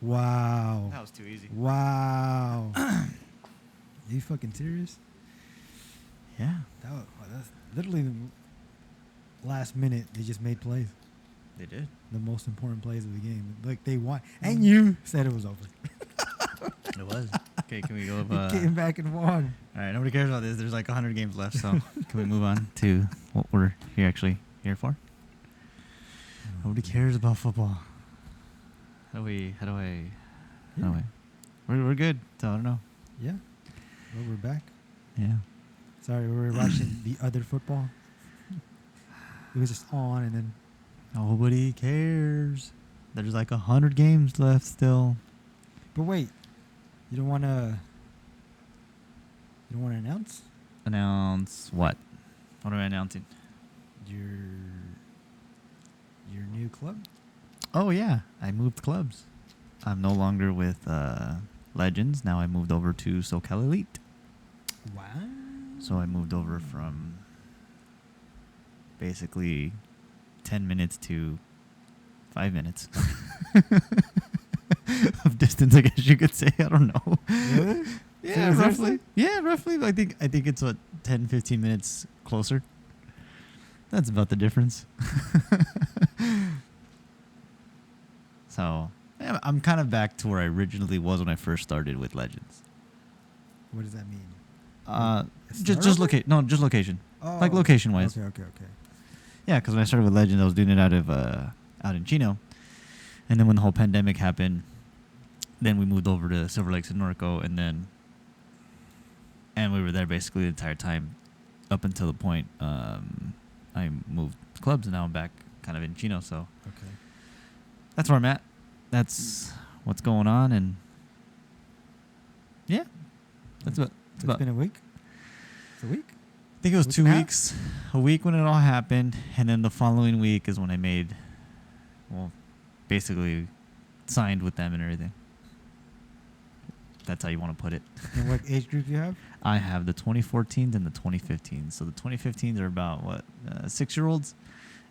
Wow. That was too easy. Wow. Are you fucking serious? Yeah. That's literally the last minute. They just made plays. They did. The most important plays of the game. Like they won. And you said it was over. It was. Okay, can we go? You came back and won. All right, nobody cares about this. There's like 100 games left, so can we move on to what we're here for? Nobody cares about football. We're good, so I don't know. Yeah. Well, we're back. Yeah. Sorry, we were watching the other football. It was just on and then... Nobody cares. There's like 100 games left still. But wait. You don't want to announce? Announce what? What am I announcing? Your new club? Oh, yeah. I moved clubs. I'm no longer with Legends. Now I moved over to SoCal Elite. Wow. So I moved over from basically 10 minutes to 5 minutes of distance, I guess you could say. I don't know. Really? Yeah, So roughly. Yeah, roughly. I think it's what 10, 15 minutes closer. That's about the difference. So yeah, I'm kind of back to where I originally was when I first started with Legends. What does that mean? Just location. Oh, Like location wise. Okay. Yeah, because when I started with Legends, I was doing it out in Chino, and then when the whole pandemic happened, then we moved over to Silver Lakes and Norco, and we were there basically the entire time, up until the point I moved clubs, and now I'm back kind of in Chino. So Okay. that's where I'm at. That's what's going on, and yeah, that's about. It's been a week? It's a week? I think it was Week 2 and a half? weeks. A week when it all happened, and then the following week is when I basically signed with them and everything. That's how you want to put it. And what age group do you have? I have the 2014s and the 2015s. So the 2015s are about 6-year-olds,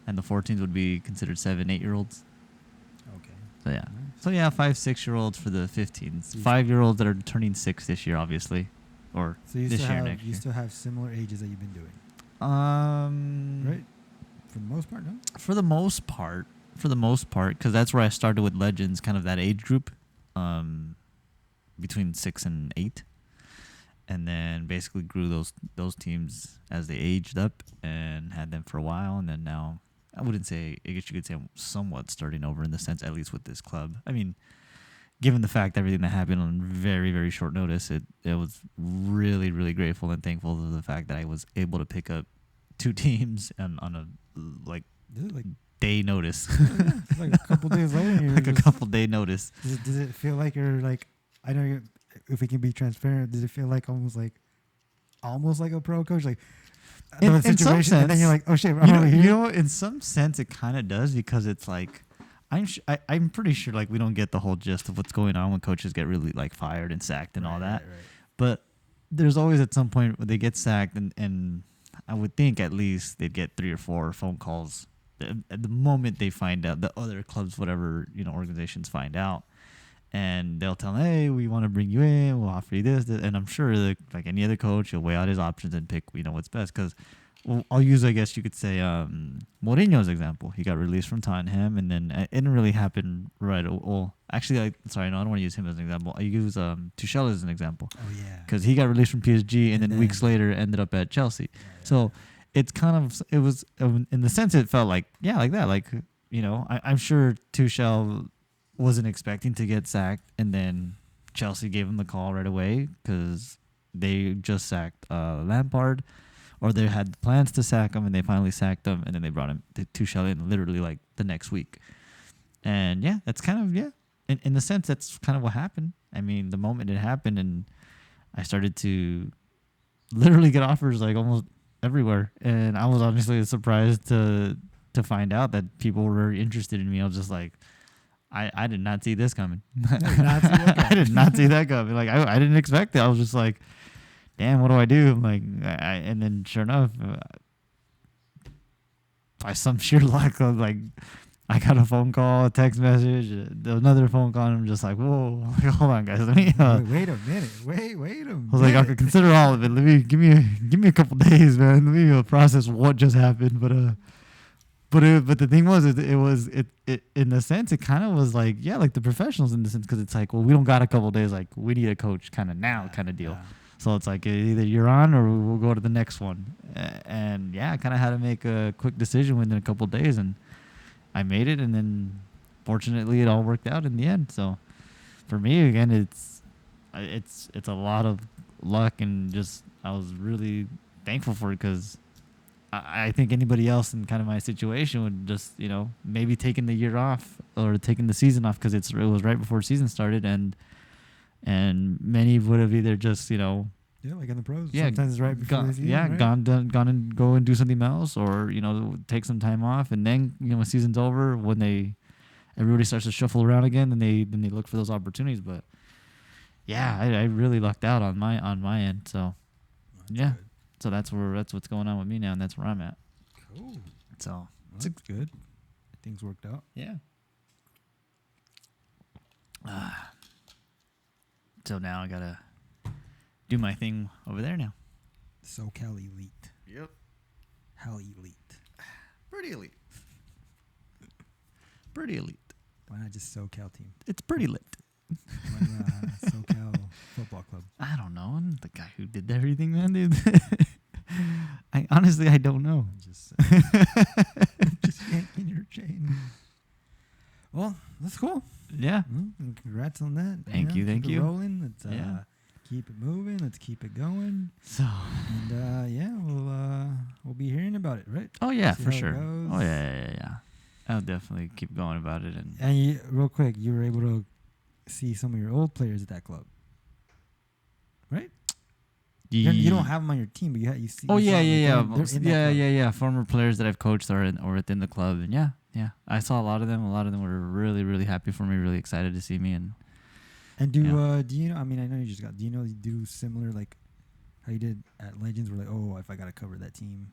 and the 14s would be considered 7-8-year-olds. Okay. So yeah. Nice. So yeah, 5-6-year-olds for the 15s. So you- 5-year-olds that are turning 6 this year, obviously, or So you this still year, have next year. still have similar ages that you've been doing, Right. right? For the most part, no. For the most part, because that's where I started with Legends, kind of that age group, between 6 and 8, and then basically grew those teams as they aged up and had them for a while, and then now I guess you could say I'm somewhat starting over in the sense, at least with this club. I mean, given the fact everything that happened on very, very short notice, it was really, really grateful and thankful to the fact that I was able to pick up 2 teams on a Is it like day notice. it's like a couple days later? You're Like a just- couple day notice. Does it feel like you're like? I know you. If we can be transparent, does it feel like almost like a pro coach? Like In the some situation, and then you're sense, like, oh shit, I'm over here. You know, in some sense, it kind of does, because it's like I'm pretty sure like we don't get the whole gist of what's going on when coaches get really like fired and sacked and all that. Right. But there's always at some point where they get sacked, and I would think at least they'd get 3 or 4 phone calls at the moment they find out, the other clubs, whatever, organizations find out. And they'll tell them, hey, we want to bring you in. We'll offer you this. And I'm sure that, like any other coach, he'll weigh out his options and pick, what's best. Because I'll use, I guess you could say, Mourinho's example. He got released from Tottenham, and then it didn't really happen right. Well, actually, I don't want to use him as an example. I use Tuchel as an example. Oh yeah. Because he got released from PSG, and then weeks later ended up at Chelsea. Yeah. So it's kind of, it was, in the sense it felt like, like that. Like, I'm sure Tuchel wasn't expecting to get sacked, and then Chelsea gave him the call right away because they just sacked Lampard, or they had plans to sack him, and they finally sacked him, and then they brought him to Tuchel in literally like the next week. And yeah, that's kind of, in the sense that's kind of what happened. I mean, the moment it happened, and I started to literally get offers like almost everywhere, and I was honestly surprised to find out that people were very interested in me. I was just like, I did not see this coming. I did not see that coming. Like I didn't expect it. I was just like, damn, what do I do? I'm like, and then sure enough, by some sheer luck, like I got a phone call, a text message, another phone call, and I'm just like, whoa, hold on, guys. Let me. Wait a minute. Wait a minute. I was like, I could consider all of it. Let me give me a couple days, man. Let me process what just happened. But the thing was, it in a sense, it kind of was like, yeah, like the professionals in the sense, because it's like, well, we don't got a couple days, like we need a coach kind of now kind of deal. Yeah. So it's like either you're on or we'll go to the next one. And yeah, I kind of had to make a quick decision within a couple of days, and I made it. And then fortunately, it all worked out in the end. So for me, again, it's a lot of luck, and just I was really thankful for it, because I think anybody else in kind of my situation would just, maybe taking the year off or taking the season off, because it was right before season started, and many would have either just, Yeah, like in the pros. Yeah, Sometimes it's right before the season, right? gone and go and do something else, or take some time off, and then when season's over, when everybody starts to shuffle around again, then they look for those opportunities. But yeah, I really lucked out on my end. So yeah, Good. so that's what's going on with me now, and that's where I'm at. Cool. So Well, that's good. Things worked out. yeah. So now I gotta do my thing over there now. SoCal Elite. Yep. How elite? Pretty elite. Pretty elite. Why not just SoCal team? It's pretty lit. Why not SoCal Football Club? I don't know. I'm the guy who did everything, man, dude. I don't know. Just yanking your chain. Well, that's cool. Yeah. And congrats on that. Thank you. Keep it You. rolling. Let's Yeah. keep it moving. Let's keep it going. So. And yeah, we'll be hearing about it, right? Oh yeah, See for how it sure. goes. Oh yeah. I'll definitely keep going about it, and And real quick, you were able to see some of your old players at that club, right? You don't have them on your team, but you see. Oh you saw yeah. them. They're in that club. Yeah. Former players that I've coached are within the club, and yeah. I saw a lot of them. A lot of them were really, really happy for me, really excited to see me, and do you know? I mean, I know you just got. Do you know you do similar like how you did at Legends? Where like, oh, if I gotta cover that team.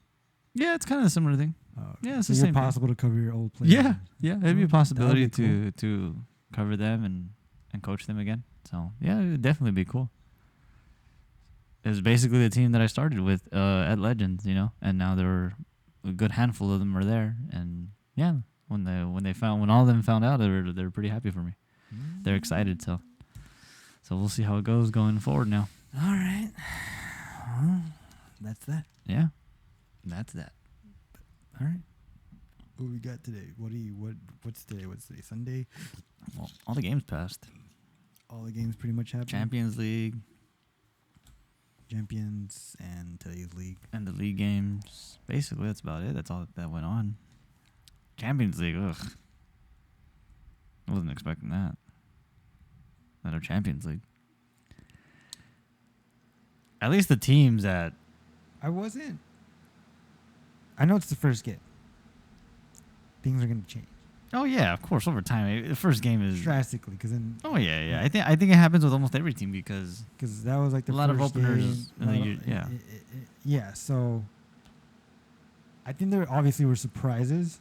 yeah, it's kind of a similar thing. Yeah, it's so the you're same thing. possible to cover your old players. Yeah, it'd be a Oh, possibility that'd be to cover them and coach them again. So yeah, it would definitely be cool. It was basically the team that I started with at Legends, and now there were a good handful of them are there, and yeah, when all of them found out, they were pretty happy for me. They're excited, so we'll see how it goes going forward now. All right. Well, that's that. Yeah, that's that. All right. What we got today? What's today? What's today? Sunday? Well, all the games passed. All the games pretty much happened. Champions League Champions and today's league. and the league games. Basically, that's about it. That's all that went on. Champions League, ugh. I wasn't expecting that. That are Champions League. At least the teams that... I wasn't. I know it's the first game. Things are going to change Oh, yeah, of course, over time. The first game is... drastically because then. Oh, yeah. I think it happens with almost every team because... Because that was like the A lot of first openers game. in the year, yeah. Yeah, so I think there obviously were surprises,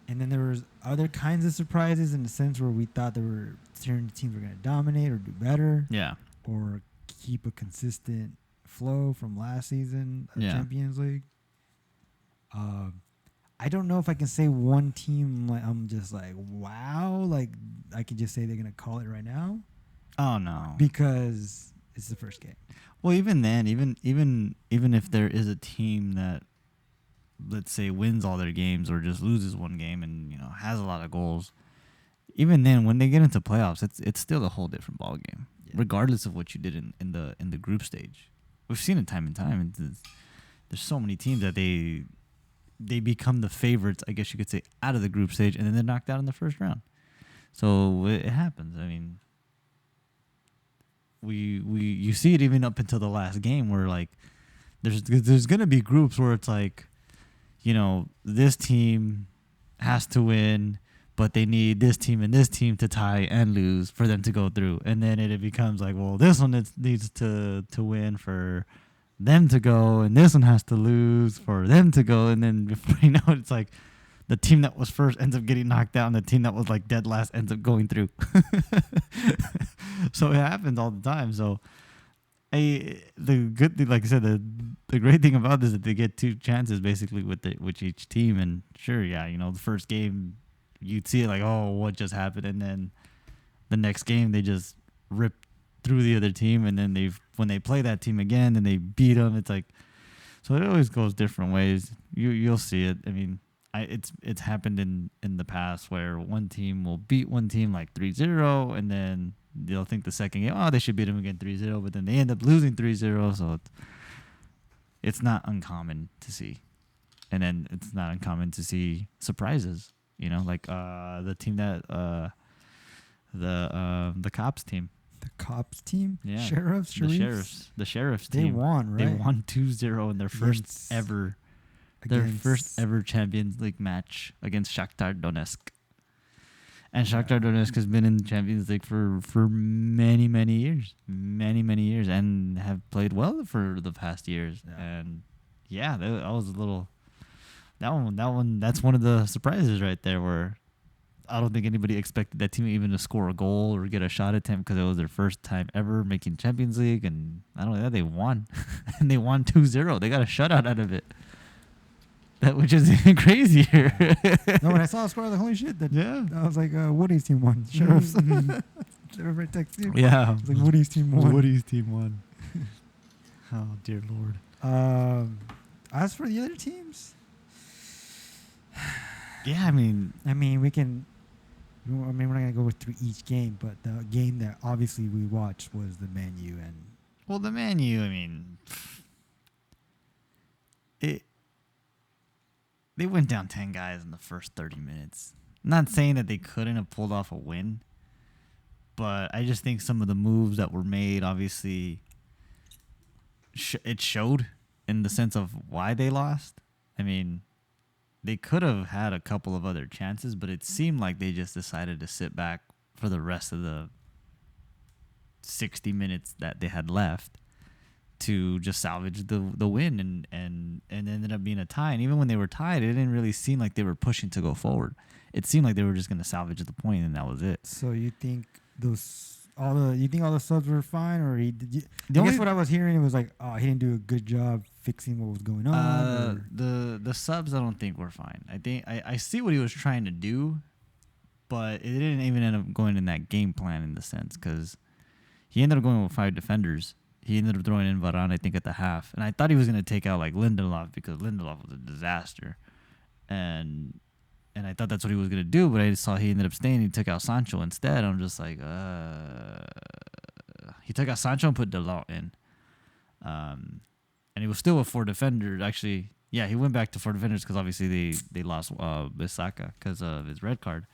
and then there was other kinds of surprises in the sense where we thought there were certain teams were going to dominate or do better, Yeah. or keep a consistent flow from last season of Yeah. Champions League. I don't know if I can say one team like I'm just like wow, like I could just say they're gonna call it right now Oh, no. because it's the first game. Well, even then, even if there is a team that, let's say, wins all their games or just loses one game and has a lot of goals, even then, when they get into playoffs, it's still a whole different ball game, regardless of what you did in the group stage. We've seen it time and time. There's so many teams that they become the favorites, I guess you could say, out of the group stage, and then they're knocked out in the first round. So it happens. I mean, you see it even up until the last game where like there's gonna be groups where it's like, this team has to win, but they need this team and this team to tie and lose for them to go through, and then it becomes like, well, this one needs to win for them to go, and this one has to lose for them to go, and then before you know it, it's like the team that was first ends up getting knocked out, and the team that was like dead last ends up going through. So it happens all the time. So the good thing, like I said, the great thing about this is that they get 2 chances basically with each team. And sure, yeah, the first game you'd see it like, oh, what just happened, and then the next game they just rip through the other team, and then when they play that team again and they beat them, it's like, so it always goes different ways. You'll see it. I mean, it's happened in the past where one team will beat one team like 3-0, and then they'll think the second game, oh, they should beat them again 3-0, but then they end up losing 3-0. So it's not uncommon to see. And then it's not uncommon to see surprises, like the team that the Cops team. The Cops team? Yeah. Sheriffs? The Sheriffs They team. won, right? They won 2-0 in their first ever Champions League match against Shakhtar Donetsk. And Shakhtar Donetsk has been in the Champions League for many, many years. Many, many years. And have played well for the past years. Yeah. And yeah, that was a little... That one, that's one of the surprises right there, where I don't think anybody expected that team even to score a goal or get a shot attempt, because it was their first time ever making Champions League. And not only that, they won. And they won 2-0. They got a shutout out of it. Which is even crazier. No, when I saw the score, I was like, holy shit. Yeah. I was like, Woody's team won. Sheriffs. Everybody text you. Yeah. I was like, Woody's team won. Woody's team won. Oh, dear Lord. As for the other teams, yeah, I mean, we can. We're not gonna go through each game, but the game that obviously we watched was the Man U and. Well, the Man U, I mean, they went down 10 guys in the first 30 minutes. Not saying that they couldn't have pulled off a win, but I just think some of the moves that were made, obviously, it showed in the sense of why they lost. I mean, they could have had a couple of other chances, but it seemed like they just decided to sit back for the rest of the 60 minutes that they had left to just salvage the win, and ended up being a tie. And even when they were tied, it didn't really seem like they were pushing to go forward. It seemed like they were just going to salvage the point, and that was it. So you think all the subs were fine, or I guess what I was hearing, it was like, oh, he didn't do a good job fixing what was going on. The subs, I don't think were fine. I think I see what he was trying to do, but it didn't even end up going in that game plan in the sense, because he ended up going with 5 defenders. He ended up throwing in Varane, I think, at the half. And I thought he was going to take out like Lindelof, because Lindelof was a disaster. And I thought that's what he was going to do, but I just saw he ended up staying. He took out Sancho instead. I'm just like, he took out Sancho and put Dalot in. And he was still with 4 defenders. Actually, yeah, he went back to 4 defenders because obviously they lost Bissaka because of his red card.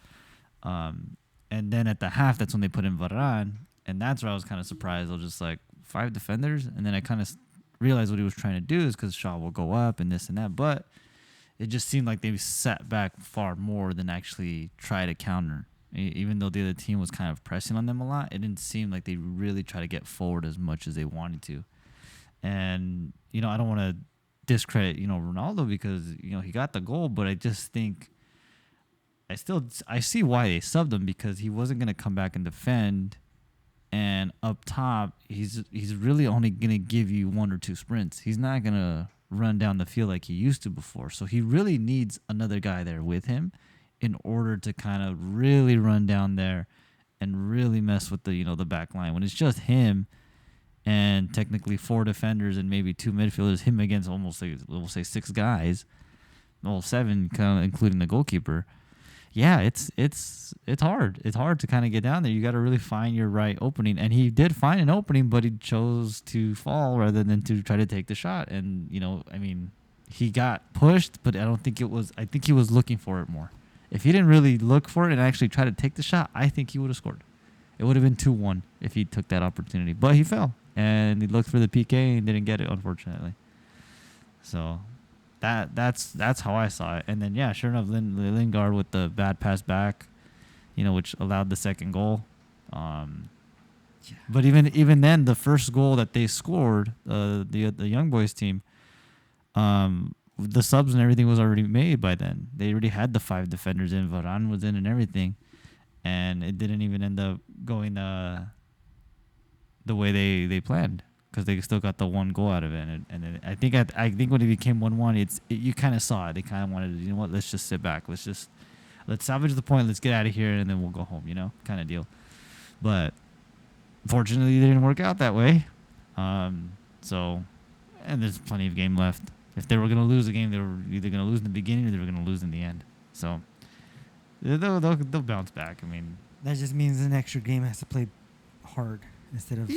And then at the half, that's when they put in Varane. And that's where I was kind of surprised. I was just like, 5 defenders? And then I kind of realized what he was trying to do is because Shaw will go up and this and that. But it just seemed like they sat back far more than actually try to counter. Even though the other team was kind of pressing on them a lot, it didn't seem like they really try to get forward as much as they wanted to. And, I don't want to discredit, Ronaldo, because, he got the goal, but I just think I see why they subbed him, because he wasn't going to come back and defend. And up top, he's really only going to give you 1 or 2 sprints. He's not going to run down the field like he used to before. So he really needs another guy there with him in order to kind of really run down there and really mess with the back line. When it's just him and technically 4 defenders and maybe 2 midfielders, him against almost, we'll say 6 guys, well, 7 kind of including the goalkeeper. Yeah, it's hard. It's hard to kind of get down there. You got to really find your right opening. And he did find an opening, but he chose to fall rather than to try to take the shot. And, he got pushed, but I think he was looking for it more. If he didn't really look for it and actually try to take the shot, I think he would have scored. It would have been 2-1 if he took that opportunity. But he fell, and he looked for the PK and didn't get it, unfortunately. So that's how I saw it. And then, yeah, sure enough, Lingard with the bad pass back, which allowed the second goal. But even then, the first goal that they scored, the Young Boys team, the subs and everything was already made by then. They already had the 5 defenders in. Varane was in and everything, and it didn't even end up going the way they planned because they still got the one goal out of it. And then I think when it became 1-1, you kind of saw it. They kind of wanted to, you know what? Let's just sit back. Let's salvage the point. Let's get out of here, and then we'll go home. You know, kind of deal. But fortunately, it didn't work out that way. So, and there's plenty of game left. If they were going to lose a game, they were either going to lose in the beginning or they were going to lose in the end. So they'll bounce back. I mean, that just means an extra game has to play hard instead of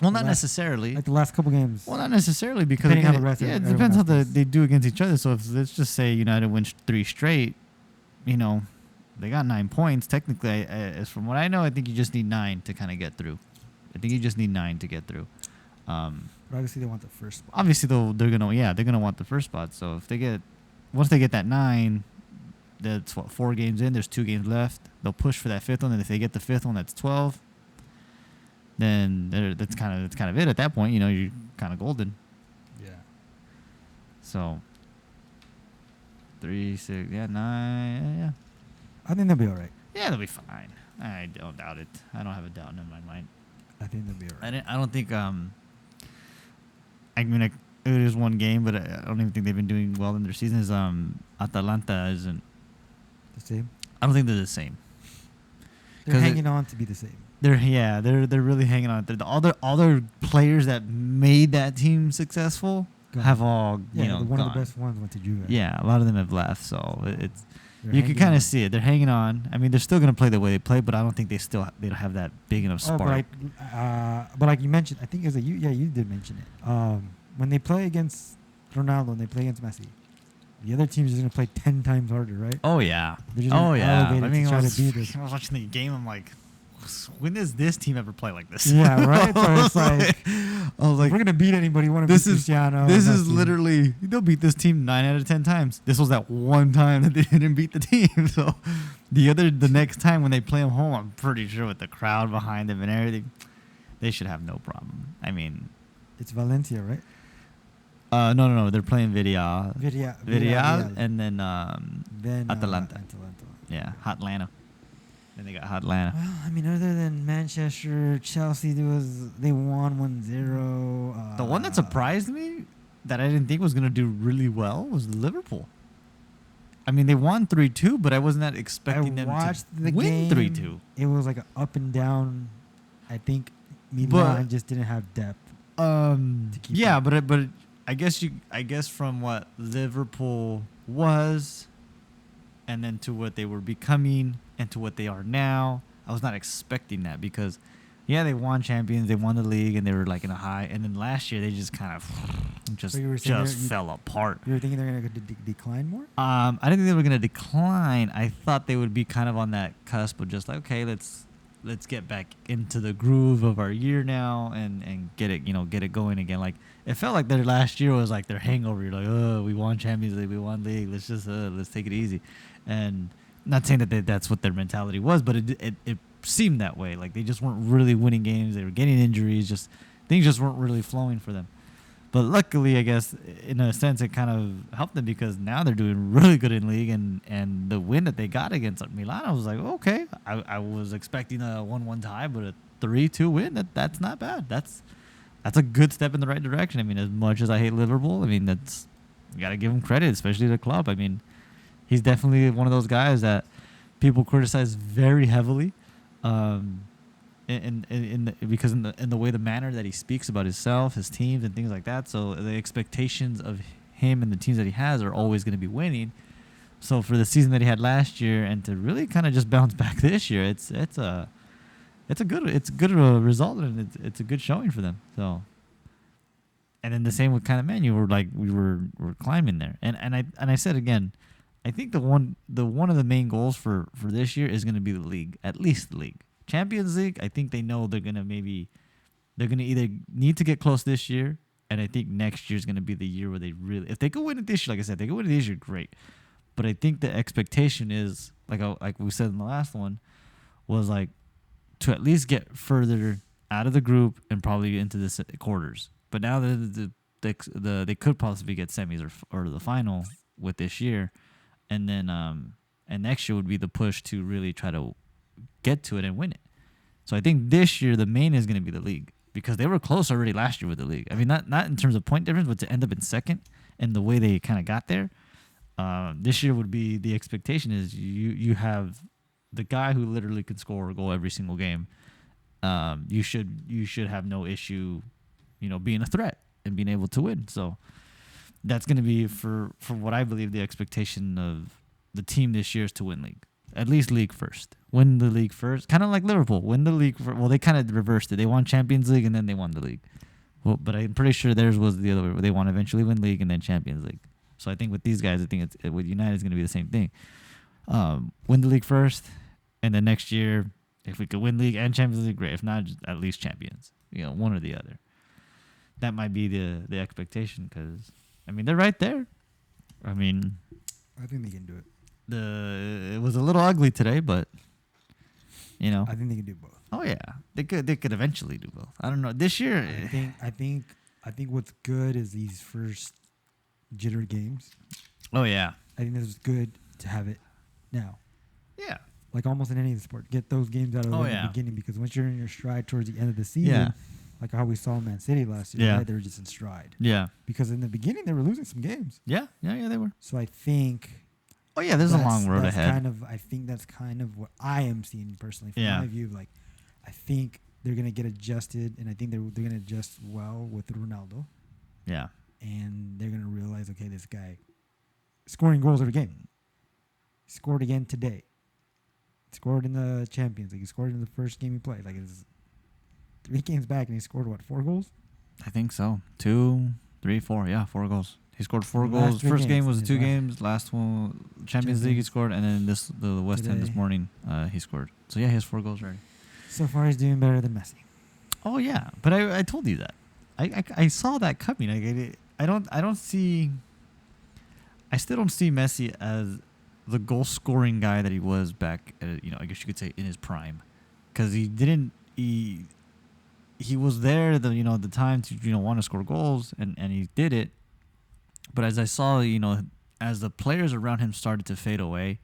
well, not necessarily. Like the last couple games. Well, not necessarily because Depending on the rest of it everyone depends how else. they do against each other. So if let's just say United wins 3 straight, you know, they got 9 points. Technically, as from what I know, I think you just need 9 to kind of get through. I think you just need 9 to get through. But obviously, they want the first spot. Obviously, they're gonna want the first spot. So if once they get that 9, that's 4 games in. There's 2 games left. They'll push for that 5th one, and if they get the 5th one, that's 12. Then that's kind of it at that point. You know, you're kind of golden. Yeah. So 3, 6, 9, yeah. I think they'll be all right. Yeah, they'll be fine. I don't doubt it. I don't have a doubt in my mind. I think they'll be all right. I don't think. I mean, it is one game, but I don't even think they've been doing well in their season. Is Atalanta isn't The same. I don't think they're the same. They're hanging on to be the same. They're really hanging on. All their players that made that team successful Gone. have all one gone. of the best ones went to Juve. Yeah, a lot of them have left, so it's They're you can hanging kind on. of see it. They're hanging on. I mean, they're still going to play the way they play, but I don't think they don't have that big enough Oh, spark. but like you mentioned, I think it was you. Yeah, you did mention it. When they play against Ronaldo and they play against Messi, the other team is just gonna play 10 times harder, right? Oh yeah. They're just gonna elevate it I mean, to I try was, to beat this. I was watching the game. I'm like, when does this team ever play like this? Yeah, right. So it's like, I was like, we're gonna beat anybody. Want to this beat is Cristiano? this and is Messi. literally they'll beat this team 9 out of 10 times. This was that one time that they didn't beat the team. So the next time when they play them home, I'm pretty sure with the crowd behind them and everything, they should have no problem. I mean, It's Valencia, right? no, they're playing Villarreal, Villarreal. and then Then Atalanta. Yeah, Atlanta. Then they got Atlanta. Well, I mean, other than Manchester, Chelsea, they won 1-0. The one that surprised me that I didn't think was going to do really well was Liverpool. I mean, they won 3-2, but I wasn't that expecting them to the win game. 3-2. It was like an up and down. I think Milan But- just didn't have depth. keep Yeah, up. but I guess from what Liverpool was, and then to what they were becoming, and to what they are now, I was not expecting that because, yeah, they won champions, they won the league, and they were like in a high. And then last year they just kind of just So you were saying fell apart. You were thinking they're going to decline more? I didn't think they were gonna decline. I thought they would be kind of on that cusp of just like, okay, let's get back into the groove of our year now and get it going again. Like it felt like their last year was like their hangover. You're like, oh, we won Champions League, we won league. Let's take it easy. And not saying that that's what their mentality was, but it seemed that way. Like they just weren't really winning games. They were getting injuries. Just things just weren't really flowing for them. But luckily, I guess, in a sense, it kind of helped them because now they're doing really good in league. And the win that they got against Milan, I was like, okay. I was expecting a 1-1 tie, but a 3-2 win, that's not bad. That's a good step in the right direction. I mean, as much as I hate Liverpool, I mean, you got to give him credit, especially the club. I mean, he's definitely one of those guys that people criticize very heavily. Because in the way the manner that he speaks about himself, his teams, and things like that. So the expectations of him and the teams that he has are always going to be winning. So for the season that he had last year and to really kind of just bounce back this year, it's a good result and it's a good showing for them. So, and then the same with kind of Man, we're climbing there. And I said again, I think one of the main goals for this year is going to be the league, at least the league. Champions League, I think they know they're gonna either need to get close this year, and I think next year is gonna be the year where they really, if they could win it this year, like I said, they could win it this year, great. But I think the expectation is like we said in the last one, was like to at least get further out of the group and probably into the quarters. But now they could possibly get semis or the final with this year, and then and next year would be the push to really try to get to it and win it. So I think this year the main is going to be the league because they were close already last year with the league. I mean, not in terms of point difference, but to end up in second and the way they kind of got there. This year would be the expectation is you have the guy who literally can score a goal every single game. You should have no issue, being a threat and being able to win. So that's going to be for what I believe the expectation of the team this year is to win league. At least league first. Win the league first. Kind of like Liverpool. Win the league. Well, they kind of reversed it. They won Champions League and then they won the league. Well, but I'm pretty sure theirs was the other way where they want to eventually win league and then Champions League. So I think with these guys, I think with United it's going to be the same thing. Win the league first, and then next year, if we could win league and Champions League, great. If not, just at least champions. One or the other. That might be the expectation because, I mean, they're right there. I mean, I think they can do it. It was a little ugly today, but I think they can do both. Oh yeah, they could eventually do both. I don't know this year. I think what's good is these first jitter games. Oh yeah, I think this is good to have it now. Yeah, like almost in any sport, get those games out of the way in the beginning because once you're in your stride towards the end of the season, like how we saw Man City last year, right? They were just in stride. Yeah, because in the beginning they were losing some games. Yeah, they were. So I think. Oh yeah, there's a long road ahead. I think that's kind of what I am seeing personally from my view. Like, I think they're gonna get adjusted, and I think they're gonna adjust well with Ronaldo. Yeah, and they're gonna realize, okay, this guy scoring goals every game. He scored again today. He scored in the Champions League. He scored in the first game he played. Like, it's 3 games back, and he scored 4 goals? I think so. 2, 3, 4. Yeah, 4 goals. He scored 4 goals. First game was 2 games. Last one, Champions League, he scored. And then the West Ham this morning, he scored. So, yeah, he has 4 goals already. So far, he's doing better than Messi. Oh, yeah. But I told you that. I saw that coming. I still don't see Messi as the goal-scoring guy that he was back, I guess you could say, in his prime. Because he was there, at the time to, want to score goals, and he did it. But as I saw, as the players around him started to fade away,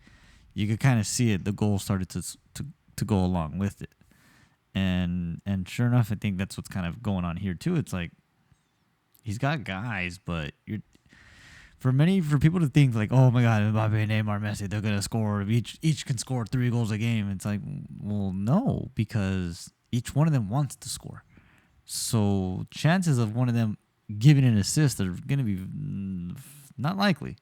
you could kind of see it. The goal started to go along with it, and sure enough, I think that's what's kind of going on here too. It's like he's got guys, but for people to think like, oh my God, Mbappe, Neymar, Messi, they're gonna score. Each can score 3 goals a game. It's like, well, no, because each one of them wants to score. So chances of one of them giving an assist are going to be not likely.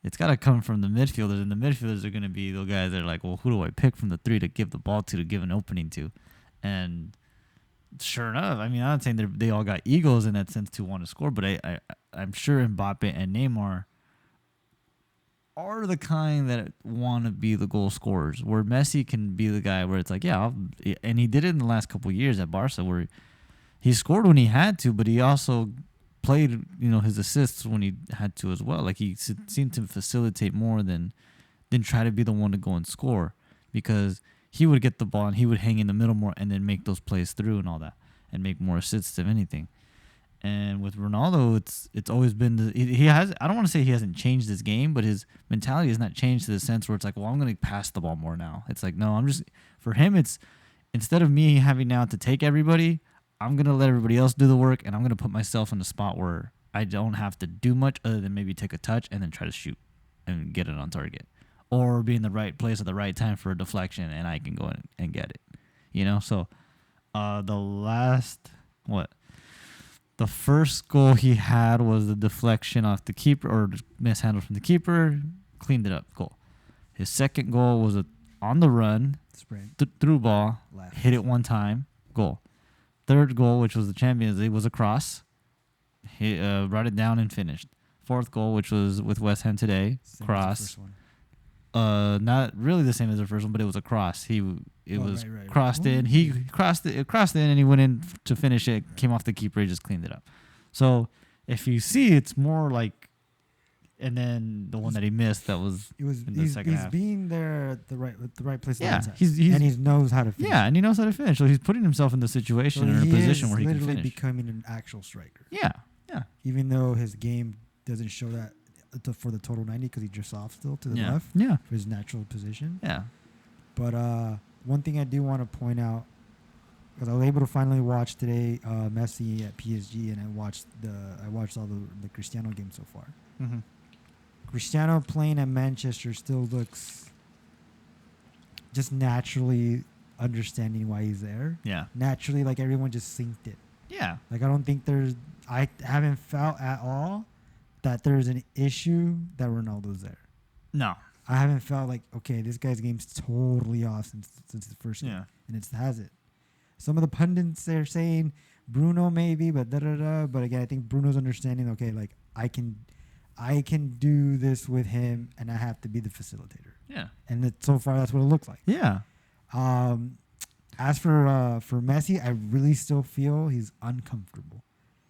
It's got to come from the midfielders, and the midfielders are going to be the guys that are like, well, who do I pick from the 3 to give the ball to give an opening to? And sure enough, I mean, I'm not saying they all got egos in that sense to want to score, but I'm sure Mbappe and Neymar are the kind that want to be the goal scorers, where Messi can be the guy where it's like, and he did it in the last couple of years at Barca, where he scored when he had to, but he also played, his assists when he had to as well. Like, he seemed to facilitate more than try to be the one to go and score, because he would get the ball and he would hang in the middle more and then make those plays through and all that and make more assists if anything. And with Ronaldo, it's always been he has. I don't want to say he hasn't changed his game, but his mentality has not changed to the sense where it's like, well, I'm going to pass the ball more now. It's like, no, for him, it's instead of me having now to take everybody, I'm going to let everybody else do the work, and I'm going to put myself in a spot where I don't have to do much other than maybe take a touch and then try to shoot and get it on target, or be in the right place at the right time for a deflection, and I can go in and get it. So the first goal he had was the deflection off the keeper, or mishandled from the keeper, cleaned it up, goal. His second goal was on the run, through ball, hit it one time, goal. Third goal, which was the Champions League, was a cross. He brought it down and finished. Fourth goal, which was with West Ham today, cross. Not really the same as the first one, but it was a cross. Crossed in. He crossed in, and he went in to finish it. Came off the keeper. He just cleaned it up. So if you see, it's more like, and then the one that he missed, that was in the second half. He's being there at the right place. Yeah, and he knows how to finish. Yeah, and he knows how to finish. So he's putting himself in the situation or in a position where he can finish. He is literally becoming an actual striker. Yeah. even though his game doesn't show that for the total 90 because he drifts off still to the Yeah. left Yeah. for his natural position. Yeah. But one thing I do want to point out, because I was able to finally watch today Messi at PSG, and I watched all the Cristiano games so far. Mm-hmm. Cristiano playing at Manchester still looks just naturally understanding why he's there. Yeah. Naturally, like everyone just synced it. Yeah. Like I haven't felt at all that there's an issue that Ronaldo's there. No. I haven't felt like, okay, this guy's game's totally off since the first game, Yeah. and it has it. Some of the pundits are saying Bruno maybe, but da-da-da. But again, I think Bruno's understanding, okay, like I can do this with him, and I have to be the facilitator. Yeah. And so far, that's what it looks like. Yeah. As for Messi, I really still feel he's uncomfortable.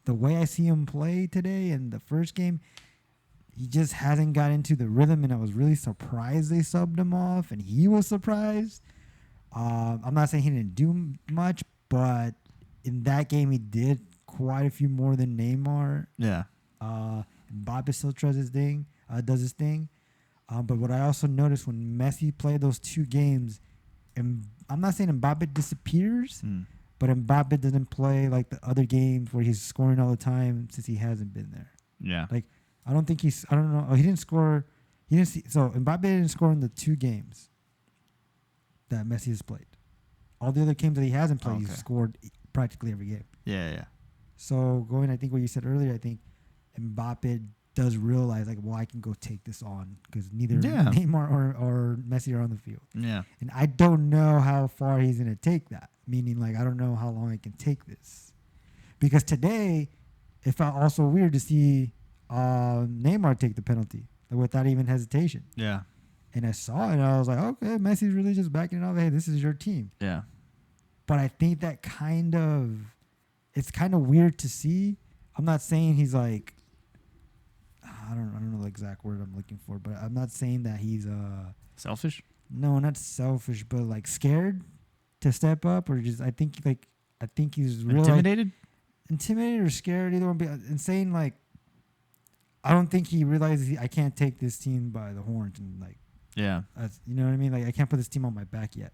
The way I see him play today in the first game, he just hasn't got into the rhythm, and I was really surprised they subbed him off, and he was surprised. I'm not saying he didn't do much, but in that game, he did quite a few more than Neymar. Yeah. Mbappe still does his thing. But what I also noticed when Messi played those two games, and I'm not saying Mbappe disappears, but Mbappe doesn't play like the other games where he's scoring all the time since he hasn't been there. Yeah. Like I don't know. Oh, he didn't score. So Mbappe didn't score in the two games that Messi has played. All the other games that he hasn't played, he's scored practically every game. Yeah. Yeah. So I think what you said earlier, I think Mbappe does realize like, well, I can go take this on because neither Neymar or Messi are on the field. Yeah. And I don't know how far he's going to take that. Meaning, like, I don't know how long I can take this. Because today, it felt also weird to see Neymar take the penalty like, without even hesitation. Yeah. And I saw it, and I was like, okay, Messi's really just backing it off. Hey, this is your team. Yeah. But I think that it's kind of weird to see. I'm not saying he's like, I don't know the exact word I'm looking for, but I'm not saying that he's Selfish? no, not selfish, but like scared to step up, or just I think he's really intimidated or scared, either one. And saying like, I don't think he realizes I can't take this team by the horns and like, yeah, you know what I mean? Like I can't put this team on my back yet.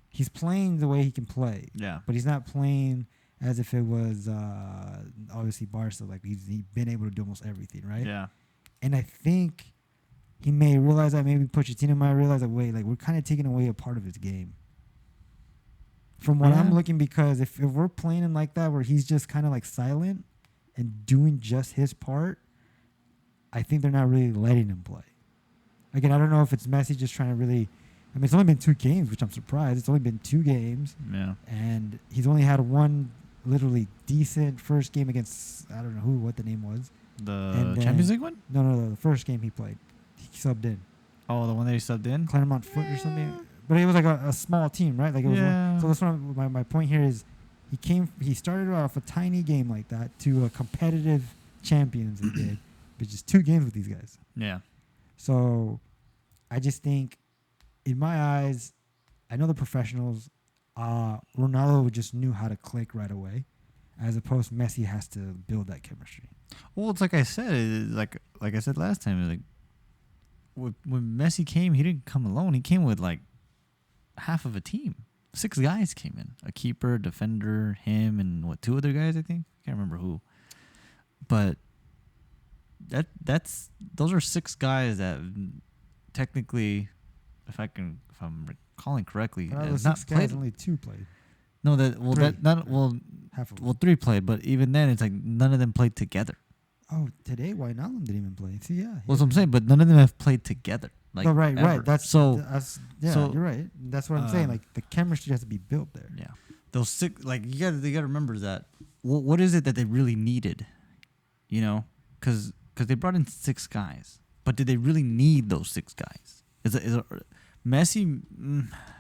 He's playing the way he can play, yeah, but he's not playing as if it was obviously Barca. Like he's been able to do almost everything, right? Yeah. And I think he may realize that. Maybe Pochettino might realize that. Wait, like we're kind of taking away a part of his game. From what I'm looking, because if we're playing him like that, where he's just kind of like silent and doing just his part, I think they're not really letting him play. Again, I don't know if it's Messi just trying to really. I mean, it's only been 2 games, which I'm surprised. It's only been 2 games. Yeah. And he's only had one literally decent first game against, I don't know what the name was. The Champions League one? No, the first game he played. He subbed in. Oh, the one that he subbed in? Claremont Foot or something. But it was like a small team, right? Like it was so that's what my point here is. He started off a tiny game like that to a competitive champions he did, but just 2 games with these guys. Yeah. So I just think, in my eyes, I know the professionals. Ronaldo just knew how to click right away, as opposed to Messi has to build that chemistry. Well, it's like I said, like I said last time, like when Messi came, he didn't come alone. He came with like half of a team. 6 guys came in: a keeper, defender, him, and 2 other guys. I think I can't remember who. But those are 6 guys that technically, if I'm recalling correctly, Those 6 guys, only 2 played. No, 3. Half of them. 3 played, but even then, it's like none of them played together. Oh, today Wijnaldum didn't even play. See, yeah. Well, that's what I'm saying, but none of them have played together. Like, right. That's you're right. That's what I'm saying. Like the chemistry has to be built there. Yeah, those 6. Like they gotta remember that. What is it that they really needed? You know, because they brought in 6 guys, but did they really need those 6 guys? Is it Messi?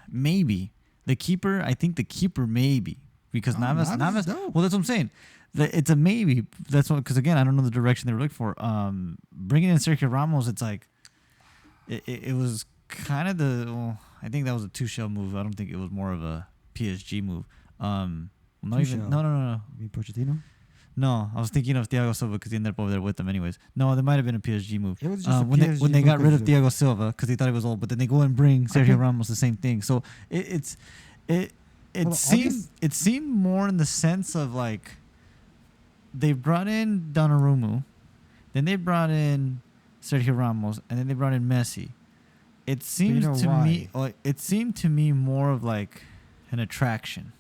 Maybe the keeper. I think the keeper maybe because Navas. Well, that's what I'm saying. It's a maybe. That's what, because again, I don't know the direction they were looking for. Bringing in Sergio Ramos, it's like it was kind of I think that was a Tuchel move. I don't think it was more of a PSG move. No. You mean Pochettino? No, I was thinking of Thiago Silva because he ended up over there with them anyways. No, there might have been a PSG move. It was just a when PSG they move got rid of because Thiago Silva because they thought he was old, but then they go and bring Sergio think- Ramos, the same thing. So it Well, seemed more in the sense of like they brought in Donnarumma, then they brought in Sergio Ramos, and then they brought in Messi. It seems know to why? me like it seemed to me more of like an attraction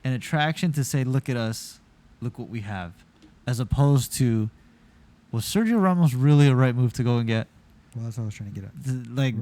to say, look at us, look what we have, as opposed to, was Sergio Ramos really a right move to go and get? Well, that's what I was trying to get at. Like,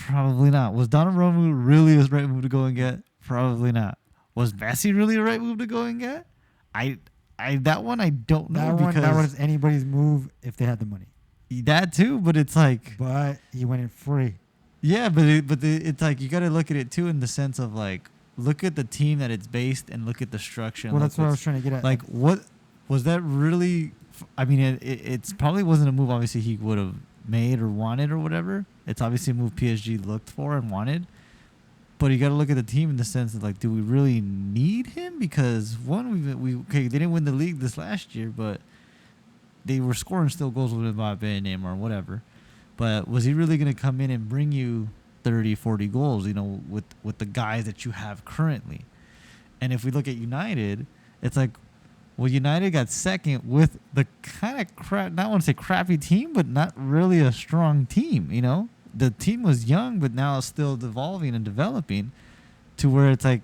probably not. Was Donnarumma really a right move to go and get? Probably not. Was Messi really a right move to go and get? That one I don't know, That was anybody's move if they had the money. that too. But it's like, But he went in free. yeah, but it's like you got to look at it too in the sense of like, look at the team that it's based and look at the structure. And Well, look that's what I what's- was trying to get at. Like, what was that really? I mean, it's probably wasn't a move obviously he would have made or wanted or whatever. It's obviously a move PSG looked for and wanted. But you got to look at the team in the sense of like, do we really need him? Because one, they didn't win the league this last year, but they were scoring still goals with Mbappe and Neymar or whatever. But was he really going to come in and bring you 30, 40 goals, with the guys that you have currently? And if we look at United, it's like, well, United got second with the kind of crap, not want to say crappy team, but not really a strong team, The team was young, but now it's still evolving and developing to where it's like,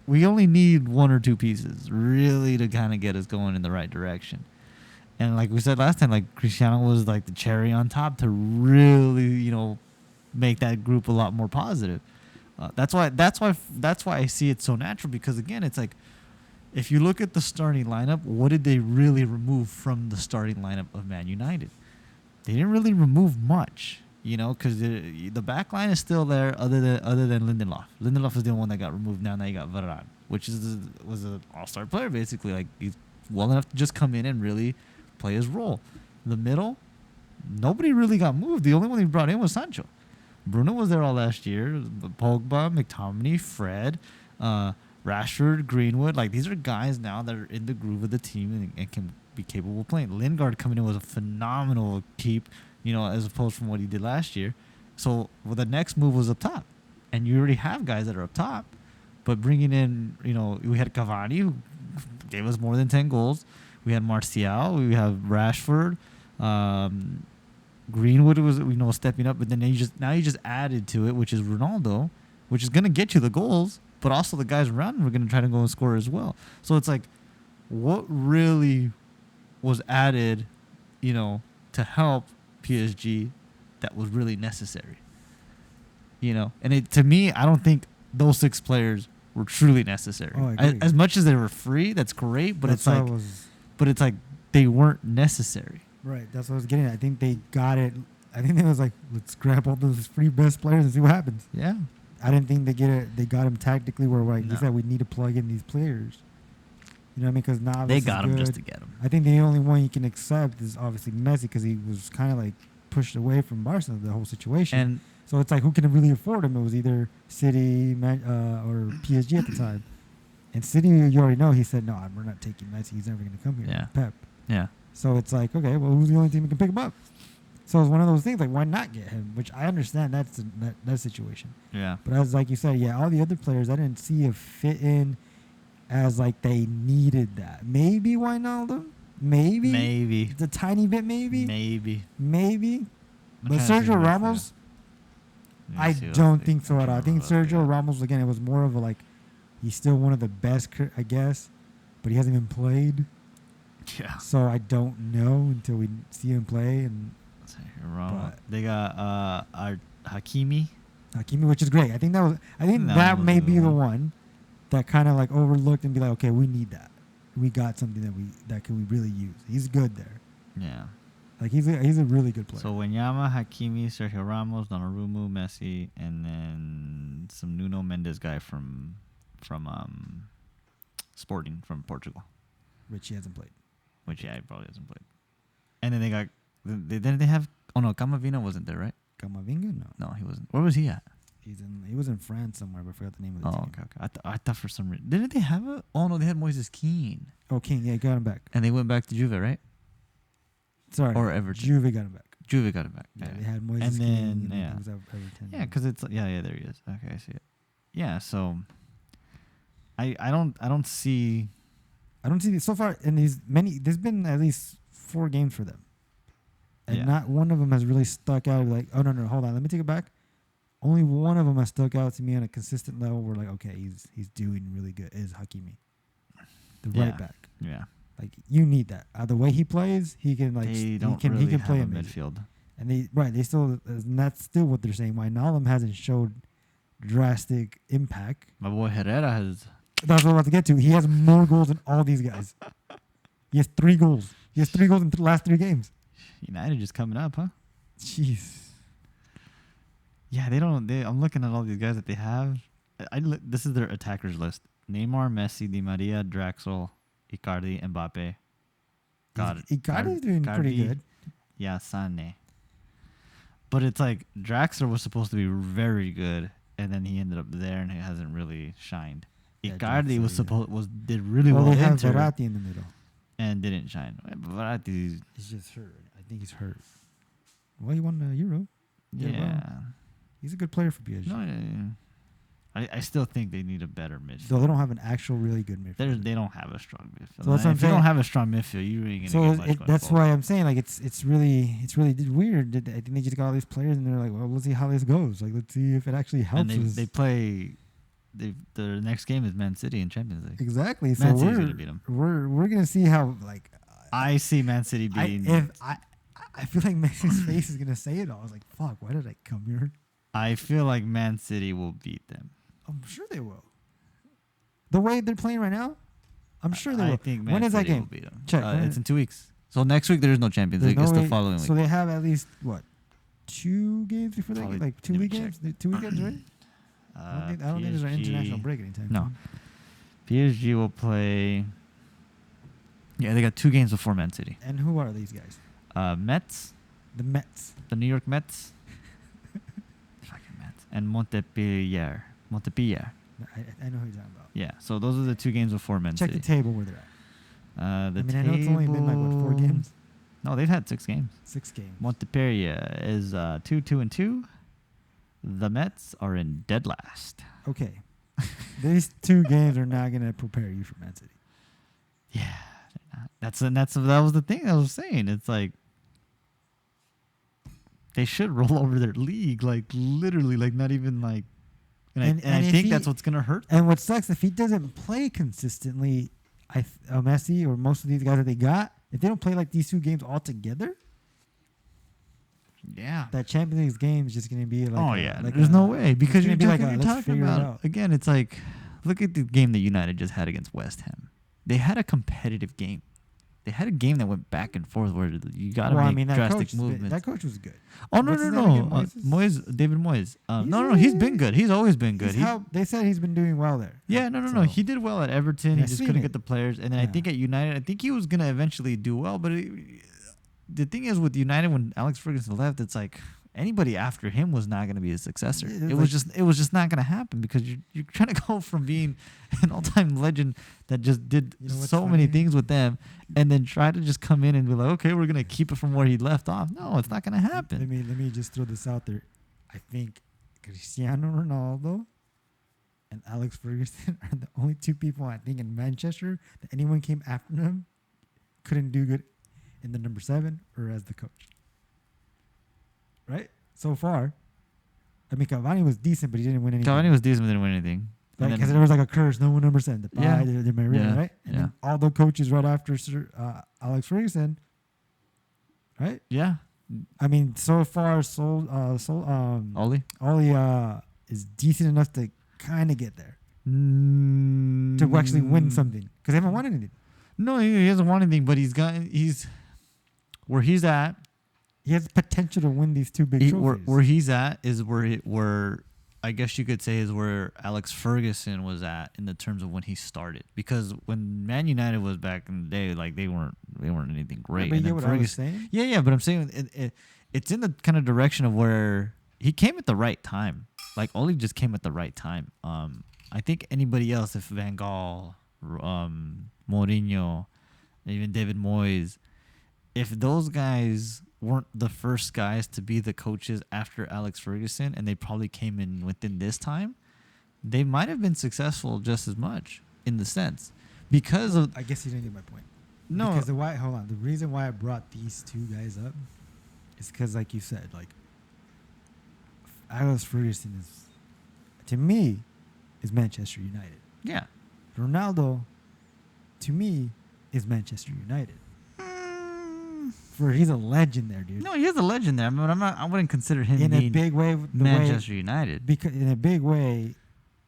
we only need one or two pieces really to kind of get us going in the right direction. And like we said last time, like Cristiano was like the cherry on top to really, make that group a lot more positive. That's why I see it so natural, because again, it's like, if you look at the starting lineup, what did they really remove from the starting lineup of Man United? They didn't really remove much, because the back line is still there, other than Lindelof. Lindelof is the one that got removed. Now you got Varane, which was an all-star player basically. Like, he's well enough to just come in and really play his role. The middle, nobody really got moved. The only one he brought in was Sancho. Bruno was there all last year. Pogba, McTominay, Fred, Rashford, Greenwood. Like, these are guys now that are in the groove of the team and can be capable of playing. Lingard coming in was a phenomenal keep, as opposed from what he did last year. So, the next move was up top. And you already have guys that are up top. But bringing in, we had Cavani, who gave us more than 10 goals. We had Martial. We have Rashford. Greenwood was, stepping up. But then you just added to it, which is Ronaldo, which is going to get you the goals. But also the guys around him are going to try to go and score as well. So it's like, what really was added, to help PSG that was really necessary? And to me, I don't think those 6 players were truly necessary. Oh, I agree. As much as they were free, that's great. But it's like they weren't necessary. Right, that's what I was getting at. I think they got it. I think it was like, let's grab all those free best players and see what happens. Yeah. I didn't think they got him tactically where, like you No. said, we need to plug in these players. You know what I mean? Because Navas They is got him good. just to get him. I think the only one you can accept is obviously Messi, because he was kind of like pushed away from Barca, the whole situation. And so it's like, who can really afford him? It was either City or PSG at the time. And City, you already know, he said, no, we're not taking Messi. He's never going to come here. Yeah. Pep. yeah. So it's like, okay, well, who's the only team that can pick him up? So it's one of those things, like, why not get him? Which I understand that situation. Yeah. But as like you said, yeah, all the other players, I didn't see a fit in as like they needed that. Maybe Wijnaldum? Maybe. It's a tiny bit, maybe. I'm But trying to think Sergio of Ramos, I don't think so at all. I think Sergio Ramos, again, it was more of a like, he's still one of the best, I guess, but he hasn't even played. Yeah. So I don't know until we see him play. And Ramos. They got our Hakimi. Hakimi, which is great. I think that may be the one that kind of like overlooked and be like, okay, we need that. We got something that can we really use. He's good there. Yeah. Like he's a really good player. So Wanyama, Hakimi, Sergio Ramos, Donnarumma, Messi, and then some Nuno Mendes guy from Sporting from Portugal, Which he hasn't played. which he probably hasn't played. And then they have. Oh no, Camavinga wasn't there, right? Camavinga? No. No, he wasn't. Where was he at? He was in France somewhere, but I forgot the name of the Oh, team. okay. I thought for some reason didn't they have a? Oh no, they had Moises Keane, Oh, King, yeah, got him back. and they went back to Juve, right? Sorry, Or Everton. Juve got him back. Juve got him back. Yeah, Yeah, they had Moises And King, then, and yeah. he was at Everton. yeah, because it's yeah, there he is. Okay, I see it. Yeah, so I don't see. I don't see so far in these many. There's been at least 4 games for them, and Yeah. not one of them has really stuck out. Like, oh no, hold on, let me take it back. Only one of them has stuck out to me on a consistent level. Where like, okay, he's doing really good. Is Hakimi, the Yeah. right back? Yeah, Like you need that. The way he plays, he can like they he don't can really he can have play a amazing. midfield. And they still, and that's still what they're saying. Why Wijnaldum hasn't showed drastic impact. My boy Herrera has. That's what I'm about to get to. He has more goals than all these guys. He has 3 goals. He has 3 goals in the last 3 games. United just coming up, huh? Jeez. Yeah, they don't. I'm looking at all these guys that they have. This is their attackers list: Neymar, Messi, Di Maria, Draxler, Icardi, Mbappe. Icardi's doing pretty Icardi, good. Yeah, Sane. But it's like Draxler was supposed to be very good, and then he ended up there, and he hasn't really shined. Yeah, Icardi Draxler, did really Well, well they have Inter Verratti in the middle. and didn't shine. Verratti, He's just hurt. I think he's hurt. Well, he won the Euro. Yeah, yeah. well. He's a good player for PSG. No, I still think they need a better midfield. So they don't have an actual really good midfield. They don't have a strong midfield. So that's what I'm If you saying. don't have a strong midfield, you ain't gonna get much going That's forward. why I'm saying like it's really weird. I think they just got all these players and they're like, well, let's see how this goes. Like, let's see if it actually helps And us. they play. The next game is Man City in Champions League. Exactly. So Man City's gonna beat 'em. we're gonna see how like I see Man City beating. I feel like Messi's face is gonna say it all. I was like, fuck, why did I come here? I feel like Man City will beat them. I'm sure they will. The way they're playing right now, I'm sure they will. I think Man When is that City will game? beat them. Check. It's in 2 weeks. So next week there is no Champions There's League. It's no the way- following week. So they have at least what 2 games before that? Probably- Like 2 let me weekends? 2 weekends, right? I don't think there's an international break anytime. No. soon. PSG will play. Yeah, they got 2 games before Man City. And who are these guys? Mets, The Mets. the New York Mets, fucking Mets, and Montpellier. I know who you're talking about. Yeah, so those are the 2 games before Man Check City. the table where they're at. I I know it's only been like what 4 games, No, they've had 6 games. 6 games. Montpellier is 2-2-2. The Mets are in dead last. Okay, these 2 games are not gonna prepare you for Man City. Yeah, that was the thing I was saying. It's like they should roll over their league, like literally, like not even like. And I if think that's what's gonna hurt. And what sucks if he doesn't play consistently, Messi or most of these guys that they got, if they don't play like these 2 games all together, Yeah. that Champions League game is just gonna be like. Oh yeah, there's no way because gonna you're be like talking, a, you're let's talking figure it about out. again. It's like look at the game that United just had against West Ham. They had a competitive game. They had a game that went back and forth where you got to make drastic movements. That coach was good. Oh no What's no his no, name again, David Moyes. No, he's been good. He's always been good. They said he's been doing well there. Yeah, no. He did well at Everton. Yeah, He just seen couldn't it. get the players. And then I Yeah. think at United, I think he was gonna eventually do well. But the thing is with United, when Alex Ferguson left, it's like anybody after him was not gonna be a successor. Yeah, It was just not gonna happen because you're trying to go from being an all-time legend that just did You know what's so many funny? things with them, and then try to just come in and be like, okay, we're gonna keep it from where he left off. No, it's not gonna happen. Let me just throw this out there. I think Cristiano Ronaldo and Alex Ferguson are the only 2 people I think in Manchester that anyone came after them couldn't do good in the number 7 or as the coach. Right? So far. I mean, Cavani was decent, but he didn't win anything. Cavani was decent, but didn't win anything. And Because then- there was like a curse. No one number 7. The Yeah. the Maria, Yeah. right? And Yeah. then all the coaches right after Alex Ferguson, right? yeah, I mean, so far, Oli. Oli is decent enough to kind of get there Mm, to actually win something because they haven't won anything. No, he hasn't won anything, but he's where he's at. He has potential to win these 2 big trophies. Where he's at is where I guess you could say is where Alex Ferguson was at in the terms of when he started. Because when Man United was back in the day, like they weren't anything great. But you And get then what I was saying? Yeah, but I'm saying it's in the kind of direction of where he came at the right time. like Ole just came at the right time. I think anybody else, if Van Gaal, Mourinho, even David Moyes, if those guys weren't the first guys to be the coaches after Alex Ferguson, and they probably came in within this time, they might have been successful just as much in the sense because of. I guess you didn't get my point. No, Because the reason why I brought these two guys up is because, like you said, like Alex Ferguson is, to me, is Manchester United. yeah. Ronaldo, to me, is Manchester United. He's a legend there, dude. No, he is a legend there, but I wouldn't consider him In a being big way, Manchester United. because in a big way,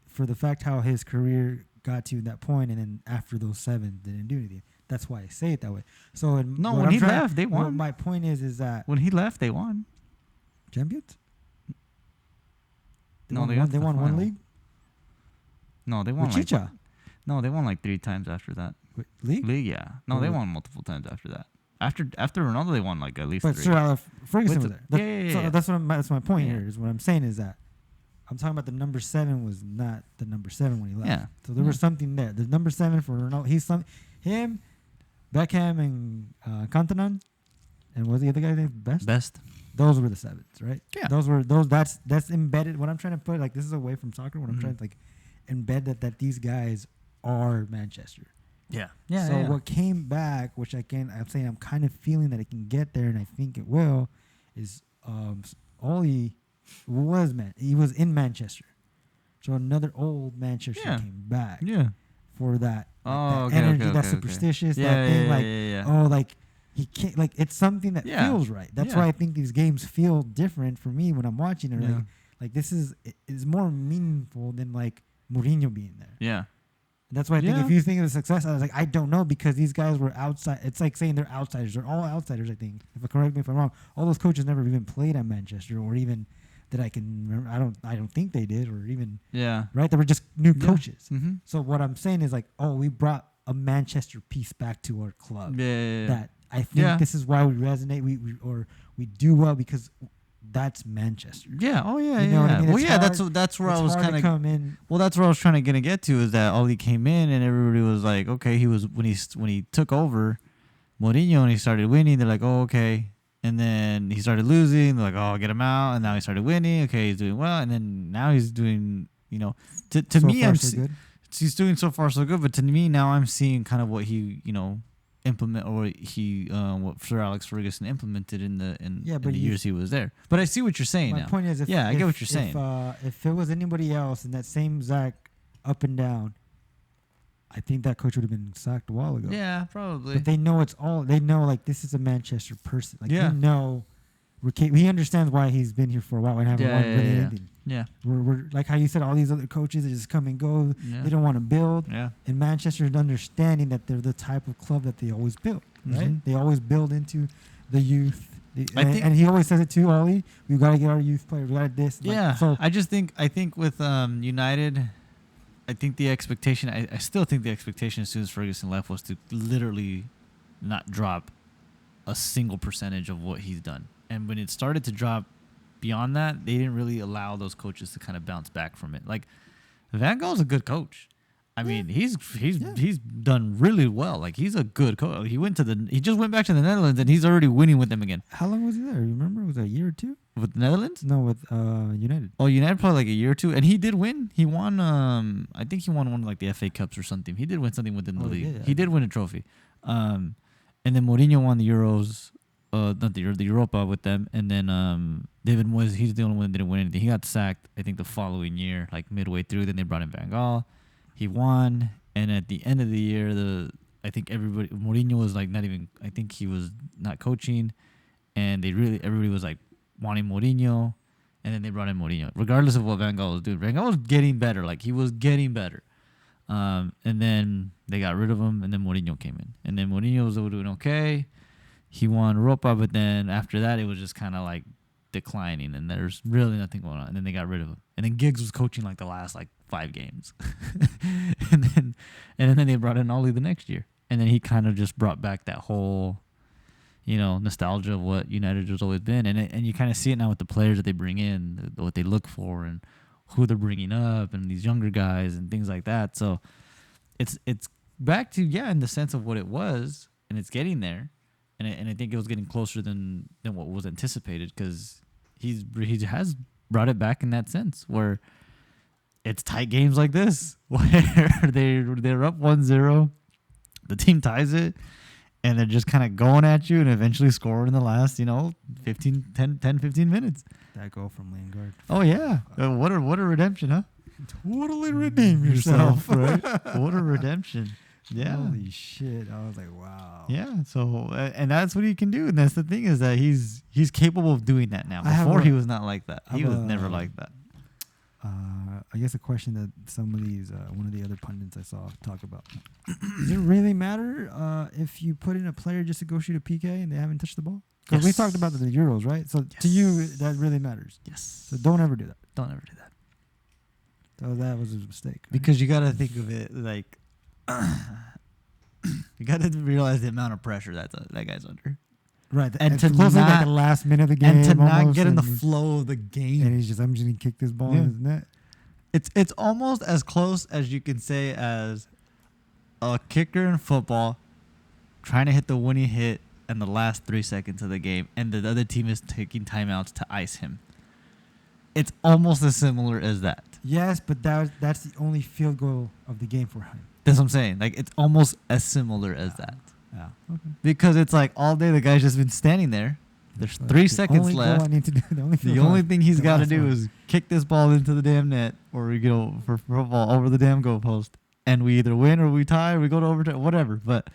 for the fact how his career got to that point, and then after those 7 didn't do anything. That's why I say it that way. So When he left, they won. My point is that When he left, they won. champions. No, they got to They the won one final. league. No, they won With like Chicha. no, they won like 3 times after that. League. League, yeah. No, they Or- won multiple times after that. After Ronaldo, they won like at least But 3. Sir Alex Ferguson With was the- there. yeah. That's my point Yeah. here. Is what I'm saying is that I'm talking about the number 7 was not the number 7 when he left. Yeah. So there was something there. The number 7 for Ronaldo. Him, Beckham, and Cantona, and what was the other guy's name? Best. Those were the 7s, right? Yeah. That's embedded. What I'm trying to put, like, this is away from soccer. What I'm trying to like embed that these guys are Manchester. Yeah. So what came back, which I'm saying I'm kind of feeling that it can get there, and I think it will, is Oli he was in Manchester, so another old Manchester Yeah. came back Yeah. for that, Oh, that okay, energy, okay, that okay. superstitious, Yeah, that thing, yeah, like yeah. oh, like he can't, like it's something that Yeah. feels right. That's Yeah. why I think these games feel different for me when I'm watching it. Yeah. Like this is more meaningful than like Mourinho being there. Yeah. That's why I think Yeah. if you think of the success, I was like, I don't know, because these guys were outside. It's like saying they're outsiders. They're all outsiders, I think. Correct me if I'm wrong. All those coaches never even played at Manchester, or even that I can remember. I don't think they did, or even Yeah. right. They were just new Yeah. coaches. Mm-hmm. So what I'm saying is like, oh, we brought a Manchester piece back to our club. Yeah. That I think Yeah. this is why we resonate. We do well because that's Manchester. Yeah. Oh yeah. You know what I yeah. mean? Well, It's yeah. hard- That's where I It's was hard kind to of. come in. Well, that's where I was trying to get to is that Oli came in and everybody was like, okay, he was when he took over Mourinho and he started winning. They're like, oh, okay. And then he started losing. They're like, oh, get him out. And now he started winning. Okay, he's doing well. And then now he's doing, to So me, far, so good. he's doing so far so good. But to me now, I'm seeing kind of what he, implement or what Sir Alex Ferguson implemented in the years he was there. But I see what you're saying My now. point is, I get what you're saying. If it was anybody else in that same Zach up and down, I think that coach would have been sacked a while ago. Yeah, probably. But they know they know like this is a Manchester person. Like Yeah. they know he understands why he's been here for a while and haven't won really anything. Yeah. We're like how you said, all these other coaches that just come and go. Yeah. They don't want to build. Yeah. And Manchester is understanding that they're the type of club that they always build. Right? Mhm. They always build into the youth. I think- And he always says it too, Ollie. We've got to get our youth players. We got this. Like, Yeah. so I think with United, I think the expectation. I still think the expectation as soon as Ferguson left was to literally not drop a single percentage of what he's done. And when it started to drop beyond that, they didn't really allow those coaches to kind of bounce back from it. Like Van Gaal's a good coach. I mean, he's done really well. Like he's a good coach. He just went back to the Netherlands and he's already winning with them again. how long was he there? Remember, was it a year or two? With the Netherlands? No, with United. Oh, United probably like a year or two, and he did win. He won. I think he won one of like the FA Cups or something. He did win something within the Oh, he league. did, yeah. He did win a trophy. And then Mourinho won the Euros, not the Europa with them. And then David Moyes, he's the only one that didn't win anything. He got sacked, I think, the following year, like midway through. Then they brought in Van Gaal. He won, and at the end of the year, I think Mourinho was like not even. I think he was not coaching, and everybody was like wanting Mourinho. And then they brought in Mourinho, regardless of what Van Gaal was doing. Van Gaal was getting better. Like, he was getting better. And then they got rid of him, and then Mourinho came in. And then Mourinho was doing okay. He won Europa, but then after that, it was just kind of like declining, and there's really nothing going on. And then they got rid of him. And then Giggs was coaching like the last like 5 games. and then they brought in Oli the next year. And then he kind of just brought back that whole nostalgia of what United has always been. And you kind of see it now with the players that they bring in, what they look for, and who they're bringing up and these younger guys and things like that. So it's back to in the sense of what it was, and it's getting there, and I think it was getting closer than what was anticipated because he has brought it back in that sense where it's tight games like this where they're up 1-0, the team ties it, and they're just kind of going at you and eventually score in the last 15 minutes. That goal from Lingard. Oh yeah, what a redemption, huh? Totally redeem yourself. Right? What a redemption. Yeah. Holy shit. I was like, wow. Yeah. So, and that's what he can do. And that's the thing is that he's capable of doing that now. Before he was not like that. He was never like that. I guess a question that some of these, one of the other pundits I saw talk about. Does it really matter if you put in a player just to go shoot a PK and they haven't touched the ball? Because we talked about the Euros, right? So to you, that really matters. Yes. So don't ever do that. Don't ever do that. So that was a mistake. Right? Because you got to think of it like, you got to realize the amount of pressure that guy's under. Right. And to close not, like the last minute of the game. And to not almost, get in the flow of the game. And he's just, I'm just going to kick this ball in his net. It's almost as close as you can say as a kicker in football trying to hit the winning hit in the last 3 seconds of the game, and the other team is taking timeouts to ice him. It's almost as similar as that. Yes, but that's the only field goal of the game for him. That's what I'm saying. Like, it's almost as similar as that. Yeah. Okay. Because it's like all day the guy's just been standing there. There's 3 seconds left. I need to do, the only thing he's got to do is kick this ball into the damn net, or for football over the damn goalpost, and we either win or we tie or we go to overtime, whatever. But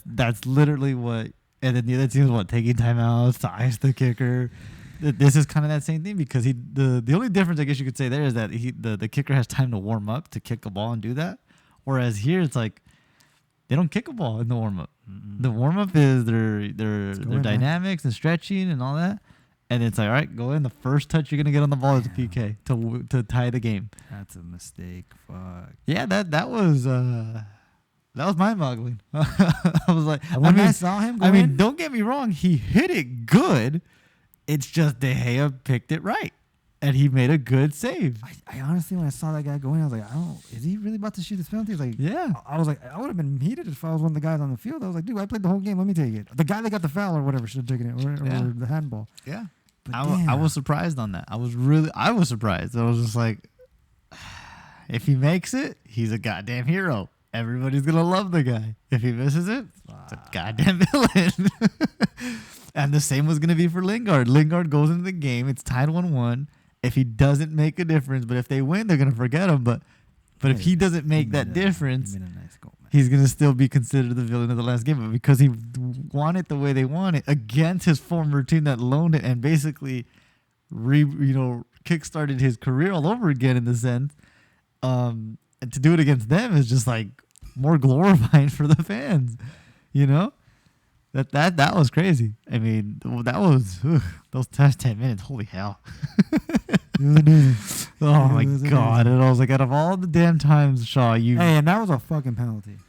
that's literally what. And then the other team is taking timeouts to ice the kicker. This is kind of that same thing because the only difference I guess you could say there is that the kicker has time to warm up to kick a ball and do that, whereas here it's like they don't kick a ball in the warm up. The warm up is their dynamics and stretching and all that, and it's like, all right, go in. The first touch you're gonna get on the ball is a PK to tie the game. That's a mistake. Fuck. Yeah, that was mind-boggling. I was like, I saw him. Don't get me wrong, he hit it good. It's just De Gea picked it right, and he made a good save. I honestly, when I saw that guy going, I was like, is he really about to shoot this penalty? He's like, yeah. I was like, I would have been heated if I was one of the guys on the field. I was like, dude, I played the whole game. Let me take it. The guy that got the foul or whatever should have taken it, or the handball. Yeah. But I was surprised on that. I was surprised. I was just like, if he makes it, he's a goddamn hero. Everybody's gonna love the guy. If he misses it, it's a goddamn villain. And the same was gonna be for Lingard. Lingard goes into the game. It's tied 1-1. If he doesn't make a difference, but if they win, they're gonna forget him. But if he doesn't make that difference, he's gonna still be considered the villain of the last game. But because he won it the way they want it against his former team that loaned it and basically, kickstarted his career all over again in the sense, and to do it against them is just like more glorifying for the fans, That was crazy. I mean, that was those last 10 minutes. Holy hell! Oh my god! And I was like, out of all the damn times, Shaw, and that was a fucking penalty.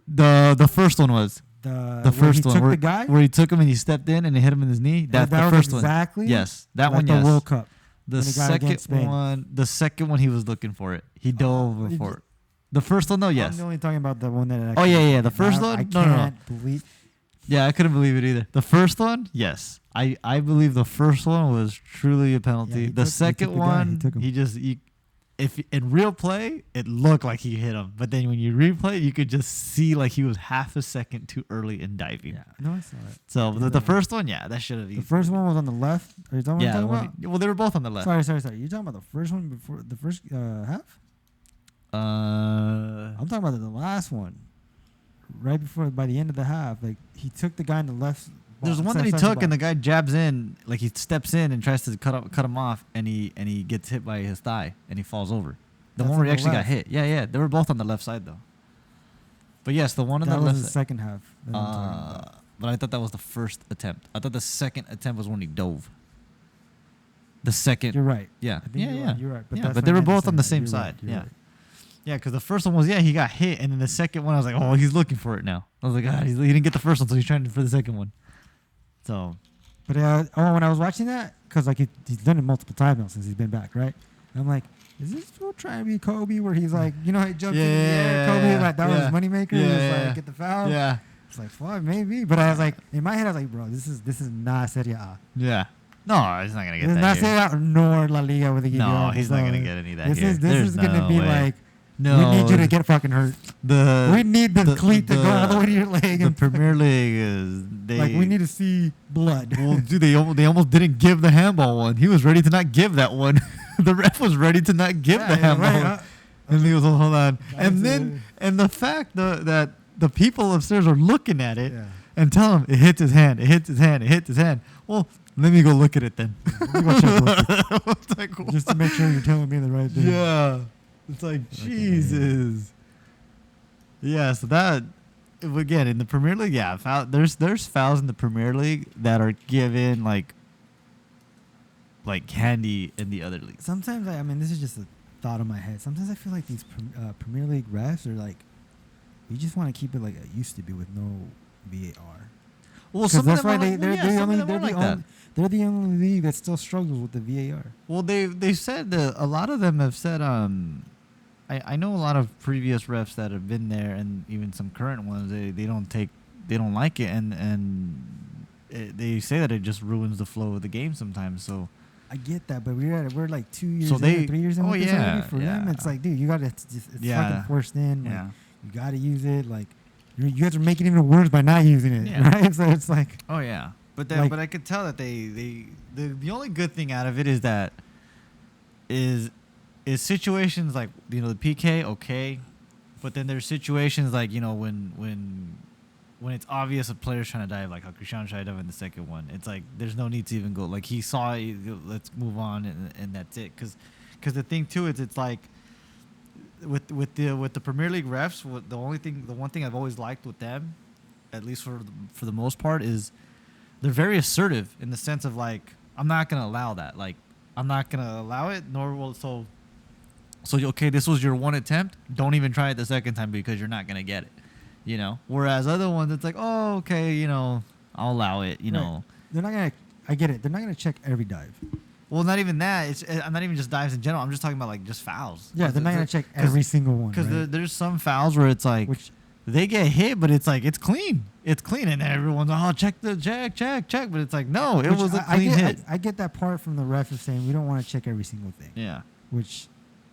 The first one was the first one where he took him and he stepped in and it hit him in his knee. That's the first one. Exactly. Yes, that one. Yes. The World Cup. The second one, he was looking for it. He dove for it. The first one, though, yes. I'm only talking about the one that. Yeah. The first one, I can't believe. Yeah, I couldn't believe it either. The first one, yes. I believe the first one was truly a penalty. The second one, if in real play, it looked like he hit him. But then when you replay, you could just see like he was half a second too early in diving. Yeah, no, I saw it. So the first one, that should have. The first one was on the left. Are you talking about? Well, they were both on the left. Sorry. You're talking about the first one before the first half? I'm talking about the last one. Right before, by the end of the half, like he took the guy in the left. There's one that he took, and the guy jabs in, like he steps in and tries to cut him off, and he gets hit by his thigh, and he falls over. The one where he actually got hit. Yeah. They were both on the left side though. But yes, the one on the left. That was the second half. But I thought that was the first attempt. I thought the second attempt was when he dove. The second. You're right. Yeah. You're right. But they were both on the same side. Yeah. Right. Yeah, because the first one was, he got hit. And then the second one, I was like, oh, he's looking for it now. I was like, he didn't get the first one, so he's trying for the second one. So. But when I was watching that, because like he's done it multiple times now since he's been back, right? I'm like, is this fool trying to be Kobe where he's like, he jumped in the Yeah, air, Kobe was like, that was yeah. his moneymaker, Yeah, he was yeah. like, get the foul. Yeah. It's like, fuck, maybe. But I was like, in my head, I was like, bro, this is not Serie A. Yeah. No, he's not gonna get It's that. not here. Serie A nor La Liga with the No, he's not gonna get any of that This here. is There's gonna no be way. like, No, we need you to get fucking hurt. We need the cleat to go all the way to your leg. The And Premier League is like, we need to see blood. Well, dude, they almost didn't give the handball one. He was ready to not give that one. The ref was ready to not give the handball. Right, And he was like, hold on. Guys, And the fact that the people upstairs are looking at it yeah. and tell him it hits his hand, it hits his hand, it hits his hand. Well, let me go look at it then. Let me go check It's like, just to make sure you're telling me the right thing. yeah. It's like, Jesus. Yeah, so that, again, in the Premier League, yeah, there's fouls in the Premier League that are given, like candy in the other leagues. Sometimes, I mean, this is just a thought in my head. Sometimes I feel like these Premier League refs are like, we just want to keep it like it used to be with no VAR. Well, Because that's why they're the only league that still struggles with the VAR. Well, they said that a lot of them have said I know a lot of previous refs that have been there, and even some current ones. They don't like it, and they say that it just ruins the flow of the game sometimes. So I get that, but we're like 2 years, So they- 3 years in. oh, with this yeah, already. For them, yeah. it's like, dude, you got to. It's Yeah. fucking forced in. Like, yeah, you got to use it. Like, you guys are making it even worse by not using it, Yeah. right? So it's like, oh yeah. But Like- but I could tell that the only good thing out of it is that is situations like the PK, okay, but then there's situations like when it's obvious a player's trying to dive, like how Cristiano tried to dive in the second one. It's like there's no need to even go. Like he saw it, let's move on, and that's it. Because the thing too is it's like with the Premier League refs, the one thing I've always liked with them, at least for the most part, is they're very assertive in the sense of like, I'm not gonna allow that. Like I'm not gonna allow it, nor will so okay, this was your one attempt. Don't even try it the second time because you're not gonna get it. Whereas other ones, it's like, oh, okay, I'll allow it. Right. They're not gonna. I get it. They're not gonna check every dive. Well, not even that. I'm not even just dives in general. I'm just talking about like just fouls. Yeah, they're not gonna check every single one. Because right? there's some fouls where it's like they get hit, but it's like it's clean. It's clean, and everyone's check, but it's like no, it was a clean hit. I get that part from the ref of saying we don't want to check every single thing. Yeah. Which,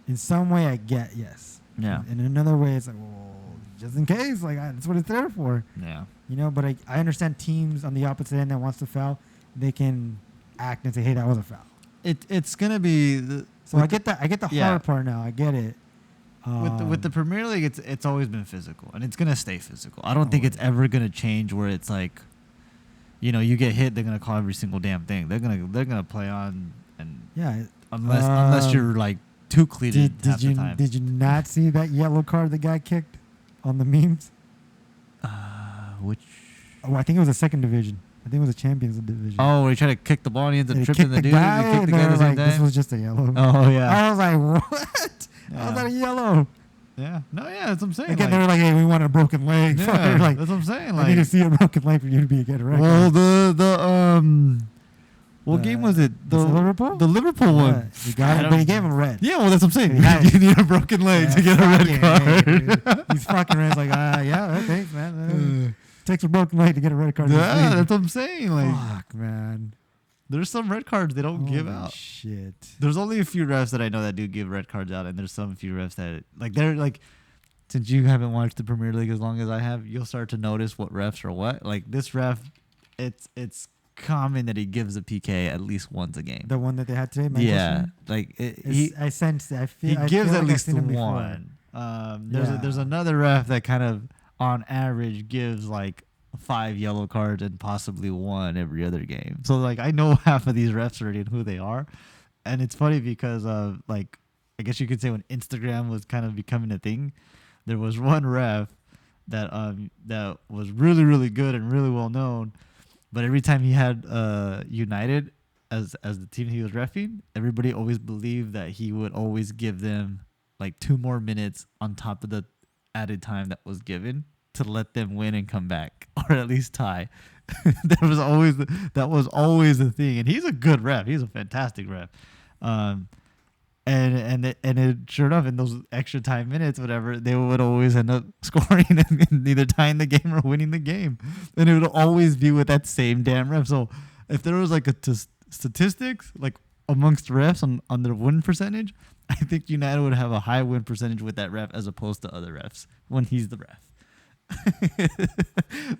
in some way, I get yes. Yeah. And in another way, it's like, well, just in case, like that's what it's there for. Yeah. But I understand teams on the opposite end that wants to foul, they can act and say, hey, that was a foul. It's gonna be. So I get that. I get the yeah. hard part now. I get it. With the Premier League, it's always been physical, and it's gonna stay physical. I don't think it's ever gonna change where it's like, you get hit, they're gonna call every single damn thing. They're gonna play on, and yeah, unless you're like too cleated half the time. Did you not see that yellow card the guy kicked on the memes? Which? Oh, I think it was a second division. I think it was a Champions Division. Oh, where he tried to kick the ball and he ends up tripping the dude. Guy, And kicked the guy at the and same like, this time. was just a yellow. Oh yeah. I was like, what? How is that a yellow? Yeah. No, yeah, that's what I'm saying. Again, they were like, hey, we want a broken leg. Yeah, like, that's what I'm saying. I need to see a broken leg for you to be a get right. Well, what game was it? The Liverpool? The Liverpool one. He got him, but he gave him red. Yeah, well, that's what I'm saying. Yeah. You need a broken leg to get a red card. He's fucking red. Like, yeah, thanks, man. Takes a broken leg to get a red card. Yeah, that's what I'm saying. Like, fuck, man. There's some red cards they don't give out. Shit. There's only a few refs that I know that do give red cards out, and there's some few refs that they're like. Since you haven't watched the Premier League as long as I have, you'll start to notice what refs are what. Like this ref, it's common that he gives a PK at least once a game. The one that they had today. Yeah, like I sensed it. I feel. He gives at least one. There's another ref that kind of on average gives like 5 yellow cards and possibly 1 every other game. So like I know half of these refs already and who they are, and it's funny because like I guess you could say when Instagram was kind of becoming a thing, there was one ref that was really really good and really well known, but every time he had United as the team he was reffing, everybody always believed that he would always give them like 2 more minutes on top of the added time that was given to let them win and come back, or at least tie. that was always the thing, and he's a good ref. He's a fantastic ref. And sure enough, in those extra time minutes, whatever, they would always end up scoring and either tying the game or winning the game, and it would always be with that same damn ref. So if there was like a statistics like amongst refs on their win percentage, I think United would have a high win percentage with that ref as opposed to other refs when he's the ref.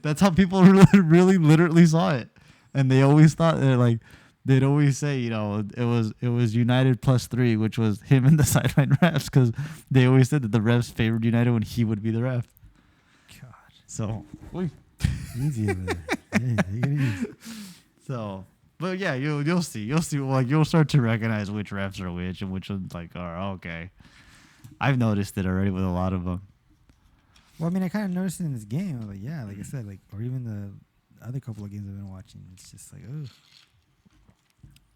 That's how people really literally saw it, and they always thought they'd always say, it was United +3, which was him and the sideline refs, because they always said that the refs favored United when he would be the ref. God. So Easy over there. Yeah, take it easy. so, but yeah, you'll see, like you'll start to recognize which refs are which and which ones like are okay. I've noticed it already with a lot of them. Well, I mean, I kind of noticed it in this game. I was like, yeah, like I said, like, or even the other couple of games I've been watching. It's just like, oh.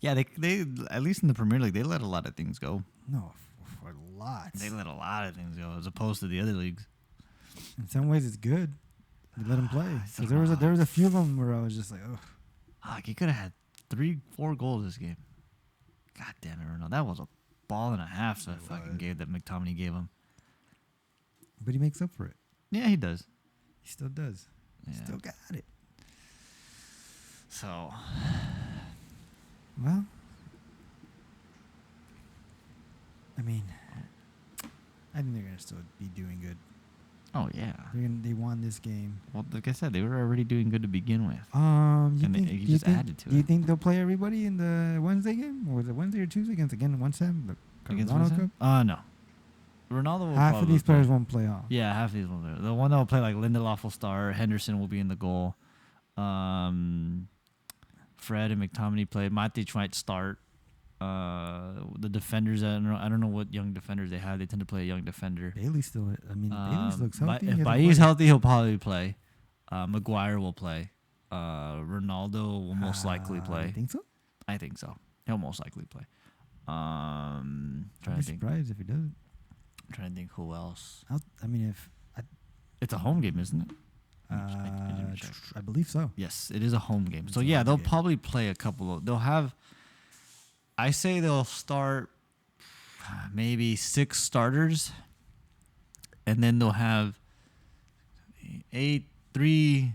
Yeah, they at least in the Premier League, they let a lot of things go. No, for lots. They let a lot of things go as opposed to the other leagues. In some ways, it's good. They let him play. Because there was a few of them where I was just like, oh. He could have had 3-4 goals this game. God damn it, Ronaldo. That was a ball and a half that fucking gave that McTominay gave him. But he makes up for it. Yeah, he does. He still does. Yeah. Still got it. So, Well, I mean, I think they're gonna still be doing good. oh yeah. They won this game. Well, like I said, they were already doing good to begin with. You just think, added to do you it. think they'll play everybody in the Wednesday game, or was it Wednesday or Tuesday against one time the Against Ronaldo West Ham? Cup? No. Ronaldo will Half of probably these players won't play off. Yeah, half of these will play. The one that will play, like Lindelof will start. Henderson will be in the goal. Fred and McTominay play. Matic might start. The defenders, I don't know what young defenders they have. They tend to play a young defender. Bailey still. I mean, Bailey looks healthy. If Bailly's healthy, he'll probably play. Maguire will play. Ronaldo will most likely play. I think so. I think so. He'll most likely play. I'd Trying be to think. surprised if he doesn't. Trying to think who else. I mean, if It's a home game, isn't it? I believe so. Yes, it is a home game. It's So a yeah, home they'll game. probably play a couple of. They'll have. I say they'll start maybe 6 starters, and then they'll have 3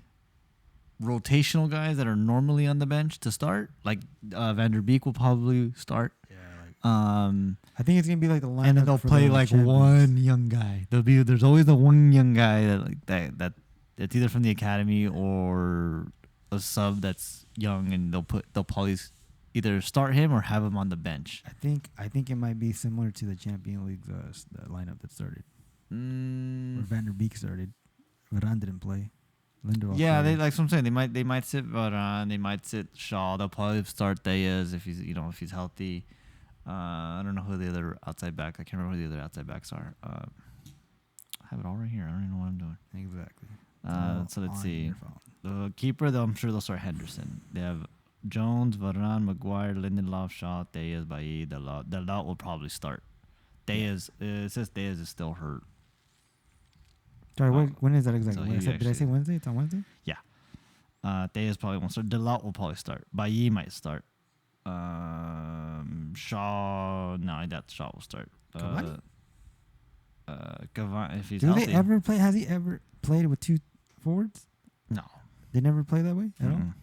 rotational guys that are normally on the bench to start. Like Van der Beek will probably start. Yeah. I think it's gonna be like the lineup. And then they'll for play the like Champions. one young guy. There's always the one young guy that's either from the academy or a sub that's young, and they'll probably either start him or have him on the bench. I think it might be similar to the Champions League the lineup that started. Where Van der Beek started. Varane didn't play. Lindelof Yeah, started. they like what I'm saying. They might sit Varane, they might sit Shaw. They'll probably start Diaz if he's healthy. I don't know who the other outside back. I can't remember who the other outside backs are. I have it all right here. I don't even know what I'm doing. Exactly. So let's On see. your phone. The keeper, though, I'm sure they'll start Henderson. They have Jones, Varane, Maguire, Lindelof, Shaw, Diaz, Bailly, Dalot. Dalot will probably start. Diaz, it says Diaz is still hurt. Sorry, when is that exactly? So Did I say Wednesday? It's on Wednesday? Diaz probably won't start. Dalot will probably start. Bailly might start. Shaw, no, I doubt Shaw will start. Cavani? Cavani, if he's Do healthy. they ever play? Has he ever played with 2 forwards? No. They never play that way at all? Mm-mm.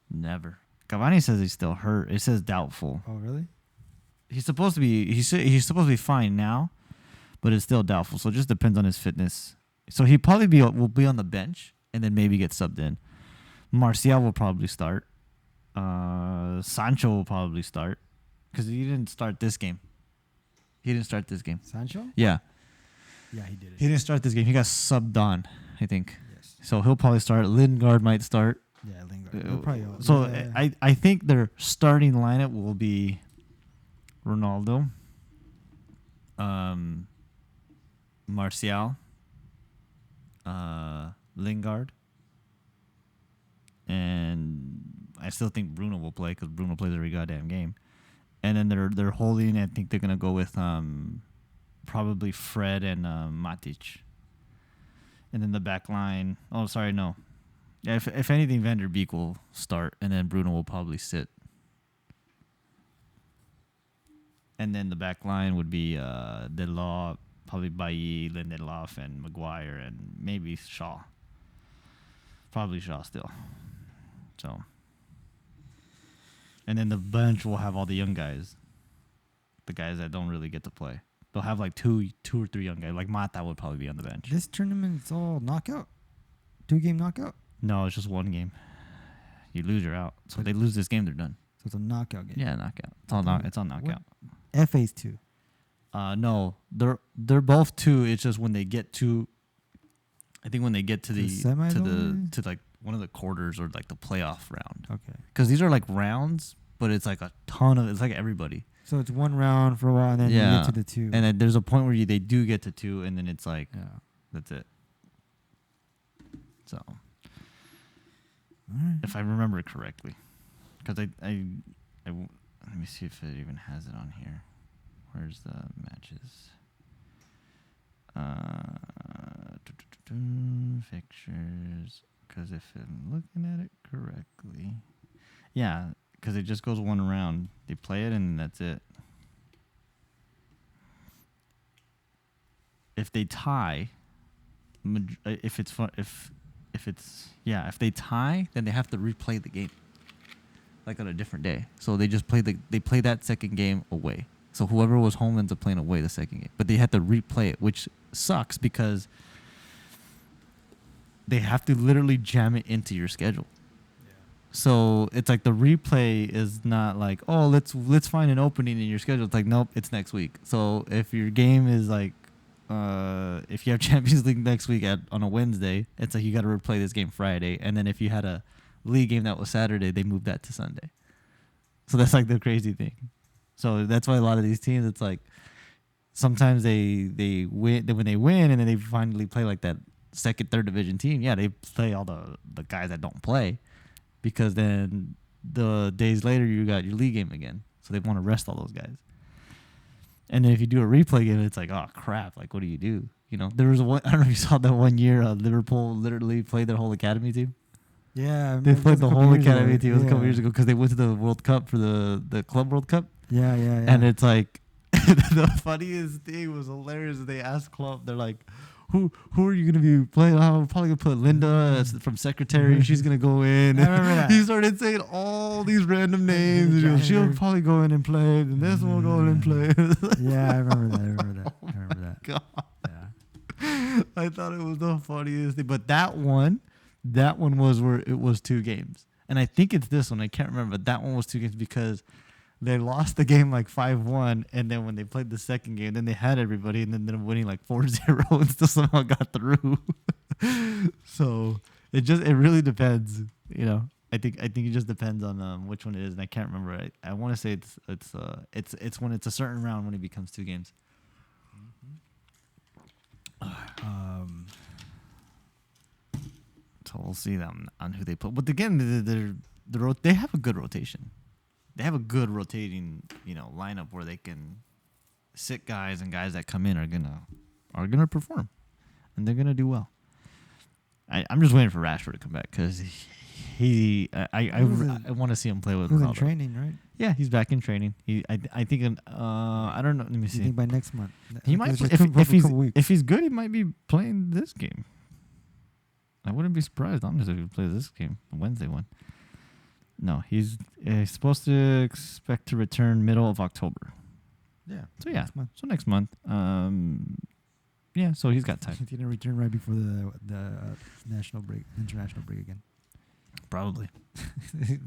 Never. Cavani says he's still hurt. It says doubtful. Oh, really? He's supposed to be fine now, but it's still doubtful. So it just depends on his fitness. So he probably will be on the bench and then maybe get subbed in. Martial will probably start. Sancho will probably start because he didn't start this game. Sancho? Yeah, Yeah, he did it. he didn't start this game. He got subbed on, I think. Yes. So he'll probably start. Lingard might start. Yeah, Lingard. They'll probably all- So yeah. I think their starting lineup will be Ronaldo, Martial, Lingard, and I still think Bruno will play because Bruno plays every goddamn game. And then they're holding. I think they're gonna go with probably Fred and Matic. And then the back line. Oh, sorry, no. Yeah, if anything, Van der Beek will start, and then Bruno will probably sit. And then the back line would be Delors, probably Bailly, Lindelof, and Maguire, and maybe Shaw. Probably Shaw still. So. And then the bench will have all the young guys. The guys that don't really get to play. They'll have like two or three young guys. Like Mata would probably be on the bench. This tournament's all knockout? 2-game knockout? No, it's just one game. You lose, you're out. So if they lose this game, they're done. So it's a knockout game. Yeah, knockout. It's on knockout. FA's 2. No, they're both 2. It's just when they get to, I think when they get to to like one of the quarters or like the playoff round. Okay. Because these are like rounds, but it's like a ton of. It's like everybody. So it's one round for a while, and then you get to the 2. And then there's a point where they do get to 2, and then it's like, that's it. So, if I remember it correctly, because I let me see if it even has it on here. Where's the matches? Fixtures. Because if I'm looking at it correctly, yeah, because it just goes one round. They play it and that's it. If they tie, if they tie, then they have to replay the game, like on a different day. So they just play that second game away. So whoever was home ends up playing away the second game, but they had to replay it, which sucks because they have to literally jam it into your schedule. Yeah. So it's like the replay is not like, oh, let's find an opening in your schedule. It's like, nope, it's next week. So if your game is like, if you have Champions League next week on a Wednesday, it's like you got to replay this game Friday. And then if you had a league game that was Saturday, they moved that to Sunday. So that's like the crazy thing. So that's why a lot of these teams, it's like sometimes they win, when they win and then they finally play like that second, third division team. Yeah, they play all the guys that don't play because then the days later you got your league game again. So they want to rest all those guys. And then if you do a replay game, it's like, oh crap, like what do you do? You know, there was I don't know if you saw that one year Liverpool literally played their whole academy team. Yeah, they played the whole academy team. It was a couple years ago because they went to the World Cup for the Club World Cup. Yeah. And it's like the funniest thing was hilarious. They asked Klopp, they're like, Who are you gonna be playing? I'm probably gonna put Linda from secretary. She's gonna go in. I remember that. He started saying all these random names. And she'll probably go in and play, and this one will go in and play. Yeah, I remember that. God. Yeah. I thought it was the funniest thing. But that one was where it was 2 games, and I think it's this one. I can't remember. But that one was 2 games because they lost the game like 5-1, and then when they played the second game, then they had everybody, and then they're winning like 4-0 and still somehow got through. So it really depends, you know. I think it just depends on which one it is, and I can't remember. I want to say it's when it's a certain round when it becomes 2 games. So we'll see them on who they put. But again, they have a good rotation. They have a good rotating, you know, lineup where they can sit guys, and guys that come in are gonna perform, and they're gonna do well. I'm just waiting for Rashford to come back because I want to see him play with Ronaldo. He's in training, right? Yeah, he's back in training. I think I don't know. Let me see. You think by next month? He might play, if he's good, he might be playing this game. I wouldn't be surprised, honestly, if he plays this game, the Wednesday one. No, he's supposed to expect to return middle of October. Yeah. So yeah, next month. Yeah, so he's got time. He's gonna return right before the national break, international break again. Probably.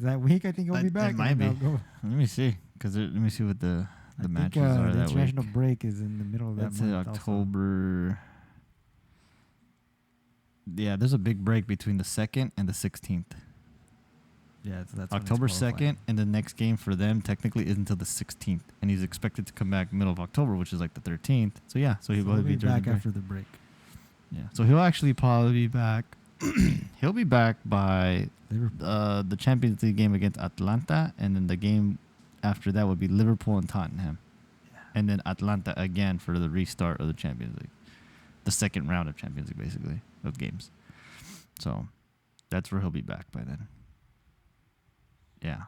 That week, I think he'll be back. It might be. Let me see, let me see what the matches are the that international week. break is in the middle of that month. That's October. Yeah, there's a big break between the 2nd and the 16th. Yeah, so that's October 2nd, and the next game for them technically is until the 16th, and he's expected to come back middle of October, which is like the 13th. So yeah, he'll be back after the break. Yeah, so he'll actually probably be back. He'll be back by the Champions League game against Atlanta, and then the game after that would be Liverpool and Tottenham, and then Atlanta again for the restart of the Champions League, the second round of Champions League, basically, of games. So that's where he'll be back by then. Yeah,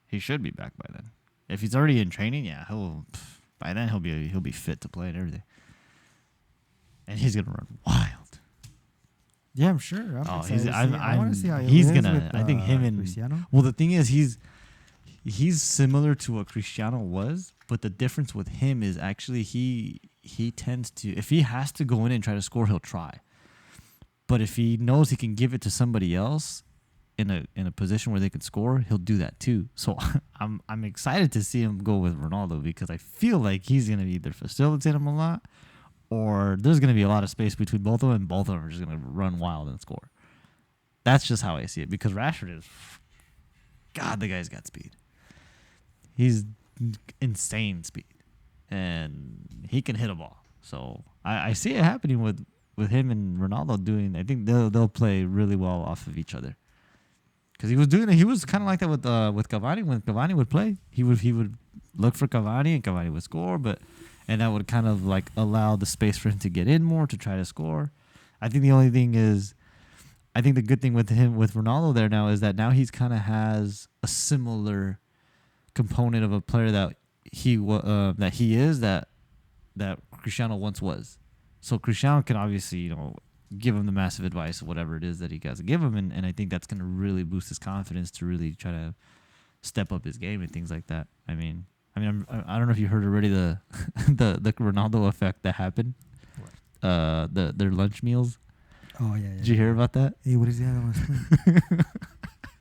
he should be back by then. If he's already in training, yeah, By then he'll be fit to play and everything. And he's gonna run wild. Yeah, I'm sure. I'm excited to see. I want to see how he's is gonna. with, I think him and Cristiano. well, the thing is, he's similar to what Cristiano was, but the difference with him is actually he tends to, if he has to go in and try to score, he'll try. But if he knows he can give it to somebody else in a position where they can score, he'll do that too. So I'm excited to see him go with Ronaldo because I feel like he's gonna either facilitate him a lot, or there's gonna be a lot of space between both of them, and both of them are just gonna run wild and score. That's just how I see it because Rashford is, God, the guy's got speed. He's insane speed, and he can hit a ball. So I see it happening with him and Ronaldo doing. I think they'll play really well off of each other. Because he was doing it. He was kind of like that with Cavani. When Cavani would play, he would look for Cavani, and Cavani would score. And that would kind of like allow the space for him to get in more to try to score. I think the only thing is, I think the good thing with Ronaldo there now is that now he's kind of has a similar component of a player that he is that Cristiano once was. So Cristiano can obviously give him the massive advice of whatever it is that he got to give him, and I think that's going to really boost his confidence to really try to step up his game and things like that. I don't know if you heard already the Ronaldo effect that happened. Their lunch meals. Oh yeah. Did you hear about that? Hey, what is the other one?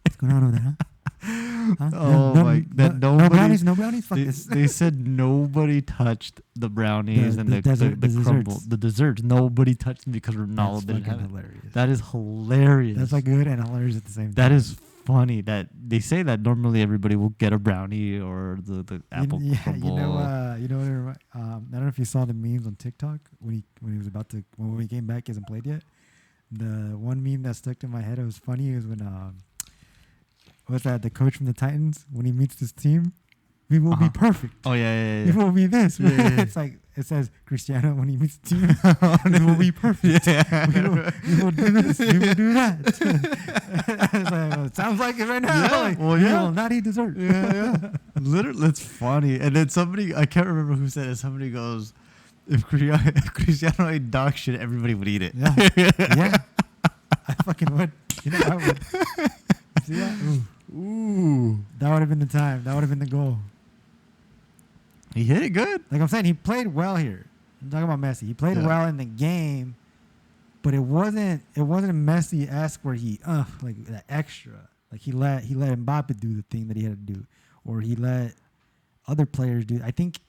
What's going on over there? Huh? Oh my! No brownies. No brownies. Fuck this. They said nobody touched the brownies and the crumble, desserts. the desserts. Nobody touched them because Ronaldo didn't have it. Hilarious. That is hilarious. That's like good and hilarious at the same time. That is funny. That they say that normally everybody will get a brownie or the apple crumble. You know what? I don't know if you saw the memes on TikTok when he was about to when he came back. He hasn't played yet. The one meme that stuck to my head. It was funny. It was when what's that? The coach from the Titans when he meets this team. We will be perfect. Oh yeah. We will be this. Yeah. It's like it says Cristiano when he meets the team. We will be perfect. Yeah. We will do this. We will do that. It's like, well, it sounds like it right now. Yeah. Like, Well, yeah. Will not eat dessert. Yeah. Literally, it's funny. And then somebody, I can't remember who said it. Somebody goes, if Cristiano ate dog shit, everybody would eat it. Yeah. I fucking would. I would. See that? Ooh. That would have been the time. That would have been the goal. He hit it good. Like I'm saying, he played well here. I'm talking about Messi. He played well in the game, but it wasn't Messi-esque where he like that extra. Like he let Mbappe do the thing that he had to do, or he let other players do. I think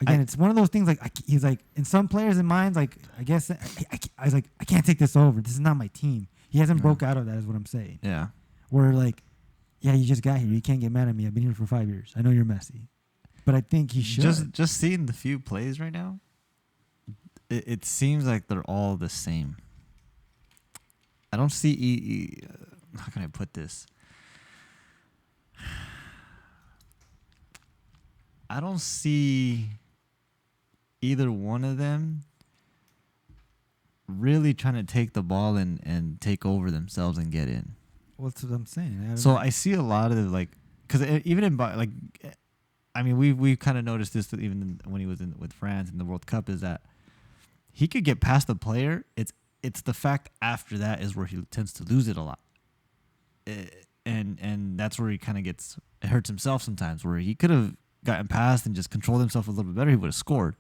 again, it's one of those things. Like he's like in some players' minds, like I guess I was like I can't take this over. This is not my team. He hasn't broke out of that, is what I'm saying. Yeah. Where like, yeah, you just got here. You can't get mad at me. I've been here for 5 years. I know you're Messi. But I think he should. Just seeing the few plays right now, it seems like they're all the same. I don't see. How can I put this? I don't see either one of them really trying to take the ball and take over themselves and get in. Well, that's what I'm saying. I see a lot of like, because even in like. I mean, we kind of noticed this even when he was with France in the World Cup, is that he could get past the player. It's the fact after that is where he tends to lose it a lot, and that's where he kind of it hurts himself sometimes. Where he could have gotten past and just controlled himself a little bit better, he would have scored,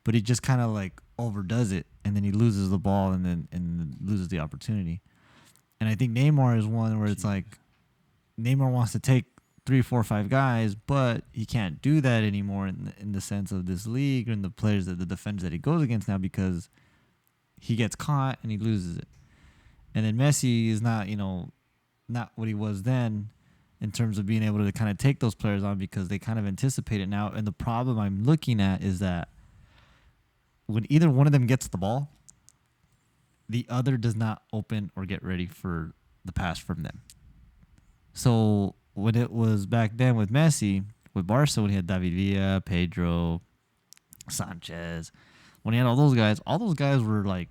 but he just kind of like overdoes it, and then he loses the ball and loses the opportunity. And I think Neymar is one where it's like Neymar wants to take 3, 4, 5 guys, but he can't do that anymore in the sense of this league and the players the defenders that he goes against now, because he gets caught and he loses it. And then Messi is not what he was then in terms of being able to kind of take those players on, because they kind of anticipate it now. And the problem I'm looking at is that when either one of them gets the ball, the other does not open or get ready for the pass from them. So when it was back then with Messi, with Barca, when he had David Villa, Pedro, Sanchez, when he had all those guys were like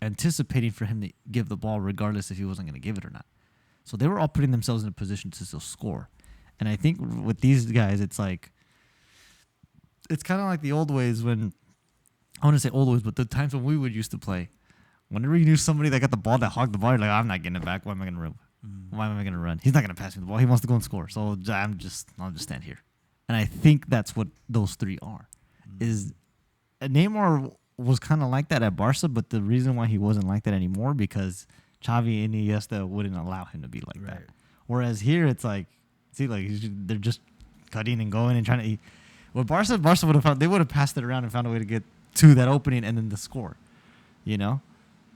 anticipating for him to give the ball regardless if he wasn't going to give it or not. So they were all putting themselves in a position to still score. And I think with these guys, it's like it's kind of like the old ways when I want to say old ways, but the times when we would used to play. Whenever you knew somebody that got the ball that hogged the ball, you're like, I'm not getting it back. Why am I gonna run? Why am I gonna run? He's not gonna pass me the ball. He wants to go and score. So I'll just stand here. And I think that's what those three are. Is Neymar was kind of like that at Barca, but the reason why he wasn't like that anymore because Xavi and Iniesta wouldn't allow him to be like that. Whereas here it's like, see, like they're just cutting and going and trying to. What Barca would have found, they would have passed it around and found a way to get to that opening and then the score. You know,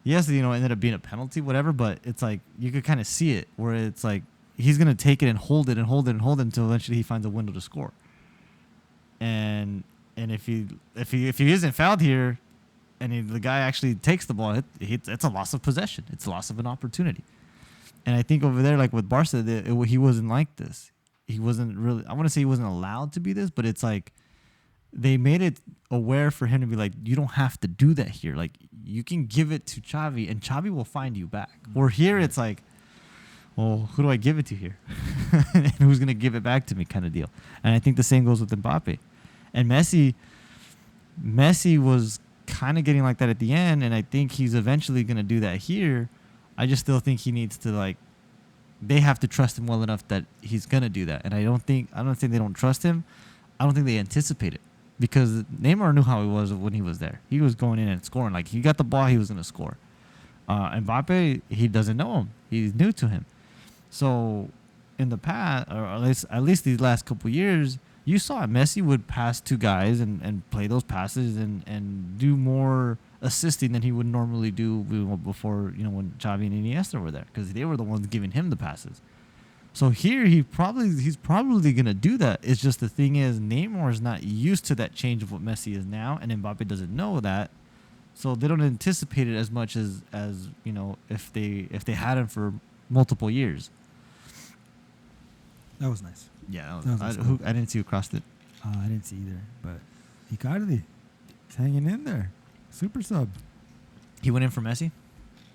yes, you know, it ended up being a penalty, whatever. But it's like you could kind of see it where it's like he's gonna take it and hold it and hold it and hold it until eventually he finds a window to score. And if he isn't fouled here, and the guy actually takes the ball, it's a loss of possession. It's a loss of an opportunity. And I think over there, like with Barca, he wasn't like this. He wasn't really. I want to say he wasn't allowed to be this, but it's like they made it aware for him to be like, you don't have to do that here. Like you can give it to Xavi, and Xavi will find you back. Or here, it's like, well, who do I give it to here? And who's gonna give it back to me, kind of deal. And I think the same goes with Mbappe. And Messi was kind of getting like that at the end, and I think he's eventually going to do that here. I just still think he needs to, like, they have to trust him well enough that he's going to do that. And I don't think they don't trust him. I don't think they anticipate it because Neymar knew how he was when he was there. He was going in and scoring. Like, he got the ball, he was going to score. Mbappe, he doesn't know him. He's new to him. So in the past, or at least these last couple years, you saw Messi would pass to guys and play those passes and do more assisting than he would normally do before, you know, when Xavi and Iniesta were there because they were the ones giving him the passes. So here he's probably going to do that. It's just the thing is Neymar is not used to that change of what Messi is now, and Mbappe doesn't know that. So they don't anticipate it as much as you know, if they had him for multiple years. That was nice. Yeah, I didn't see who crossed it. I didn't see either, but Icardi, he's hanging in there. Super sub. He went in for Messi?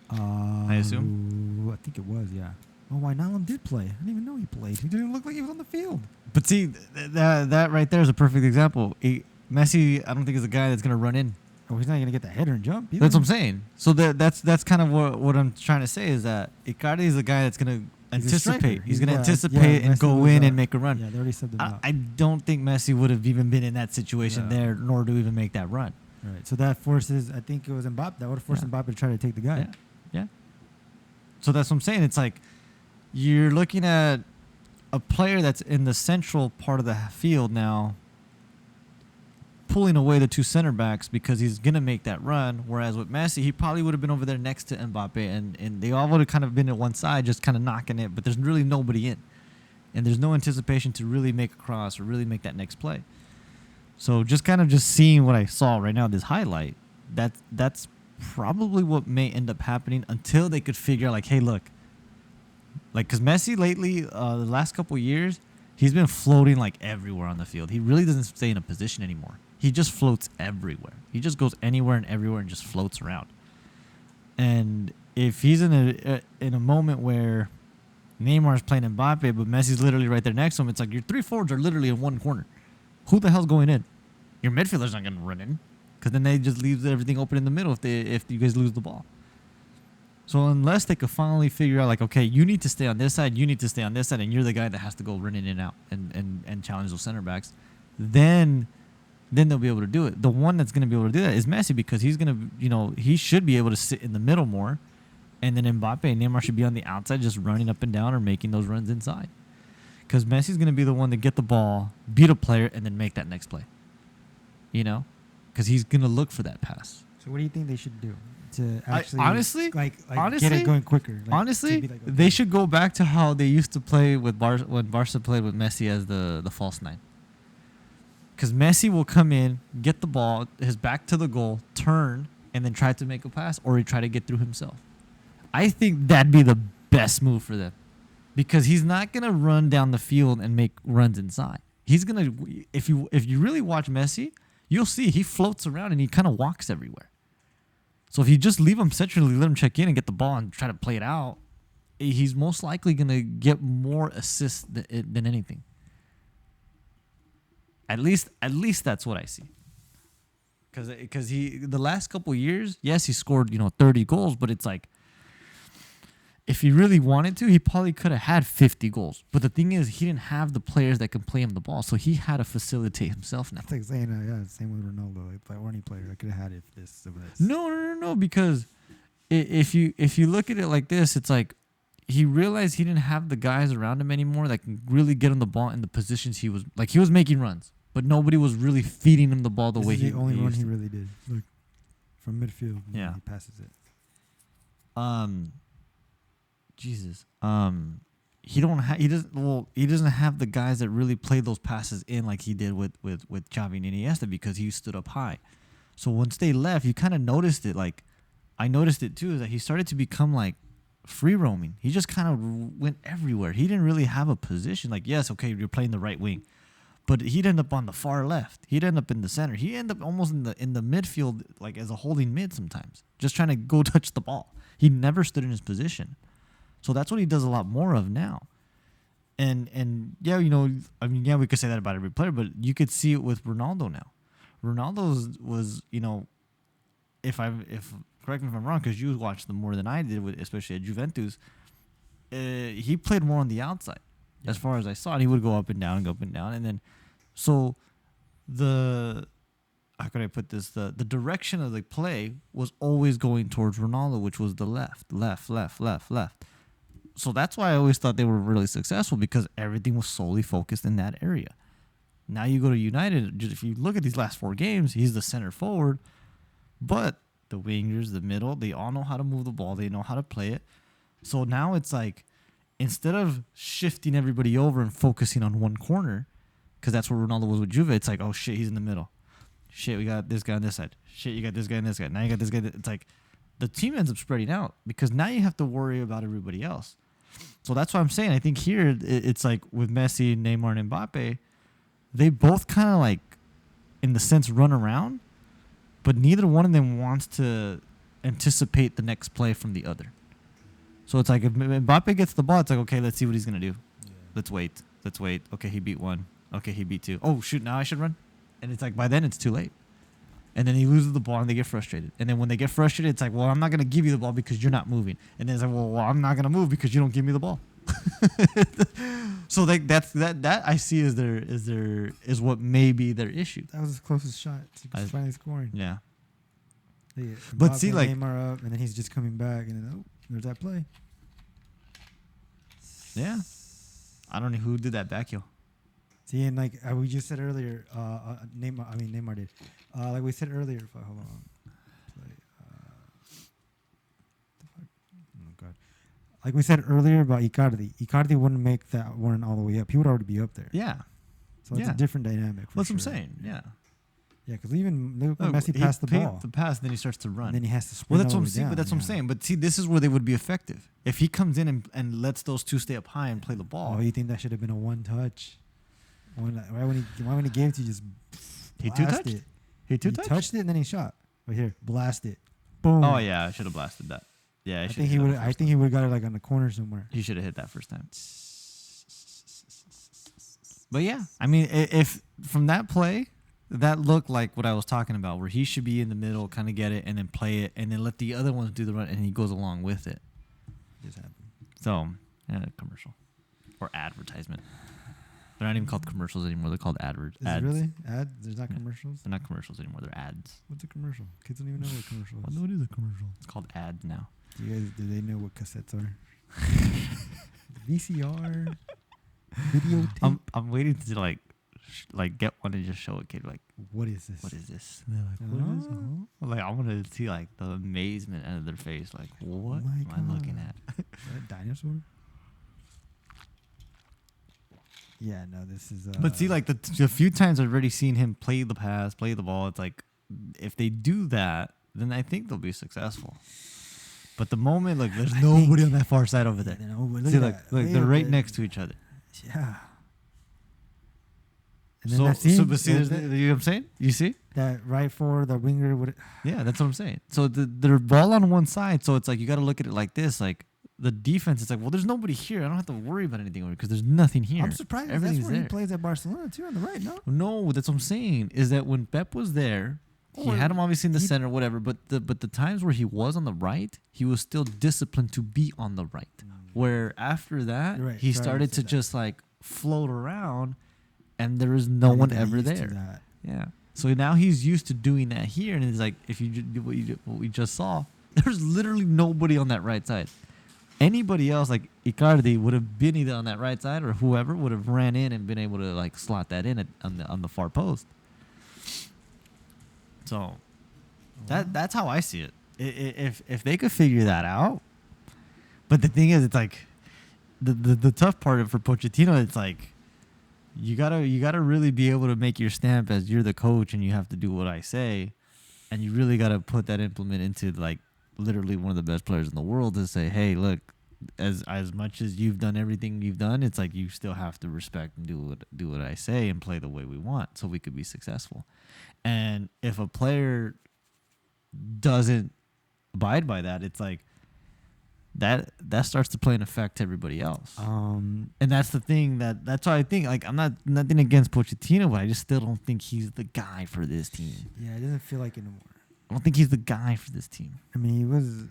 I assume? I think it was, yeah. Oh, Wijnaldum did play. I didn't even know he played. He didn't look like he was on the field. But see, that right there is a perfect example. Messi, I don't think is a guy that's going to run in. Oh, he's not going to get the header and jump either. That's what I'm saying. So that's kind of what I'm trying to say is that Icardi is a guy that's going to anticipate. He's going to anticipate and go in and make a run. Yeah, they already said that. I don't think Messi would have even been in that situation there, nor to even make that run. Right. So that forces, I think it was Mbappe. That would have forced Mbappe to try to take the guy. Yeah. So that's what I'm saying. It's like you're looking at a player that's in the central part of the field now, pulling away the two center backs because he's going to make that run. Whereas with Messi, he probably would have been over there next to Mbappe, and they all would have kind of been at one side, just kind of knocking it, but there's really nobody in. And there's no anticipation to really make a cross or really make that next play. So just seeing what I saw right now, this highlight, that's probably what may end up happening until they could figure out, like, hey, look, like, because Messi lately, the last couple of years, he's been floating like everywhere on the field. He really doesn't stay in a position anymore. He just floats everywhere. He just goes anywhere and everywhere and just floats around. And if he's in a moment where Neymar's playing Mbappe, but Messi's literally right there next to him, it's like your three forwards are literally in one corner. Who the hell's going in? Your midfielder's not going to run in because then they just leave everything open in the middle if you guys lose the ball. So unless they could finally figure out, like, okay, you need to stay on this side, you need to stay on this side, and you're the guy that has to go run in and out and challenge those center backs, then they'll be able to do it. The one that's going to be able to do that is Messi because he's going to, you know, he should be able to sit in the middle more, and then Mbappe and Neymar should be on the outside just running up and down or making those runs inside. Because Messi's going to be the one to get the ball, beat a player, and then make that next play. You know? Because he's going to look for that pass. So what do you think they should do to actually honestly get it going quicker? Like, honestly, like, okay, they should go back to how they used to play with when Barca played with Messi as the false nine. Because Messi will come in, get the ball, his back to the goal, turn, and then try to make a pass, or he try to get through himself. I think that'd be the best move for them. Because he's not going to run down the field and make runs inside. He's going to, if you really watch Messi, you'll see he floats around and he kind of walks everywhere. So if you just leave him centrally, let him check in and get the ball and try to play it out, he's most likely going to get more assists than anything. At least that's what I see. Because he the last couple years, yes, he scored 30 goals, but it's like if he really wanted to, he probably could have had 50 goals. But the thing is, he didn't have the players that can play him the ball, so he had to facilitate himself now. It's like saying, same with Ronaldo. Like any player, I could have had it if this. No, because if you look at it like this, it's like he realized he didn't have the guys around him anymore that can really get him the ball in the positions he was making runs, but nobody was really feeding him the ball the way he the only run used he to. really did. Look, from midfield, Yeah. he passes it. Jesus. He doesn't have the guys that really play those passes in like he did with Xavi and Iniesta because he stood up high. So once they left, you kind of noticed it. Like I noticed it too, is that he started to become like free roaming. He just kind of went everywhere. He didn't really have a position. Like, yes, okay, you're playing the right wing, but he'd end up on the far left. He'd end up in the center. He'd end up almost in the midfield, like as a holding mid sometimes, just trying to go touch the ball. He never stood in his position. So that's what he does a lot more of now. And yeah, we could say that about every player, but you could see it with Ronaldo now. Ronaldo was if correct me if I'm wrong, because you watched them more than I did, especially at Juventus. He played more on the outside, as far as I saw. And he would go up and down, and then so how could I put this? The direction of the play was always going towards Ronaldo, which was the left. So that's why I always thought they were really successful, because everything was solely focused in that area. Now you go to United, if you look at these last 4 games, he's the center forward, but the wingers, the middle, they all know how to move the ball. They know how to play it. So now it's like, instead of shifting everybody over and focusing on one corner, because that's where Ronaldo was with Juve, it's like, oh shit, he's in the middle. Shit, we got this guy on this side. Shit, you got this guy on this guy. Now you got this guy. It's like the team ends up spreading out, because now you have to worry about everybody else. So that's what I'm saying. I think here it's like with Messi, Neymar, and Mbappe, they both kind of like, in the sense, run around, but neither one of them wants to anticipate the next play from the other. So it's like if Mbappe gets the ball, it's like, okay, let's see what he's going to do. Yeah. Let's wait. Okay, he beat 1. Okay, he beat 2. Oh, shoot, now I should run. And it's like, by then it's too late. And then he loses the ball and they get frustrated. And then when they get frustrated, it's like, well, I'm not going to give you the ball because you're not moving. And then it's like, well, I'm not going to move because you don't give me the ball. So that I see is what may be their issue. That was his closest shot to finally scoring. Yeah. But see, like, Neymar up, and then he's just coming back, and then there's that play. Yeah. I don't know who did that back heel. See, and like we just said earlier, Neymar did. Like we said earlier, hold on. Oh God. Like we said earlier about Icardi. Icardi wouldn't make that one all the way up. He would already be up there. Yeah. So it's a different dynamic. That's what I'm saying. Yeah. Yeah, because even Messi passed the ball. The pass, then he starts to run. And then he has to sprint. Well, that's what I'm saying. But that's what I'm saying. But see, this is where they would be effective. If he comes in and lets those two stay up high and play the ball. Oh, you think that should have been a one touch? Why when he gave it to you, just he two-touched it? He touched it and then he shot. Right here, blast it. Boom. Oh, yeah, I should have blasted that. Yeah, I think he would have got it like on the corner somewhere. He should have hit that first time. But yeah, I mean, if from that play, that looked like what I was talking about, where he should be in the middle, kind of get it, and then play it, and then let the other ones do the run, and he goes along with it. Just happened. So, commercial or advertisement. They're not even called commercials anymore. They're called ads. Is it really? Ads? There's not commercials? They're not commercials anymore. They're ads. What's a commercial? Kids don't even know what a commercial is. What is a commercial? It's called ads now. Do they know what cassettes are? VCR? Videotape? I'm waiting to like get one and just show a kid like, what is this? What is this? And they're like, what is it? Like, I want to see like the amazement out of their face. Like, what am I looking at? Is that a dinosaur? Yeah, no, this is. But see, like the few times I've already seen him play the pass, play the ball. It's like, if they do that, then I think they'll be successful. But the moment, like, there's nobody on that far side over there. See, like they're right next to each other. Yeah. And then but see, you know what I'm saying? You see that right for the winger would. Yeah, that's what I'm saying. So they're ball on one side, so it's like you got to look at it like this, like the defense, it's like, well, there's nobody here. I don't have to worry about anything because there's nothing here. I'm surprised that's Everything's where he there. plays at Barcelona too, on the right. No, No, that's what I'm saying. Is that when Pep was there, he Or had him obviously in the he- center, whatever. But the times where he was on the right, he was still disciplined to be on the right. Where after that, You're right, he Travis started to said that. just like float around, and there is I no think one they ever used to there. that. Yeah. So now he's used to doing that here, and it's like if you do what we just saw, there's literally nobody on that right side. Anybody else like Icardi would have been either on that right side or whoever would have ran in and been able to like slot that in on the far post. So that's how I see it. If they could figure that out, but the thing is, it's like the tough part for Pochettino, it's like you gotta really be able to make your stamp as you're the coach and you have to do what I say, and you really gotta put that implement into like literally one of the best players in the world to say, hey, look, as much as you've done everything you've done, it's like you still have to respect and do what I say and play the way we want so we could be successful. And if a player doesn't abide by that, it's like that starts to play an effect to everybody else. And that's the thing that's why I think like I'm not nothing against Pochettino, but I just still don't think he's the guy for this team. Yeah, it doesn't feel like it anymore. I don't think he's the guy for this team. I mean, he was.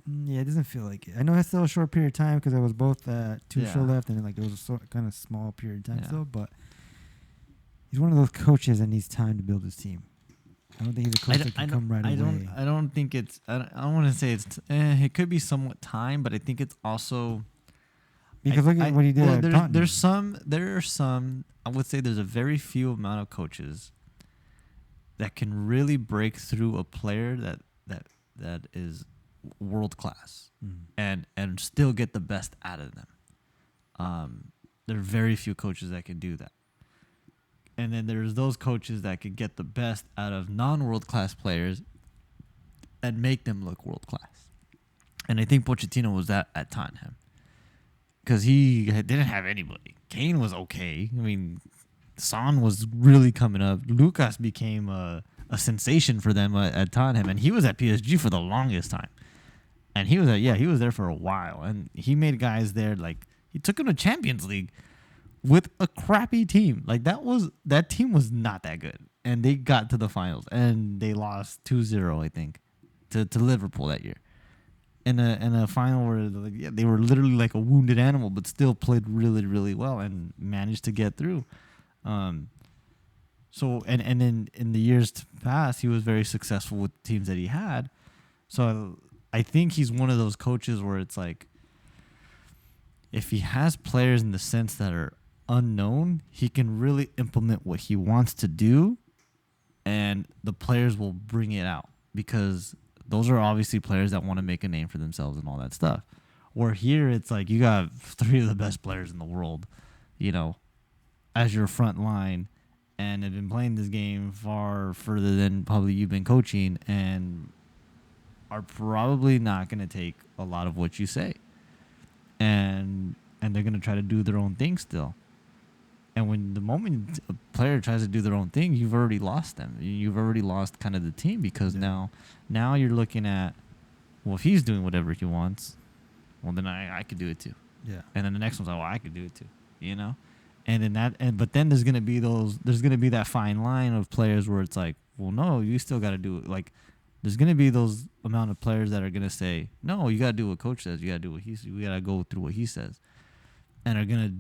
Yeah, it doesn't feel like it. I know it's still a short period of time because it was both Tuchel left and then like it was a kind of small period of time still. But he's one of those coaches that needs time to build his team. I don't think he's a coach that can come right away. I don't think it's. I don't want to say it's. It could be somewhat time, but I think it's also Because look at what he did. Well, at there Tottenham. are some. I would say there's a very few amount of coaches that can really break through a player that is world class and still get the best out of them. There are very few coaches that can do that. And then there's those coaches that can get the best out of non-world class players and make them look world class. And I think Pochettino was that at Tottenham because he didn't have anybody. Kane was okay. I mean, Son was really coming up. Lucas became a sensation for them at Tottenham, and he was at PSG for the longest time. And he was there for a while, and he made guys there like he took them to Champions League with a crappy team. Like that team was not that good, and they got to the finals and they lost 2-0, I think, to Liverpool that year. In a final where they were literally like a wounded animal, but still played really, really well and managed to get through. So and then in the years past, he was very successful with the teams that he had. So I think he's one of those coaches where it's like, if he has players in the sense that are unknown, he can really implement what he wants to do, and the players will bring it out because those are obviously players that want to make a name for themselves and all that stuff. Where here, it's like you got 3 of the best players in the world, as your front line, and have been playing this game far further than probably you've been coaching, and are probably not going to take a lot of what you say. And they're going to try to do their own thing still. And when the moment a player tries to do their own thing, you've already lost them. You've already lost kind of the team because now you're looking at, well, if he's doing whatever he wants, well, then I could do it too. Yeah. And then the next one's like, well, I could do it too, And then but then there's gonna be that fine line of players where it's like, well, no, you still got to do it. Like, there's gonna be those amount of players that are gonna say, no, you gotta do what coach says. You gotta do what we gotta go through what he says, and are gonna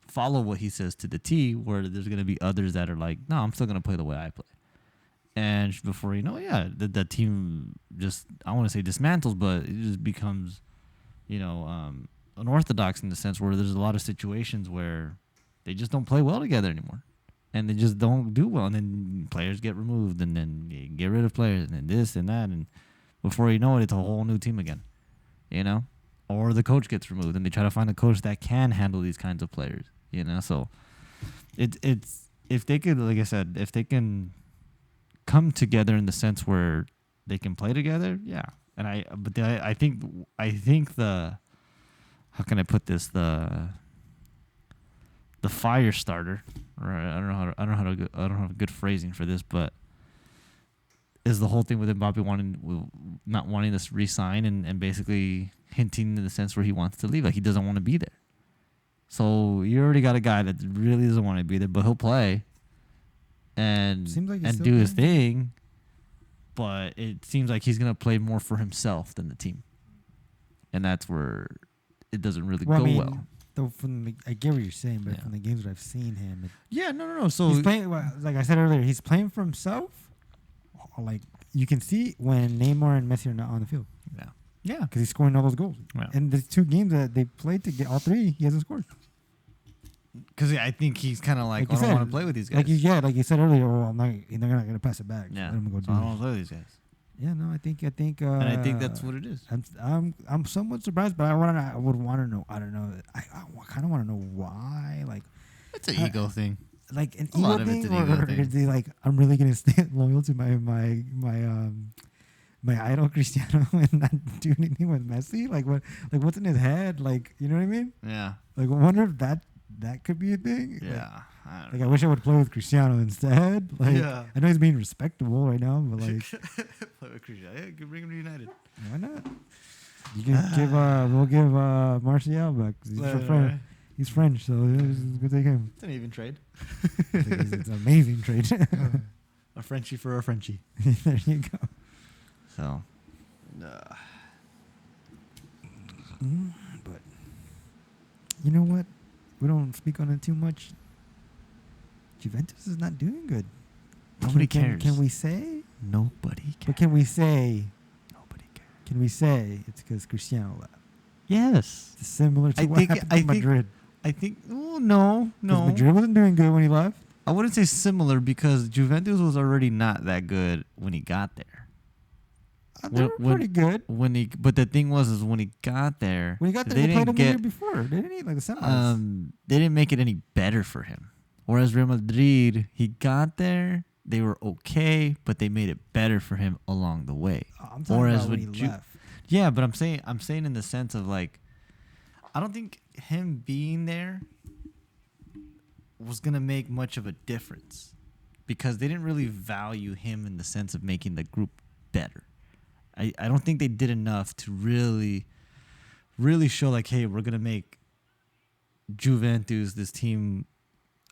follow what he says to the T. Where there's gonna be others that are like, no, I'm still gonna play the way I play. And before you know, the team just, I want to say dismantles, but it just becomes, unorthodox in the sense where there's a lot of situations where they just don't play well together anymore. And they just don't do well. And then players get removed, and then you get rid of players, and then this and that. And before you know it, it's a whole new team again, Or the coach gets removed, and they try to find a coach that can handle these kinds of players, So it's if they could, like I said, if they can come together in the sense where they can play together, yeah. And I think the, how can I put this, the fire starter, or I don't know how to I don't have good phrasing for this, but is the whole thing with Mbappe not wanting to resign and basically hinting in the sense where he wants to leave, like he doesn't want to be there. So you already got a guy that really doesn't want to be there, but he'll play and Seems like he's and still do his playing. thing. But it seems like he's gonna play more for himself than the team, and that's where it doesn't really go well. Though I get what you're saying, but Yeah. from the games that I've seen him, Yeah, no. So he's playing. Like I said earlier, he's playing for himself. Like you can see when Neymar and Messi are not on the field yeah. because he's scoring all those goals. Yeah. And the 2 games that they played to get all 3, he hasn't scored. Because I think he's kind of like, Like you I don't want said, to play with these guys. Like you said earlier, they're not gonna pass it back. Yeah, Let him go so do I don't it. want to play with these guys. Yeah, no, I think. And I think that's what it is. I'm somewhat surprised, but I would want to know. I don't know. I kind of want to know why. Like, It's an ego thing. like an A lot ego of it's thing, an ego or thing. is he like I'm really gonna stay loyal to my idol Cristiano and not do anything with Messi? Like what's in his head? Like, you know what I mean? Yeah. Like I wonder if that could be a thing. Yeah. Like I wish I would play with Cristiano instead. Like Yeah. I know he's being respectable right now, but like Play with Cristiano. Yeah, bring him to United. why not? You can give we'll give Martial back. 'Cause he's French, so it's good to take him. It's an even trade. It's an amazing trade. A Frenchie for a Frenchie. There you go. So. But you know what? We don't speak on it too much. Juventus is not doing good. Nobody cares. Can we say? Nobody cares. But can we say? Nobody cares. Can we say it's because Cristiano left? Yes. It's similar to I what think- happened I to think- Madrid. I think. Oh, no. 'Cause Madrid wasn't doing good when he left. I wouldn't say similar because Juventus was already not that good when he got there. They were pretty good. But the thing is when he got there, When he got there, they played him the year before. They didn't like the semis. they didn't make it any better for him. Whereas Real Madrid, he got there, they were okay, but they made it better for him along the way. I'm talking Whereas about when he with left. Yeah, but I'm saying in the sense of like, I don't think him being there was gonna make much of a difference because they didn't really value him in the sense of making the group better. I don't think they did enough to really show like, hey, we're gonna make Juventus this team.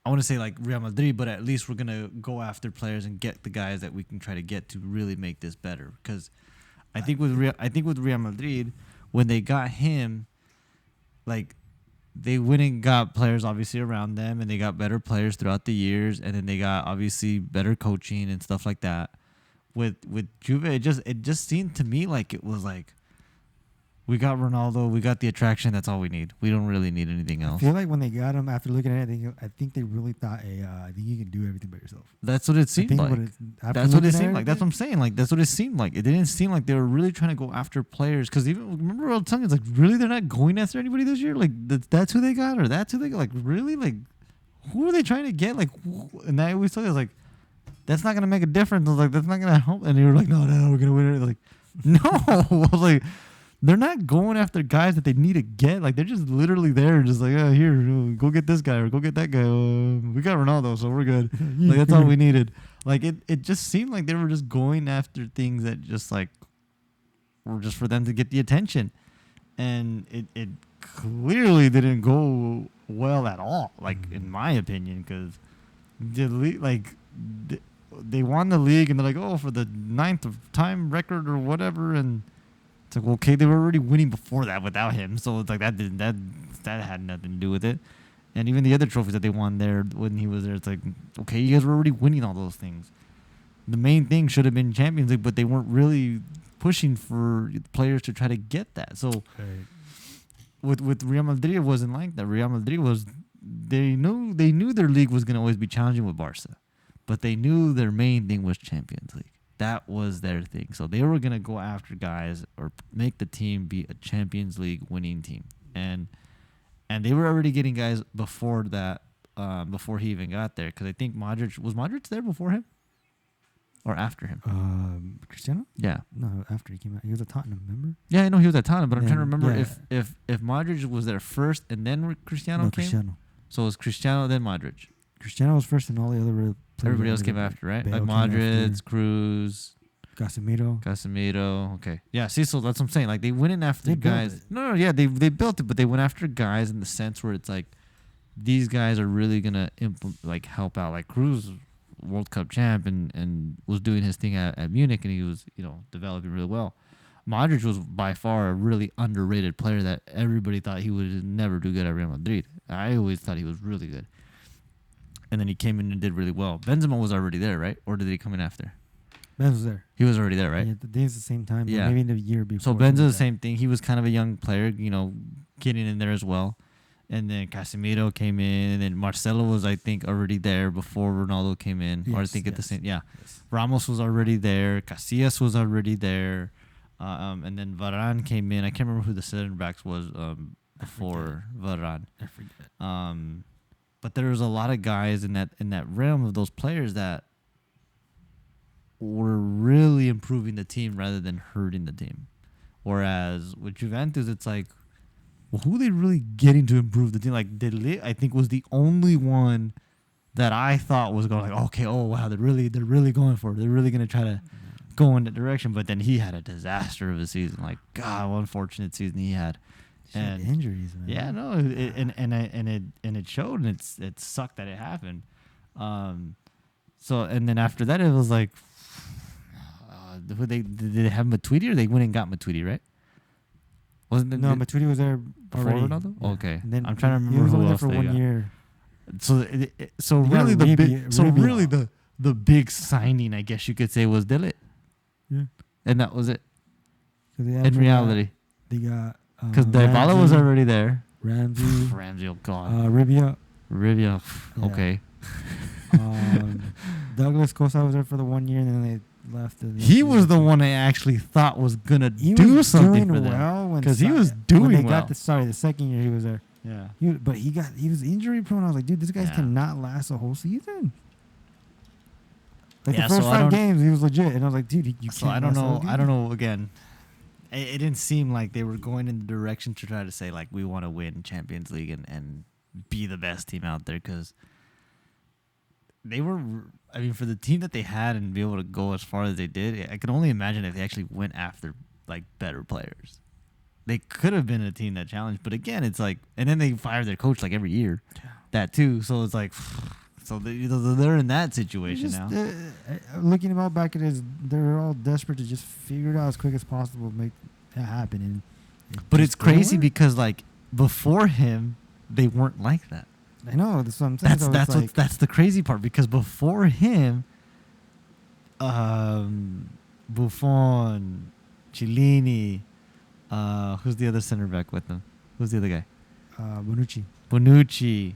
I want to say like Real Madrid, but at least we're gonna go after players and get the guys that we can try to get to really make this better. Because I think with Real Madrid, when they got him, like they went and got players obviously around them, and they got better players throughout the years, and then they got obviously better coaching and stuff like that. With Juve, it just seemed to me like it was like we got Ronaldo, we got the attraction. That's all we need. We don't really need anything I else. feel like when they got him, after looking at it, I think they really thought, hey, I think you can do everything by yourself. That's what it seemed like. That's what it seemed like. That's what I'm saying. Like that's what it seemed like. It didn't seem like they were really trying to go after players. Because even remember, I was telling you, it's like really they're not going after anybody this year. Like that's who they got, or that's who they got. Like really, like who are they trying to get? Like, and I always tell you, like that's not gonna make a difference. I was like that's not gonna help. And you were like, no, we're gonna win it. Like no, I was like. They're not going after guys that they need to get. Like, they're just literally there, just like, oh, here, go get this guy or go get that guy. We got Ronaldo, so we're good. Like, that's all we needed. Like, it just seemed like they were just going after things that just, like, were just for them to get the attention. And it clearly didn't go well at all, like, in my opinion, because they won the league, and they're like, oh, for the 9th time record or whatever, and it's like, okay, they were already winning before that without him, so it's like that had nothing to do with it. And even the other trophies that they won there when he was there, it's like, okay, you guys were already winning all those things. The main thing should have been Champions League, but they weren't really pushing for players to try to get that. So with Real Madrid, it wasn't like that. Real Madrid they knew their league was going to always be challenging with Barca, but they knew their main thing was Champions League. That was their thing. So they were going to go after guys or make the team be a Champions League winning team. And they were already getting guys before that, before he even got there. Because I think was Modric there before him? Or after him? Cristiano? Yeah. No, after he came out. He was at Tottenham, remember? Yeah, I know he was at Tottenham, but I'm trying to remember yeah. if Modric was there first and then Cristiano No, came? Cristiano. So it was Cristiano, then Modric. Cristiano was first and all the other players. Everybody else came after, right? Bale Like came after. Modric, Cruz. Casemiro. Okay. Yeah, see, so that's what I'm saying. Like, they went in after They built guys. it. No, yeah, they built it, but they went after guys in the sense where it's like, these guys are really going to help out. Like, Cruz, World Cup champ, and was doing his thing at Munich, and he was, developing really well. Modric was by far a really underrated player that everybody thought he would never do good at Real Madrid. I always thought he was really good. And then he came in and did really well. Benzema was already there, right? Or did he come in after? Benz was there. He was already there, right? Yeah, the days the same time. Yeah. Maybe the year before. So Benza the same thing. He was kind of a young player, getting in there as well. And then Casemiro came in, and then Marcelo was, I think, already there before Ronaldo came in. Or I think at the same, yeah. Yes. Ramos was already there. Casillas was already there. And then Varane came in. I can't remember who the center backs was before Varane. I forget. But there was a lot of guys in that realm of those players that were really improving the team rather than hurting the team. Whereas with Juventus, it's like, well, who are they really getting to improve the team? Like, De Ligt, I think, was the only one that I thought was going like, okay, oh wow, they're really going for it. They're really gonna try to go in that direction. But then he had a disaster of a season. Like, God, what unfortunate season he had. And injuries, man. yeah, no, it showed, and it sucked that it happened. So and then after that, it was like, did they have Matuidi, or they went and got Matuidi, right? Wasn't it? No, Matuidi was there before already. Ronaldo? Yeah. Okay, And then I'm trying to remember he was who only there else for they 1 got. year. So They got really Ribia. the big signing, I guess you could say, was De Ligt, Yeah. and that was it. In In reality, they got because Dybala was already there. Ramsey, Ramsey, oh God, Ribia. Rivia, Yeah. okay. Douglas Costa was there for the 1 year, and then they left. He was the one I actually thought was gonna He do was something doing for them. well when 'Cause he was when doing they well. got the second year he was there. Yeah. But he was injury prone. I was like, dude, this guy Yeah. cannot last a whole season. Like Yeah, the first so I 5 don't- games, he was legit, and I was like, dude, you can't. So I don't last a whole know. I game. don't know. Again, it didn't seem like they were going in the direction to try to say like we want to win Champions League and be the best team out there, because they were. I mean, for the team that they had and be able to go as far as they did, I can only imagine if they actually went after like better players. They could have been a team that challenged, but again, it's like, and then they fired their coach like every year, that too. So it's like, so they're in that situation Just, now. looking about back at it, they're all desperate to just figure it out as quick as possible, make it happen. And But just it's crazy didn't work. because like before him, they weren't like that. I know that's what I'm saying. So it's like, That's the crazy part, because before him, Buffon, Cellini, who's the other center back with them? Who's the other guy? Bonucci,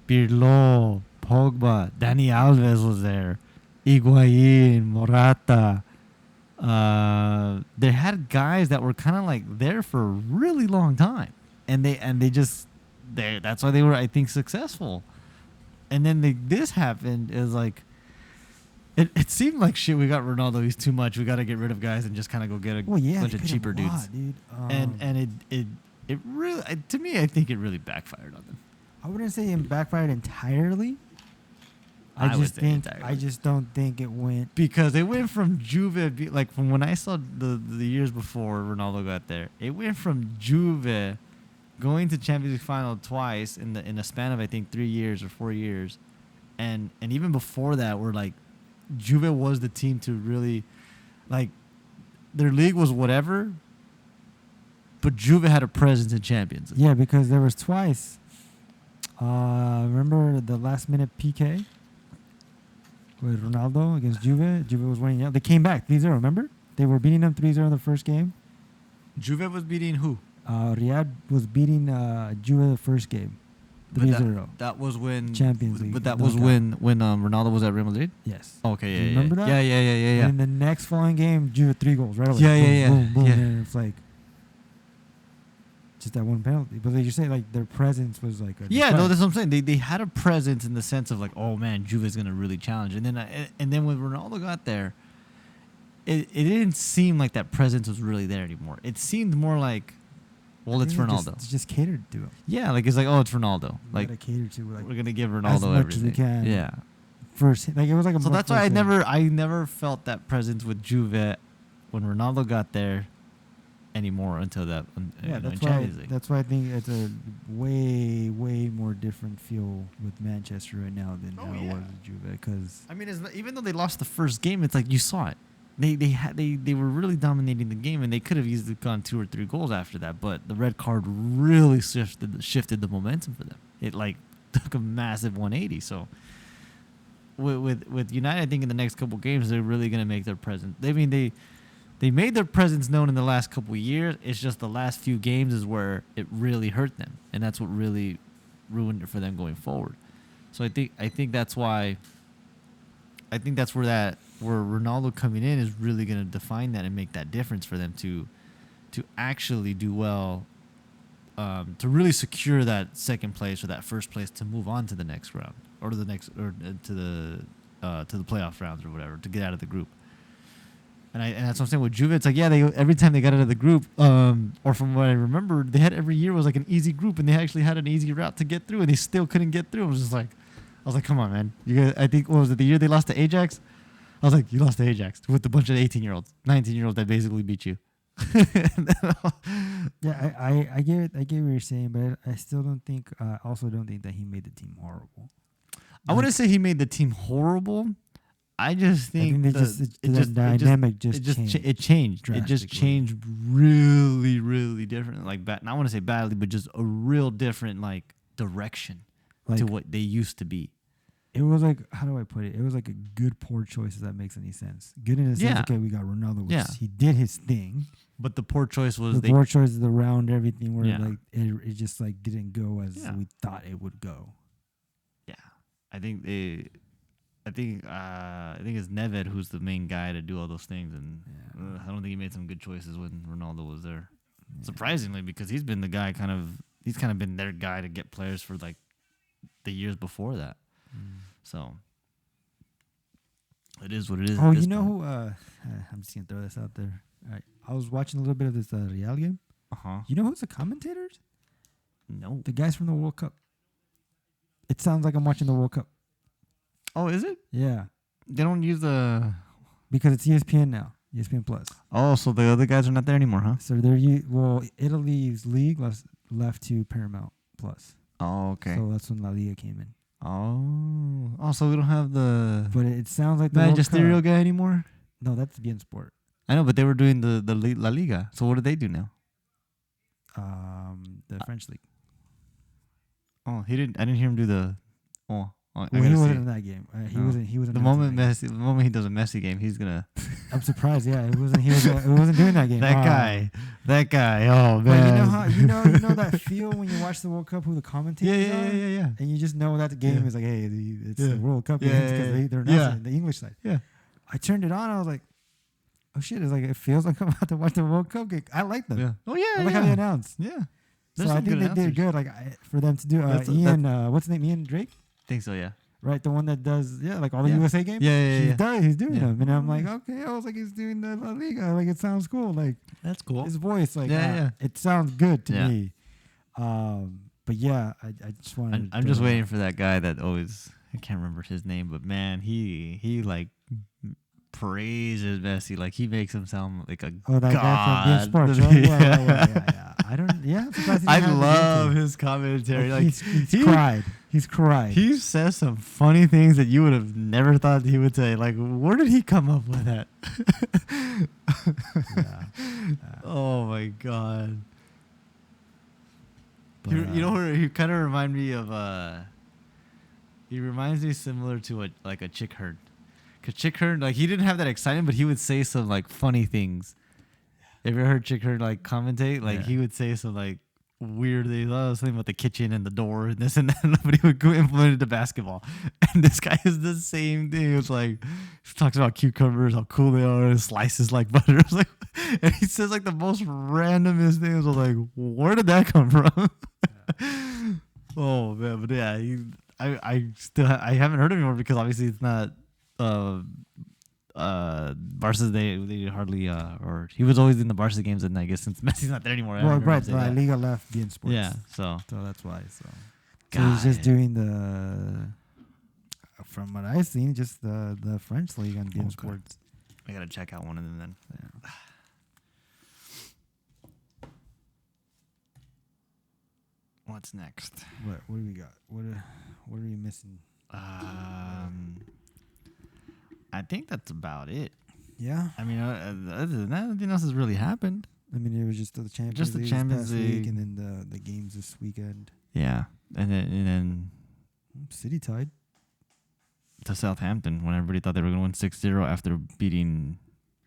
Pirlo, Pogba, Dani Alves was there, Higuain, Morata. They had guys that were kind of like there for a really long time, and they just that's why they were, I think, successful. And then this happened. Is like it seemed like shit. We got Ronaldo. He's too much. We got to get rid of guys and just kind of go get a bunch of cheaper dudes. Dude. And it really, to me, I think it really backfired on them. I wouldn't say it backfired entirely. I would say entirely. I just don't think it went. Because it went from Juve, like from when I saw the years before Ronaldo got there, it went from Juve going to Champions League final twice in a span of I think 3 years or 4 years, and even before that, where like Juve was the team to really, like, their league was whatever, but Juve had a presence in Champions League. Yeah, because there was twice. Remember the last minute PK with Ronaldo against Juve? Juve was winning out. They came back 3-0, remember? They were beating them 3-0 in the first game. Juve was beating who? Riyadh was beating Juve the first game. 3-0. That was when Champions League. But that was when Ronaldo was at Real Madrid. Yes. Okay, Do you yeah, remember that? Yeah. And in the next following game, Juve 3 goals right away. Yeah, boom, yeah. Boom, boom. Yeah. And it's like just that one penalty. But like you say, like their presence was like Yeah, no, that's what I'm saying. They had a presence in the sense of like, oh man, Juve is gonna really challenge. And then when Ronaldo got there, it didn't seem like that presence was really there anymore. It seemed more like, well, it's Ronaldo. It's just catered to him. Yeah, like it's like, oh, it's Ronaldo. You Like gotta cater to like we're gonna give as Ronaldo much as we everything. can. Yeah. first. Like it was like a. So that's why first hit. I never felt that presence with Juve when Ronaldo got there anymore until that. Yeah, in that's Champions why. League. That's why I think it's a way more different feel with Manchester right now than how it was with Juve. Because I mean, even though they lost the first game, it's like you saw it. They were really dominating the game, and they could have easily gone 2 or 3 goals after that. But the red card really shifted the momentum for them. It like took a massive 180. So with United, I think in the next couple games they're really gonna make their presence. I mean they made their presence known in the last couple of years. It's just the last few games is where it really hurt them, and that's what really ruined it for them going forward. So I think that's why. I think that's where Ronaldo coming in is really going to define that and make that difference for them to actually do well, to really secure that second place or that first place to move on to the next round or to the playoff rounds or whatever, to get out of the group. And that's what I'm saying with Juve. It's like, they every time they got out of the group, or from what I remember, they had every year was like an easy group, and they actually had an easy route to get through, and they still couldn't get through. I was like, come on, man. You guys, I think, what was it, the year they lost to Ajax? I was like, you lost to Ajax with a bunch of 18-year-olds, 19-year-olds that basically beat you. yeah, I get what you're saying, but I still don't think. Also, don't think that he made the team horrible. I wouldn't say he made the team horrible. I just think the dynamic just changed. It changed. It just drastically. changed really, really different. Like bad. I want to say badly, but just a real different like direction to what they used to be. It was like, how do I put it? It was like a good poor choice, if that makes any sense. Good in the sense, okay, we got Ronaldo. He did his thing. But the poor choice was poor choice is around everything where Yeah. like it just like didn't go as we thought it would go. Yeah, I think it's Nedved who's the main guy to do all those things, and I don't think he made some good choices when Ronaldo was there. Yeah. Surprisingly, because he's been the guy he's kind of been their guy to get players for like the years before that. So it is what it is. Oh, you know who? I'm just gonna throw this out there. All right. I was watching a little bit of this Real game. You know who's the commentators? No, the guys from the World Cup. It sounds like I'm watching the World Cup. Oh, is it? Yeah. They don't use the because it's ESPN now. ESPN Plus. Oh, so the other guys are not there anymore, huh? So Italy's league left to Paramount Plus. Oh, okay. So that's when La Liga came in. Oh, so we don't have the. But it sounds like the Magisterial guy anymore. No, that's BN Sport. I know, but they were doing the La Liga. So what do they do now? The French league. Oh, I didn't hear him do the. Well, he wasn't in that game. He wasn't. The moment he does a Messi game, he's gonna. I'm surprised. Yeah, it wasn't. He wasn't doing that game. That guy. Oh man. But you know how you know that feel when you watch the World Cup, who the commentators are. Yeah. And you just know that the game is like, hey, it's the World Cup games because they're not in the English side. Yeah. I turned it on. I was like, oh shit! It's like it feels like I'm about to watch the World Cup game. I like them. Yeah. Oh yeah. I like how they announce. Yeah. So I think they did good. Like for them to do Ian, what's his name? Ian Drake. Think so, yeah. Right, the one that does like all the USA games. He's doing them, and I'm like, okay. I was like, he's doing the La Liga. Like it sounds cool. Like that's cool. His voice, like it sounds good to me. But yeah, I just wanted. I'm just waiting for that guy that always I can't remember his name, but man, he like praises Messi, like he makes him sound like a god. Guy from BN Sports, right? Yeah. I don't. Yeah, I love his commentary. Like he's cried. He's cried. He says some funny things that you would have never thought he would say. Like, where did he come up with that? Oh my god. But, you know, he kind of remind me of. He reminds me similar to a Chick Hearn. Cause Chick Hearn, like he didn't have that excitement, but he would say some like funny things. Have you ever heard Chick Hearn like commentate? Like he would say some like weird things. I was thinking about the kitchen and the door and this and that, but he would go implement it to basketball. And this guy is the same thing. It's like he talks about cucumbers, how cool they are, and slices like butter. It's like, and he says like the most randomest things. I was like, where did that come from? Oh man, but yeah, I haven't heard of him more because obviously it's not. Barca they hardly or he was always in the Barca games, and I guess since Messi's not there anymore. Well, right, La Liga left BN Sports. Yeah, so that's why. So he's just doing the From what I've seen, just the French league on BM Okay. Sports. I gotta check out one of them then. Yeah. What's next? What do we got? What are we missing? I think that's about it. Yeah. I mean, other than that, nothing else has really happened. I mean, it was just the Champions Just the League Champions this past week, League. and then the games this weekend. Yeah, and then City tied. to Southampton when everybody thought they were going to win 6-0 after beating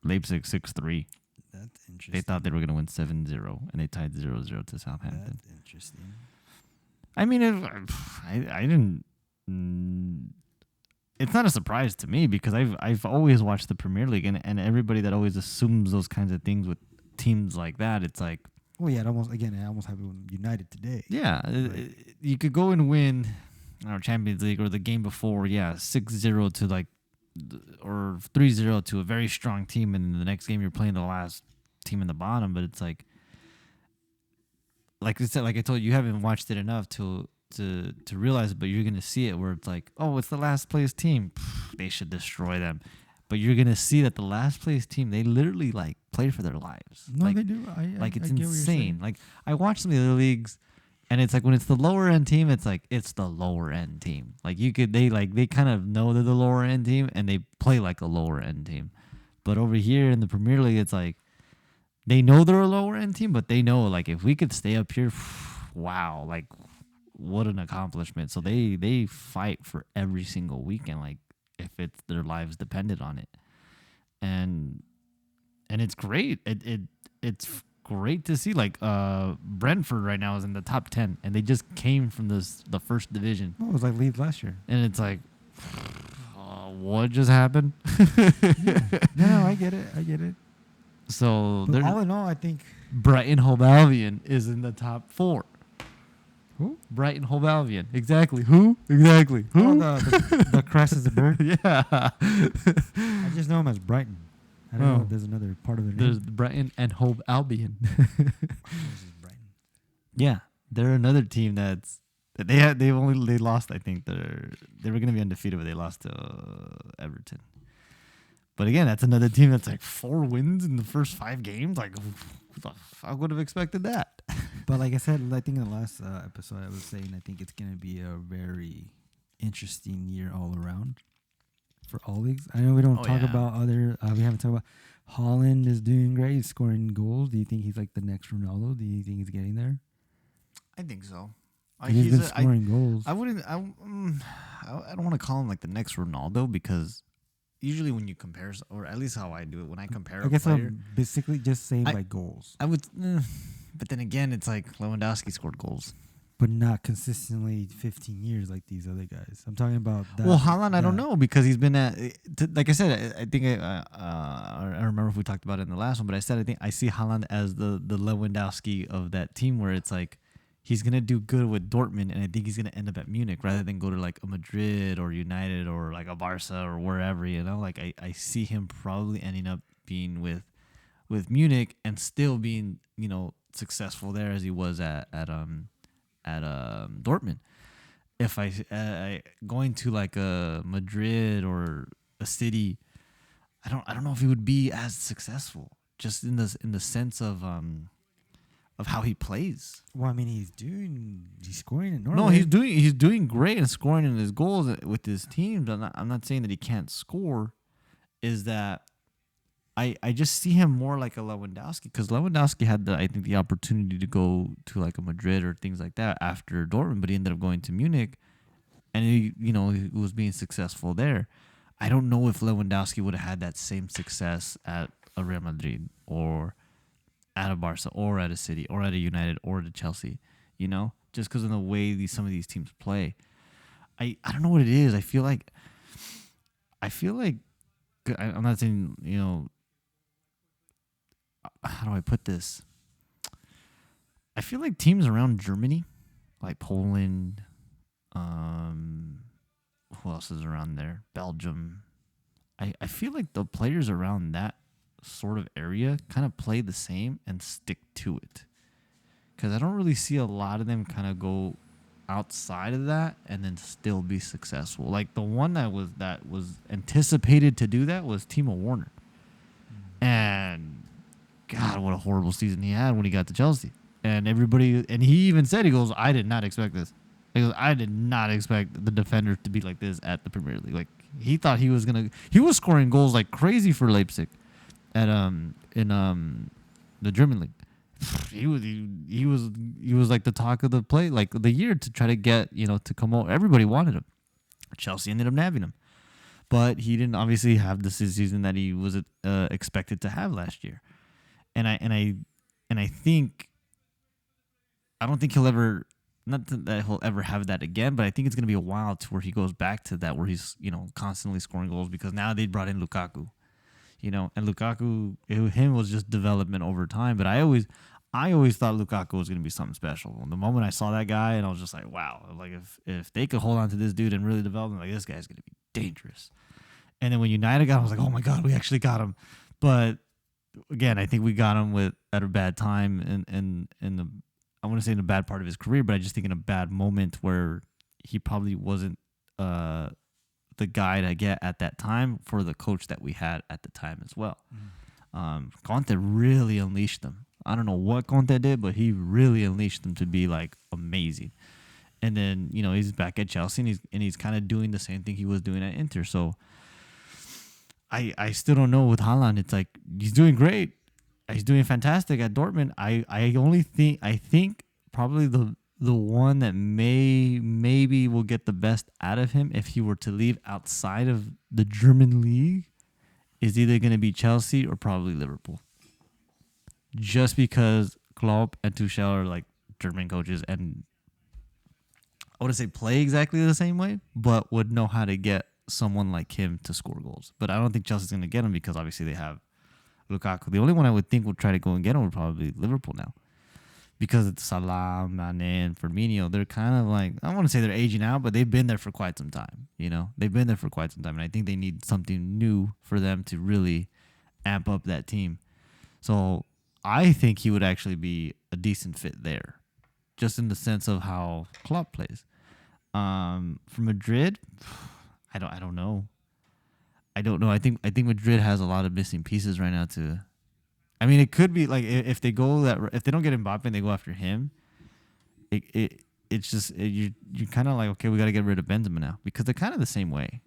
Leipzig 6-3. That's interesting. They thought they were going to win 7-0, and they tied 0-0 to Southampton. That's interesting. I mean, I didn't. It's not a surprise to me because I've always watched the Premier League, and everybody that always assumes those kinds of things with teams like that, it's like, Well, yeah, it almost happened with United today. yeah, Right. you could go and win our Champions League or the game before, 6-0 to like, or 3-0 to a very strong team, and the next game you're playing the last team in the bottom. But it's like I said, like I told you, you haven't watched it enough to realize it, but you're gonna see it where it's like, oh, it's the last place team, they should destroy them. But you're gonna see that the last place team, they literally like play for their lives. No, like, they do. like it's I get what you're insane. saying. Like I watch some of the other leagues, and it's like when it's the lower end team, it's like it's the lower end team. Like they kind of know they're the lower end team, and they play like a lower end team. But over here in the Premier League, it's like they know they're a lower end team, but they know like if we could stay up here, wow, like what an accomplishment. So they fight for every single weekend, like if it's their lives depended on it. And it's great. It's great to see. Like Brentford right now is in the top 10, and they just came from the first division. Oh, it was like Leeds last year. And it's like, what just happened? No, I get it. So But they're all in all, I think Brighton Hove Albion is in the top 4. who? Brighton Hove Albion. Exactly. Who? Exactly. Who? Oh, the crest is a bird. Yeah. I just know him as Brighton. I don't know Oh. if there's another part of the There's name. Brighton and Hove Albion. This is Brighton. Yeah, they're another team they lost. I think they were gonna be undefeated, but they lost to Everton. But again, that's another team that's like 4 wins in the first 5 games. Like, who the fuck would have expected that? But like I said, I think in the last episode, I was saying I think it's going to be a very interesting year all around for all leagues. I know we don't talk about other. We haven't talked about Holland is doing great. He's scoring goals. Do you think he's like the next Ronaldo? Do you think he's getting there? I think so. He's been scoring goals. I wouldn't. I don't want to call him like the next Ronaldo because usually when you compare, or at least how I do it, when I compare I guess a player, I'm basically just saying by goals, I would. But then again, it's like Lewandowski scored goals. but not consistently 15 years like these other guys. I'm talking about that. Well, Haaland, I don't that. know because he's been at. Like I said, I think I don't remember if we talked about it in the last one, but I said I think I see Haaland as the Lewandowski of that team, where it's like he's gonna do good with Dortmund, and I think he's gonna end up at Munich rather than go to like a Madrid or United or like a Barca or wherever. You know, like I see him probably ending up being with Munich and still being successful there as he was at Dortmund. If I going to like a Madrid or a City, I don't know if he would be as successful just in the sense of how he plays. Well, I mean, he's scoring in Norway. No, he's doing great and scoring in his goals with his teams. I'm not saying that he can't score. Is that I just see him more like a Lewandowski because Lewandowski had I think the opportunity to go to like a Madrid or things like that after Dortmund, but he ended up going to Munich, and he was being successful there. I don't know if Lewandowski would have had that same success at a Real Madrid or at a Barca or at a City or at a United or at a Chelsea, just because of the way some of these teams play. I don't know what it is. I feel like I'm not saying how do I put this? I feel like teams around Germany, like Poland, who else is around there? Belgium. I feel like the players around that sort of area kind of play the same and stick to it. Because I don't really see a lot of them kind of go outside of that and then still be successful. Like the one that was anticipated to do that was Timo Werner. And God, what a horrible season he had when he got to Chelsea. And everybody, and he even said, he goes, I did not expect this. He goes, I did not expect the defender to be like this at the Premier League. Like he thought he was was scoring goals like crazy for Leipzig at in the German league. He was like the talk of the play, like the year, to try to get, to come over. Everybody wanted him. Chelsea ended up nabbing him, but he didn't obviously have the season that he was expected to have last year. And I think, I don't think he'll ever, not that he'll ever have that again, but I think it's going to be a while to where he goes back to that, where he's, constantly scoring goals, because now they brought in Lukaku, and Lukaku, him was just development over time. But I always thought Lukaku was going to be something special. And the moment I saw that guy, and I was just like, wow, like if they could hold on to this dude and really develop him, like this guy's going to be dangerous. And then when United got him, I was like, oh my God, we actually got him. But again, I think we got him at a bad time, and I want to say in a bad part of his career, but I just think in a bad moment where he probably wasn't the guy to get at that time for the coach that we had at the time as well. Conte really unleashed them. I don't know what Conte did, but he really unleashed them to be like amazing. And then, he's back at Chelsea, and he's kind of doing the same thing he was doing at Inter. So I still don't know with Haaland. It's like he's doing great. He's doing fantastic at Dortmund. I think probably the one that maybe will get the best out of him if he were to leave outside of the German league is either going to be Chelsea or probably Liverpool. Just because Klopp and Tuchel are like German coaches, and I wouldn't say play exactly the same way, but would know how to get someone like him to score goals. But I don't think Chelsea's going to get him because obviously they have Lukaku. The only one I would think would try to go and get him would probably be Liverpool now, because it's Salah, Mane, and Firmino. They're kind of like, I don't want to say they're aging out, but they've been there for quite some time. They've been there for quite some time, and I think they need something new for them to really amp up that team. So I think he would actually be a decent fit there, just in the sense of how Klopp plays. For Madrid, I don't know. I don't know. I think Madrid has a lot of missing pieces right now too. I mean, it could be like if they if they don't get Mbappe and they go after him, it's just you're kind of like, okay, we got to get rid of Benzema now, because they're kind of the same way.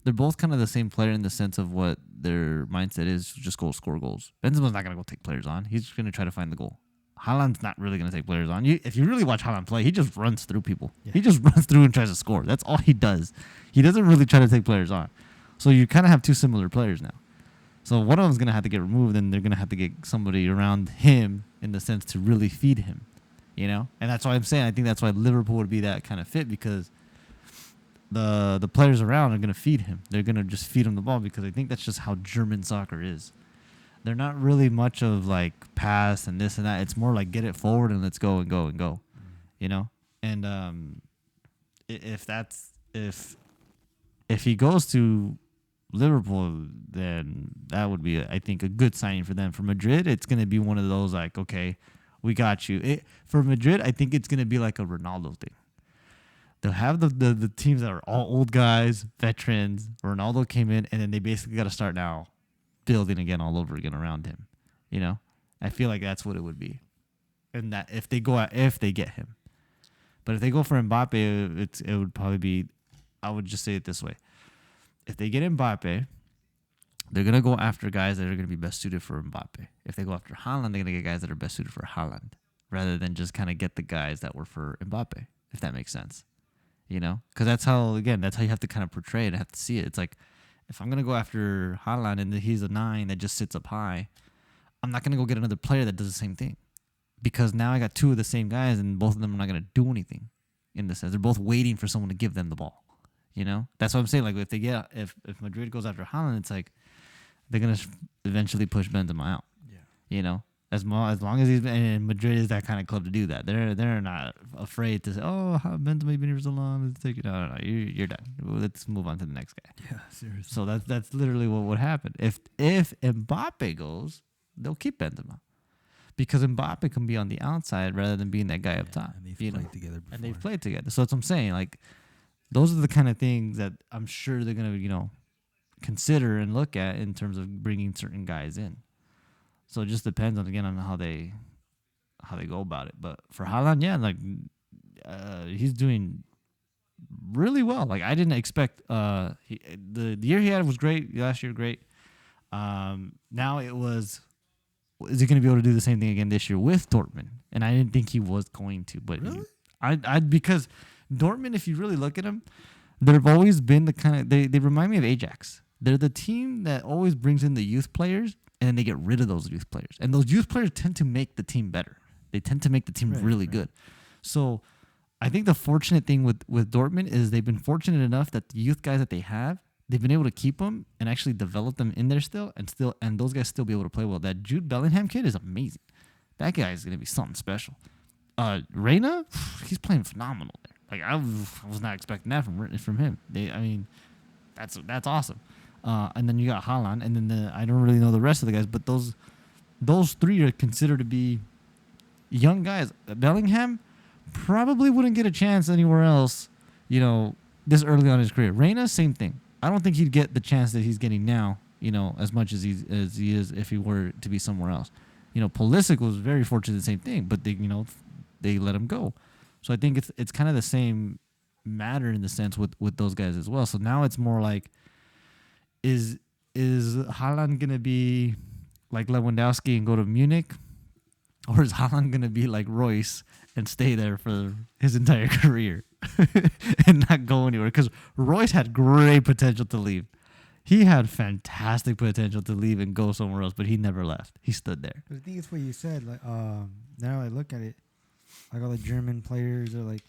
They're both kind of the same player in the sense of what their mindset is: just go score goals. Benzema's not gonna go take players on. He's just gonna try to find the goal. Haaland's not really gonna take players on. If you really watch Haaland play, he just runs through people. Yeah. He just runs through and tries to score. That's all he does. He doesn't really try to take players on. So you kind of have two similar players now. So one of them's going to have to get removed, and they're going to have to get somebody around him in the sense to really feed him, And that's why I'm saying I think that's why Liverpool would be that kind of fit, because the players around are going to feed him. They're going to just feed him the ball, because I think that's just how German soccer is. They're not really much of like pass and this and that. It's more like get it forward and let's go and go and go, And if he goes to Liverpool, then that would be, I think, a good signing for them. For Madrid, it's going to be one of those like, okay, we got you. For Madrid, I think it's going to be like a Ronaldo thing. They'll have the teams that are all old guys, veterans. Ronaldo came in, and then they basically got to start now building again all over again around him. I feel like that's what it would be. And that if they get him. But if they go for Mbappe, it would probably be, I would just say it this way. If they get Mbappe, they're going to go after guys that are going to be best suited for Mbappe. If they go after Haaland, they're going to get guys that are best suited for Haaland, rather than just kind of get the guys that were for Mbappe, if that makes sense. Because that's how you have to kind of portray it and have to see it. It's like, if I'm going to go after Haaland and he's a 9 that just sits up high, I'm not going to go get another player that does the same thing. Because now I got two of the same guys, and both of them are not going to do anything in the sense. They're both waiting for someone to give them the ball. That's what I'm saying. Like if Madrid goes after Haaland, it's like they're gonna eventually push Benzema out. Yeah. As long as and Madrid is that kind of club to do that. They're not afraid to say, oh, Benzema been here so long. Let's take it. No, you're done. Let's move on to the next guy. Yeah, seriously. So that's literally what would happen. If Mbappe goes, they'll keep Benzema. because Mbappe can be on the outside rather than being that guy up top. And they've You know, played together before. and they've played together. So that's what I'm saying. Like, those are the kind of things that I'm sure they're gonna, consider and look at in terms of bringing certain guys in. So it just depends on how they go about it. But for Haaland, yeah, like he's doing really well. Like I didn't expect the year he had was great. Last year great. Now it was, is he going to be able to do the same thing again this year with Dortmund? And I didn't think he was going to, but Really? I because Dortmund, if you really look at them, they've always been the kind of they remind me of Ajax. They're the team that always brings in the youth players and then they get rid of those youth players. And those youth players tend to make the team better. They tend to make the team really good. So I think the fortunate thing with Dortmund is they've been fortunate enough that the youth guys that they have, they've been able to keep them and actually develop them in there and those guys still be able to play well. That Jude Bellingham kid is amazing. That guy is going to be something special. Reyna, he's playing phenomenal there. Like I was not expecting that from him. That's awesome. And then you got Haaland, and then I don't really know the rest of the guys, but those three are considered to be young guys. Bellingham probably wouldn't get a chance anywhere else, this early on in his career. Reyna, same thing. I don't think he'd get the chance that he's getting now, as much as he is if he were to be somewhere else. Pulisic was very fortunate, the same thing, but they let him go. So I think it's kind of the same matter in the sense with those guys as well. So now it's more like, is Haaland gonna be like Lewandowski and go to Munich, or is Haaland gonna be like Royce and stay there for his entire career and not go anywhere? Because Royce had great potential to leave. He had fantastic potential to leave and go somewhere else, but he never left. He stood there. But I think it's what you said. Like, now I look at it, like all the German players are like,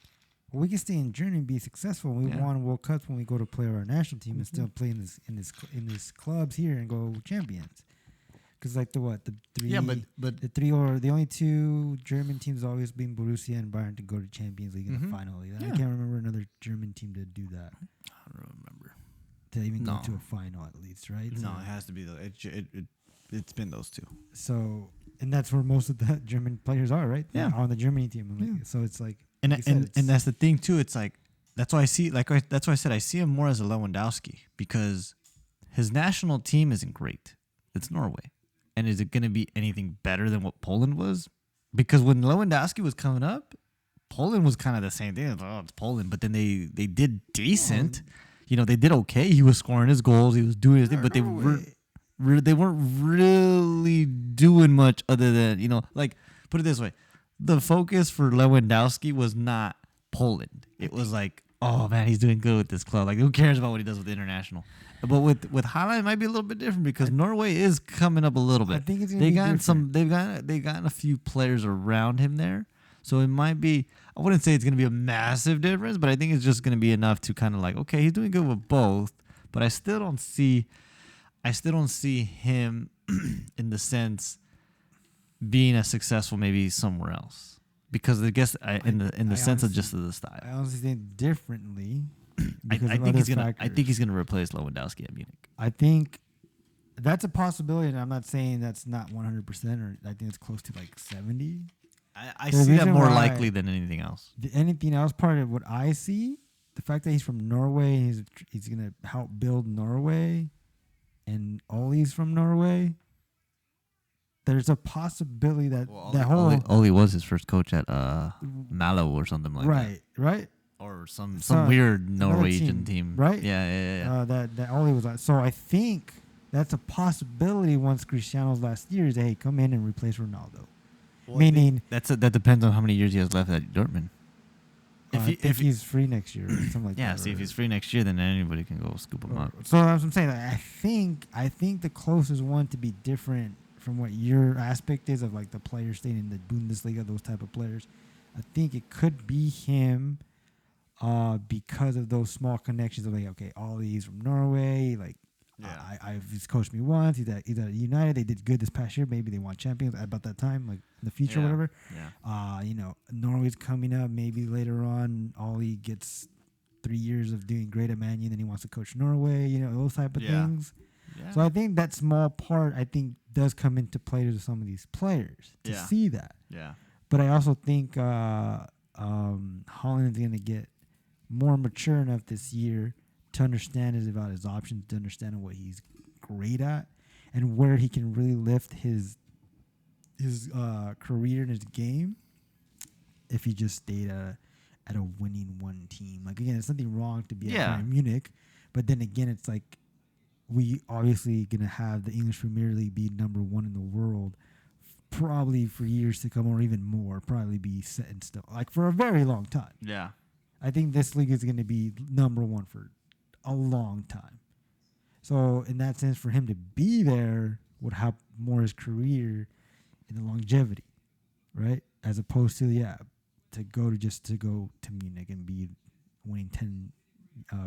well, we can stay in Germany and be successful. We won World Cups when we go to play our national team and still play in this clubs here and go champions. Because like the three, the only two German teams have always been Borussia and Bayern to go to Champions League in the final. I can't remember another German team to do that. I don't remember. To even go to a final at least, right? No, it has to be it's been those two. So, and that's where most of the German players are, right? Yeah, on the Germany team. So it's like, and that's the thing too. It's like that's why I said I see him more as a Lewandowski, because his national team isn't great. It's Norway, and is it going to be anything better than what Poland was? Because when Lewandowski was coming up, Poland was kind of the same thing. Oh, it's Poland, but then they did decent. They did okay. He was scoring his goals. He was doing his thing, but they weren't really doing much other than, like, put it this way. The focus for Lewandowski was not Poland. It was like, oh, man, he's doing good with this club. Like, who cares about what he does with the international? But with Haaland, it might be a little bit different because Norway is coming up a little bit. I think it's they gotten a few players around him there. So it might be, I wouldn't say it's going to be a massive difference, but I think it's just going to be enough to kind of like, okay, he's doing good with both, but I still don't see him in the sense being as successful maybe somewhere else, because I guess in the sense of just the style. I honestly think differently. I think he's gonna replace Lewandowski at Munich. I think that's a possibility, and I'm not saying that's not 100%, or I think it's close to like 70. I see that more likely than anything else. Anything else, part of what I see, the fact that he's from Norway, he's gonna help build Norway, and Ole's from Norway. There's a possibility that Ole was his first coach at Mallow or something like that. Right. Or some weird Norwegian team. Right? Yeah. That Ole was on. So I think that's a possibility once Cristiano's last year is, hey, come in and replace Ronaldo. Well, meaning that depends on how many years he has left at Dortmund. If he's free next year, or something like that. Yeah, see, if he's free next year, then anybody can go scoop him up. So that's what I'm saying. I think the closest one to be different from what your aspect is of like the players staying in the Bundesliga, those type of players, I think it could be him, because of those small connections of like, okay, Ollie's from Norway, like. Yeah. He's coached me once. He's at United. They did good this past year. Maybe they won champions about that time, like in the future, whatever. Yeah. Norway's coming up. Maybe later on, Ollie gets 3 years of doing great at Man U, then he wants to coach Norway. Those type of things. Yeah. So I think that small part, I think does come into play to some of these players to Yeah. see that. Yeah. But I also think Holland's going to get more mature enough this year to understand about his options, to understand what he's great at, and where he can really lift his career and his game if he just stayed at a winning one team. Like, again, it's nothing wrong to be at Bayern Munich, but then again, it's like we obviously going to have the English Premier League be number one in the world probably for years to come, or even more, probably be set in stone, like for a very long time. Yeah. I think this league is going to be number one for a long time. So in that sense, for him to be there would help more his career in the longevity, right? As opposed to to go to Munich and be winning 10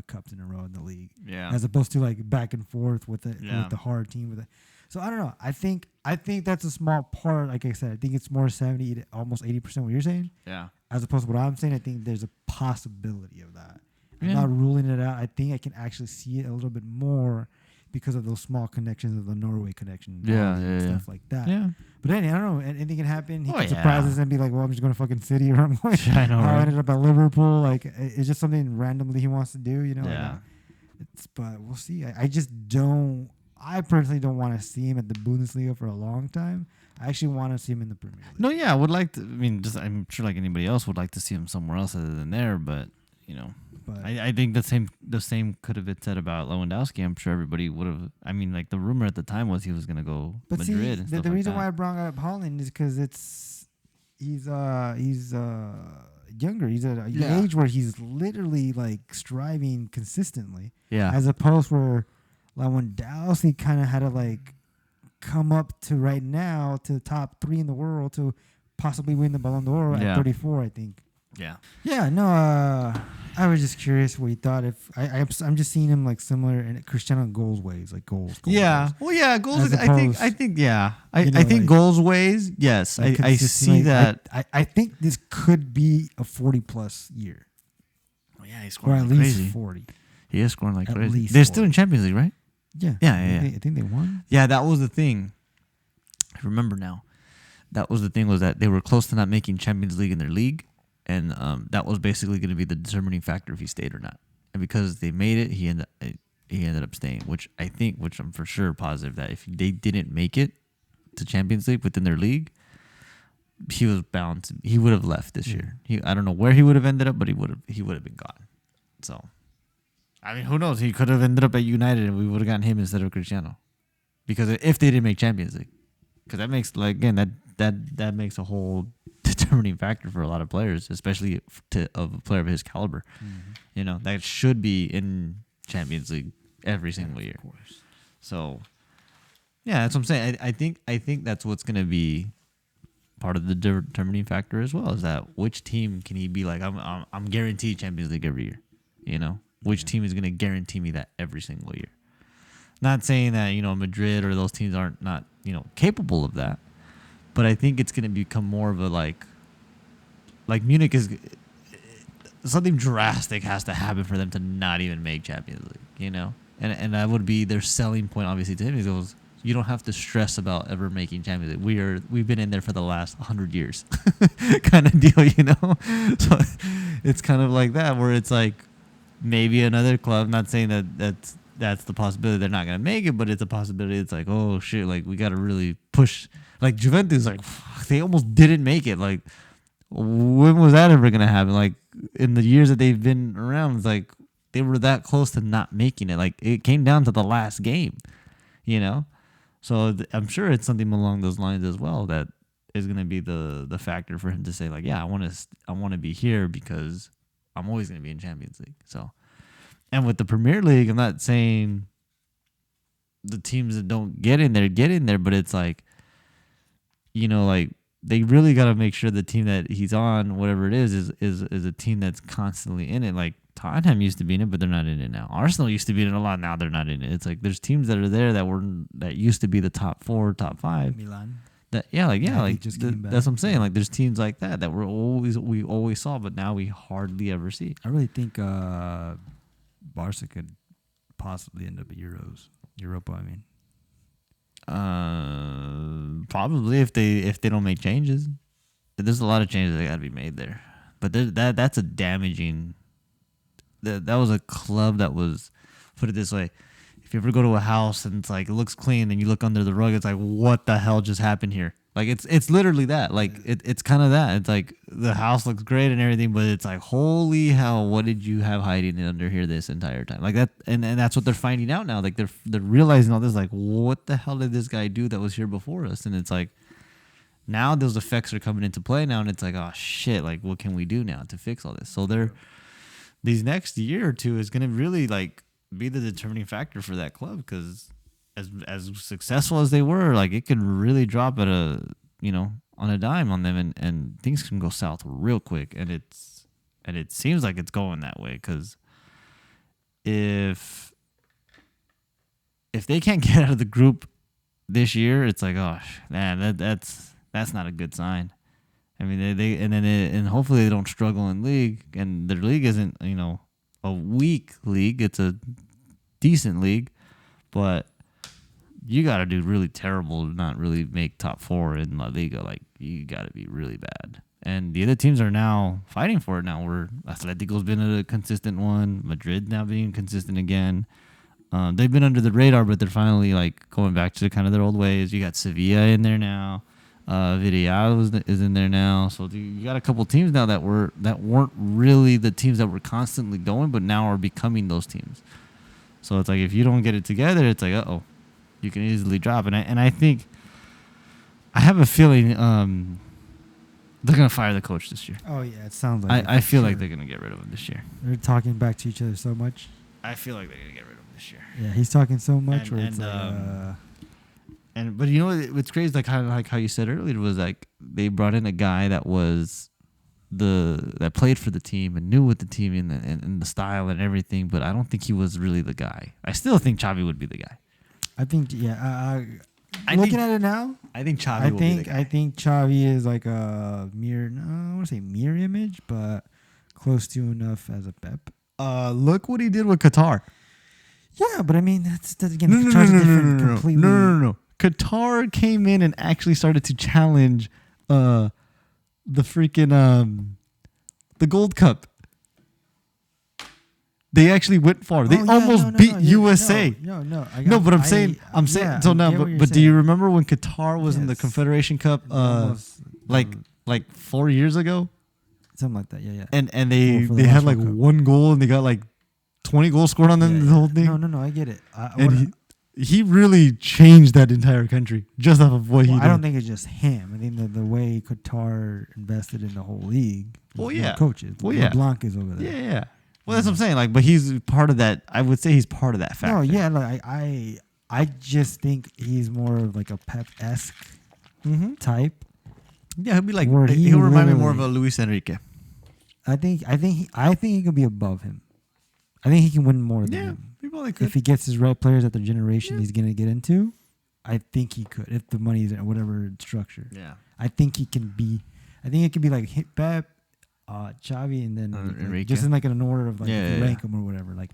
cups in a row in the league. Yeah. As opposed to like back and forth with the hard team with it. So I don't know. I think that's a small part. Like I said, I think it's more 70 to almost 80% what you're saying. Yeah. As opposed to what I'm saying, I think there's a possibility of that. I'm Yeah. not ruling it out. I think I can actually see it a little bit more because of those small connections of the Norway connection. And stuff like that. Yeah. But anyway, I don't know. Anything can happen. He Oh, can surprise us and be like, well, I'm just going to fucking City, or I'm going I know, I right? ended up at Liverpool. Like, it's just something randomly he wants to do, you know? Yeah. But we'll see. I personally don't want to see him at the Bundesliga for a long time. I actually want to see him in the Premier League. No, yeah, I would like to. I mean, I'm sure like anybody else would like to see him somewhere else other than there. But But I think the same could have been said about Lewandowski. I'm sure everybody would have. I mean, like the rumor at the time was he was going to go But Madrid. see, And the stuff reason like why I that. brought up Holland is because he's younger. He's at an Yeah. age where he's literally like striving consistently, Yeah, as opposed where Lewandowski kind of had to like come up to right now to the top 3 in the world to possibly win the Ballon d'Or Yeah. at 34, I think. yeah, Yeah, no, I was just curious what he thought. If I'm just seeing him like similar in Cristiano goals ways, like goals. yeah. Goals. Well, yeah, goals. As I think, yeah. I you know, think like- goals ways. Yes, Like I see consistently, that. I think this could be a 40+ year, Oh, yeah, he's or scoring at like least crazy. 40. He is scoring like At crazy. least They're 40. still in Champions League, right? Yeah, Yeah. I think they won. Yeah, that was the thing. I remember now. That was the thing, was that they were close to not making Champions League in their league, and that was basically going to be the determining factor if he stayed or not. And because they made it, he ended up staying, which I'm for sure positive that if they didn't make it to Champions League within their league, he was bound to. He would have left this year. I don't know where he would have ended up, but he would have been gone. So, I mean, who knows? He could have ended up at United, and we would have gotten him instead of Cristiano, because if they didn't make Champions League. Because that makes, like, again, that makes a whole determining factor for a lot of players, especially of a player of his caliber. Mm-hmm. That should be in Champions League every single year. Of course. So, yeah, that's what I'm saying. I think that's what's going to be part of the determining factor as well, is that which team can he be like, I'm guaranteed Champions League every year. Which team is going to guarantee me that every single year? Not saying that, Madrid or those teams aren't not, capable of that. But I think it's going to become more of a like Munich is, something drastic has to happen for them to not even make Champions League, And that would be their selling point, obviously, to him. He goes, you don't have to stress about ever making Champions League. We've been in there for the last 100 years kind of deal, So it's kind of like that, where it's like maybe another club, not saying that's the possibility they're not going to make it, but it's a possibility. It's like, oh shit, like we got to really push. Like Juventus, like they almost didn't make it. Like, when was that ever going to happen? Like in the years that they've been around, it's like they were that close to not making it. Like it came down to the last game, So I'm sure it's something along those lines as well that is going to be the factor for him to say, like, yeah, I want to be here because I'm always going to be in Champions League. So, and with the Premier League, I'm not saying the teams that don't get in there, but it's like, like they really got to make sure the team that he's on, whatever it is a team that's constantly in it. Like Tottenham used to be in it, but they're not in it now. Arsenal used to be in it a lot. Now they're not in it. It's like there's teams that are there that used to be the top 4, top 5. Milan. That's what I'm saying. Like there's teams like that we always saw, but now we hardly ever see. I really think Barca could possibly end up at Europa. I mean, Probably if they don't make changes. There's a lot of changes that got to be made there. But that's a damaging. That was a club that was, put it this way, if you ever go to a house and it's like it looks clean and you look under the rug, it's like, what the hell just happened here? Like it's literally that. Like it's kind of that. It's like the house looks great and everything, but it's like, holy hell, what did you have hiding under here this entire time? Like that, and that's what they're finding out now. Like they're realizing all this. Like, what the hell did this guy do that was here before us? And it's like, now those effects are coming into play now, and it's like, oh shit, like what can we do now to fix all this? So these next year or two is going to really like be the determining factor for that club, because as successful as they were, like it can really drop at a, on a dime on them, and things can go south real quick, and it seems like it's going that way, because if they can't get out of the group this year, it's like, oh man, that's not a good sign. I mean, and hopefully they don't struggle in league, and their league isn't, a weak league. It's a decent league, but you got to do really terrible to not really make top 4 in La Liga. Like, you got to be really bad. And the other teams are now fighting for it now, where Atletico's been a consistent one. Madrid now being consistent again. They've been under the radar, but they're finally like going back to kind of their old ways. You got Sevilla in there now. Villarreal is in there now. So you got a couple teams now that weren't really the teams that were constantly going, but now are becoming those teams. So it's like, if you don't get it together, it's like, you can easily drop. And I think, I have a feeling they're gonna fire the coach this year. Oh yeah, it sounds like. I feel like they're gonna get rid of him this year. They're talking back to each other so much. I feel like they're gonna get rid of him this year. Yeah, he's talking so much And- where it's and, like. But what's crazy, like how you said earlier, was like they brought in a guy that played for the team and knew what the team and the style and everything, but I don't think he was really the guy. I still think Xavi would be the guy. I think looking at it now, I think Xavi will be the guy. I think Xavi is like a mirror. No, I don't want to say mirror image, but close to enough as a Pep. Look what he did with Qatar. Yeah, but I mean that's again Qatar's different completely. No. Qatar came in and actually started to challenge the freaking the Gold Cup. They actually went far. They almost beat USA. But I'm saying. So now, but do you remember when Qatar was in the Confederation Cup? Like 4 years ago. Something like that. Yeah. And they had like one goal, and they got like 20 goals scored on them. The whole thing. No, I get it. He really changed that entire country just off of what he did. I don't think it's just him. I think the way Qatar invested in the whole league. Coaches. LeBlanc is over there. Yeah. Well, that's what I'm saying. Like, but he's part of that. I would say he's part of that factor. No, yeah. Like I just think he's more of like a Pep-esque type. Yeah, he'll be like. He'll remind me more of a Luis Enrique. I think he could be above him. I think he can win more than him. If he gets his right players at the generation he's gonna get into, I think he could. If the money's in whatever structure, I think he can be. I think it could be like Pep, Xavi, and then just in like in an order of like rank them or whatever. Like,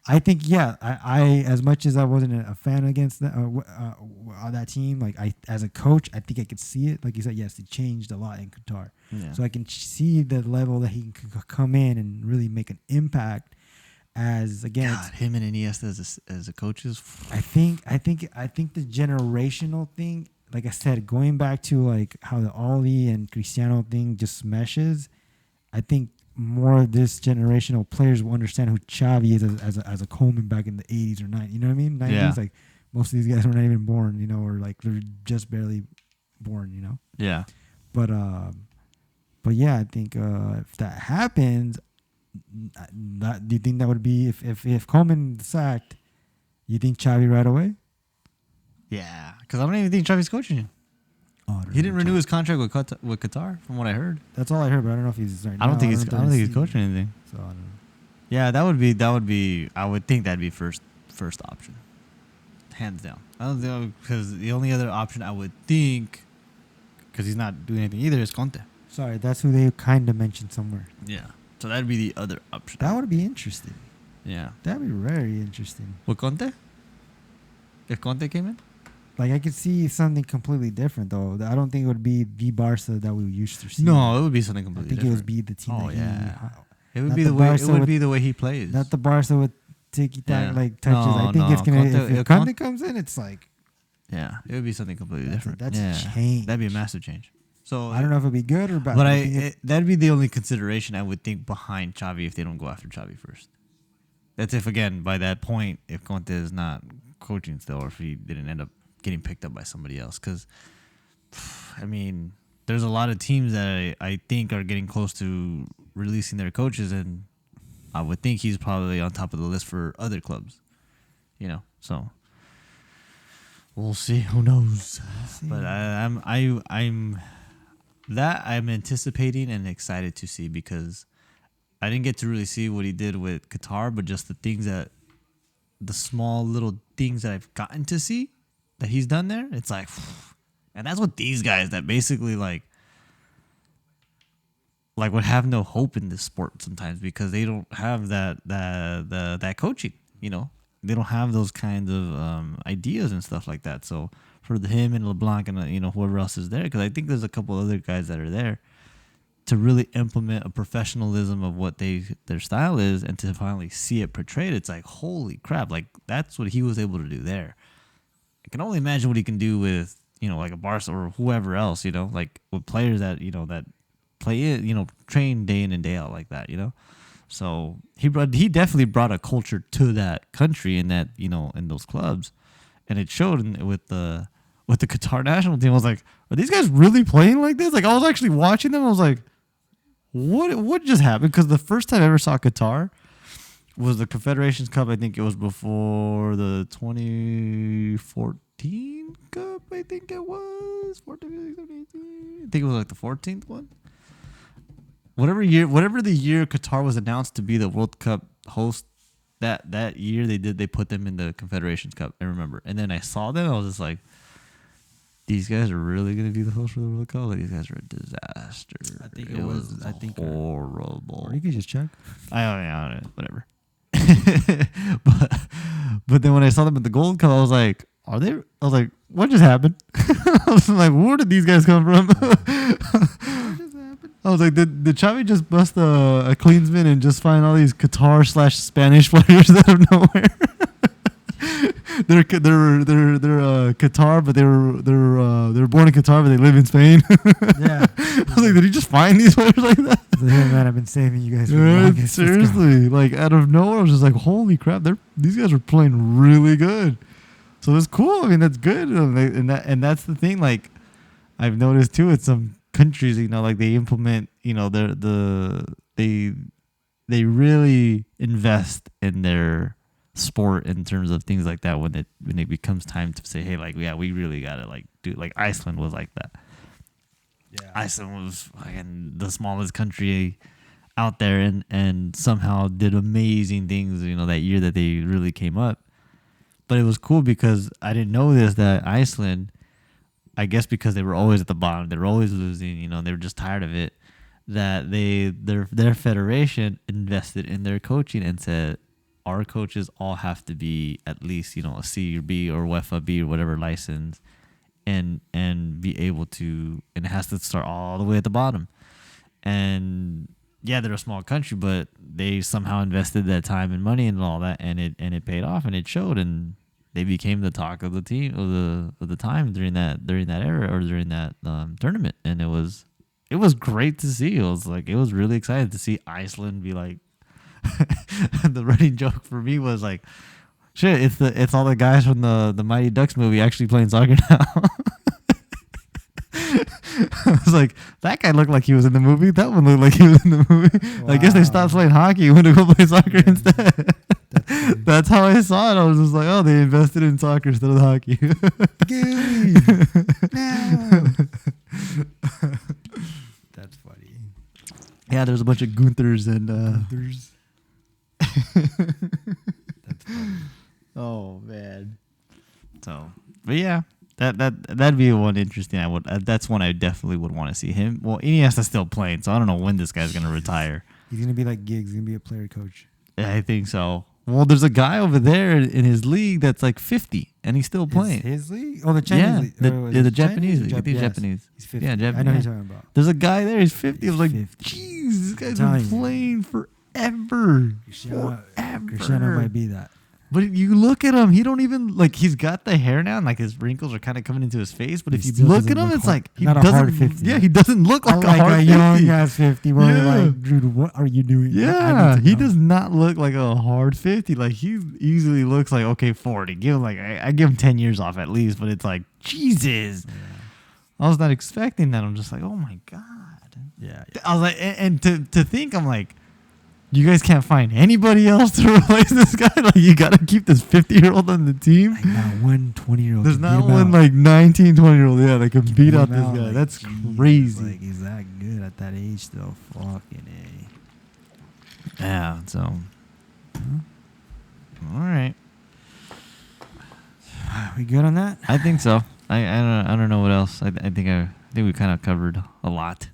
I think I as much as I wasn't a fan against that team, like as a coach, I think I could see it. Like you said, yes, he changed a lot in Qatar, so I can see the level that he can come in and really make an impact. As again, God, him and Iniesta as a coaches. I think the generational thing, like I said, going back to like how the Oli and Cristiano thing just meshes. I think more of this generational players will understand who Xavi is as a Coleman back in the 80s or 90s. You know what I mean? 90s, like most of these guys were not even born, or like they're just barely born, Yeah. But yeah, I think if that happens. Do you think that would be if Coleman sacked? You think Xavi right away? Yeah, because I don't even think Xavi's coaching him. He didn't renew his contract with Qatar, from what I heard. That's all I heard, but I don't know if he's. I don't think he's coaching anything. So I don't know. Yeah, that would be. I would think that'd be first option, hands down. I don't know, because the only other option I would think, because he's not doing anything either, is Conte. Sorry, that's who they kind of mentioned somewhere. Yeah. So that'd be the other option. That would be interesting. Yeah. That'd be very interesting. With Conte? If Conte came in? Like I could see something completely different though. I don't think it would be the Barca that we used to see. No, it would be something I completely think different. it would be the team Oh that yeah, it would not be the the way. It Barca would with- be the way he plays. not the Barca with tiki Yeah. taka like touches. I No, think it's no, gonna Conte- if if Conte Conte- comes in, it's like Yeah, it would be something completely different. That's yeah. a change. That'd be a massive change. So I don't know if it'd be good or bad. but think that'd be the only consideration I would think behind Xavi if they don't go after Xavi first. That's if again by that point if Conte is not coaching still or if he didn't end up getting picked up by somebody else. Because I mean, there's a lot of teams that I think are getting close to releasing their coaches, and I would think he's probably on top of the list for other clubs. You know, so we'll see. Who knows? But I'm anticipating and excited to see because I didn't get to really see what he did with Qatar, but just the small little things that I've gotten to see that he's done there. It's like, and that's what these guys that basically like would have no hope in this sport sometimes because they don't have that coaching. You know, they don't have those kinds of ideas and stuff like that. So for him and LeBlanc and whoever else is there, because I think there's a couple other guys that are there to really implement a professionalism of what their style is and to finally see it portrayed. It's like, holy crap, like that's what he was able to do there. I can only imagine what he can do with, like a Barca or whoever else, like with players that, that play it, train day in and day out like that, So he definitely brought a culture to that country and that, in those clubs. And it showed with the Qatar national team. I was like, are these guys really playing like this? Like I was actually watching them. I was like, what just happened? Because the first time I ever saw Qatar was the Confederations Cup. I think it was before the 2014 Cup. I think it was 14, 15, 18. I think it was like the 14th one. Whatever the year Qatar was announced to be the World Cup host, that year they put them in the Confederations Cup. I remember, and then I saw them. I was just like, these guys are really going to be the host for the World Cup. Like, these guys are a disaster. I think it was. I think horrible. Or you could just check. I don't know, whatever. but then when I saw them at the Gold Cup, I was like, are they? I was like, what just happened? I was like, where did these guys come from? I was like, did Xavi just bust a Queensman and just find all these Qatar/Spanish players out of nowhere? They're Qatar, but they were born in Qatar, but they live in Spain. Yeah, I was like, did he just find these players like that? So, hey, man, I've been saving you guys for the longest. Let's go. Seriously, like out of nowhere, I was just like, holy crap, these guys are playing really good. So it's cool. I mean, that's good, and that's the thing. Like I've noticed too, at some countries, like they implement, they really invest in their sport in terms of things like that when it becomes time to say, hey, like, yeah, we really gotta like do, like Iceland was like that. Yeah. Iceland was fucking the smallest country out there and somehow did amazing things, that year that they really came up. But it was cool because I didn't know that Iceland, I guess because they were always at the bottom, they were always losing, they were just tired of it, that their federation invested in their coaching and said, our coaches all have to be at least, a C or B or UEFA B or whatever license and be able to, and it has to start all the way at the bottom. And yeah, they're a small country, but they somehow invested that time and money and all that, and it paid off and it showed, and they became the talk of the team of the time during that era or during that tournament, and it was great to see. It was really exciting to see Iceland be like. The running joke for me was like, shit, it's all the guys from the Mighty Ducks movie actually playing soccer now. I was like, that guy looked like he was in the movie. That one looked like he was in the movie. Wow. I guess they stopped playing hockey and went to go play soccer instead. That's how I saw it. I was just like, oh, they invested in soccer instead of hockey. No. That's funny. Yeah, there's a bunch of Gunthers and That's funny. Oh man. So, but yeah, that'd be one interesting. That's one I definitely would want to see him. Well, Iniesta's still playing, so I don't know when this guy's gonna retire. He's gonna be like Giggs. He's gonna be a player coach. Yeah, I think so. Well, there's a guy over there in his league that's like 50, and he's still playing. His league? Oh, the Chinese Yeah, league. the Japanese league. I think Yes. Japanese. He's 50. Yeah, I Japanese. know what you're talking about. There's a guy there. He's 50. I was like, 50. jeez, this guy's telling been you. playing forever. Cristiano Forever. might be that. But you look at him, he don't even like. He's got the hair now, and like his wrinkles are kind of coming into his face. But He if you still look doesn't at him, look it's hard- like he not a doesn't. hard 50. Yeah, he doesn't look like a Like hard a 50. young ass 50. Where Yeah. we're like, dude, what are you doing? I Yeah, need to he know. does not look like a hard 50. Like he easily looks like okay 40. Give him like I give him 10 years off at least. But it's like Jesus, Yeah. I was not expecting that. I'm just like oh my god. Yeah. I was like, and to think, I'm like, you guys can't find anybody else to replace this guy. Like, you got to keep this 50-year-old on the team. Like not one 20-year-old. There's not one like 19, 20-year-old, yeah, that can beat out this guy. Like, That's geez, crazy. Like, he's that good at that age still. Fucking A. Yeah. So, all right. We good on that? I think so. I don't know what else. I think we kind of covered a lot.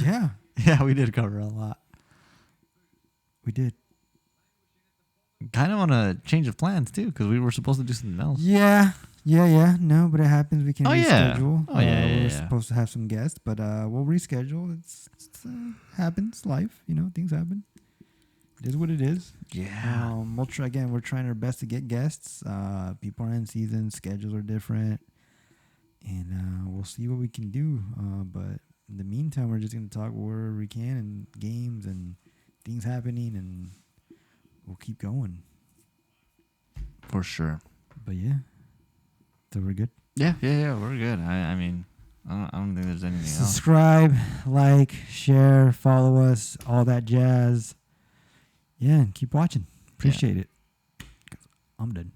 Yeah, Yeah, we did cover a lot. we did. Kind of on a change of plans too, because we were supposed to do something else. Yeah. No, but it happens. We can Oh, yeah. reschedule. Oh, yeah, We're yeah. supposed to have some guests, but we'll reschedule. It's happens. Life, things happen. It is what it is. Yeah. We'll try again. We're trying our best to get guests. People are in season. Schedules are different, and we'll see what we can do. But in the meantime, we're just gonna talk where we can and games and things happening, and we'll keep going. For sure. But yeah, so we're good. Yeah, we're good. I mean, I don't think there's anything else. Subscribe, like, share, follow us, all that jazz. Yeah, and keep watching. Appreciate it. 'Cause I'm done.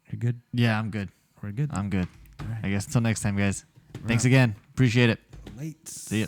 You're good. Yeah, I'm good. We're good. I'm good. All right. I guess until next time, guys. Thanks Right. again. Appreciate it. Late. See ya.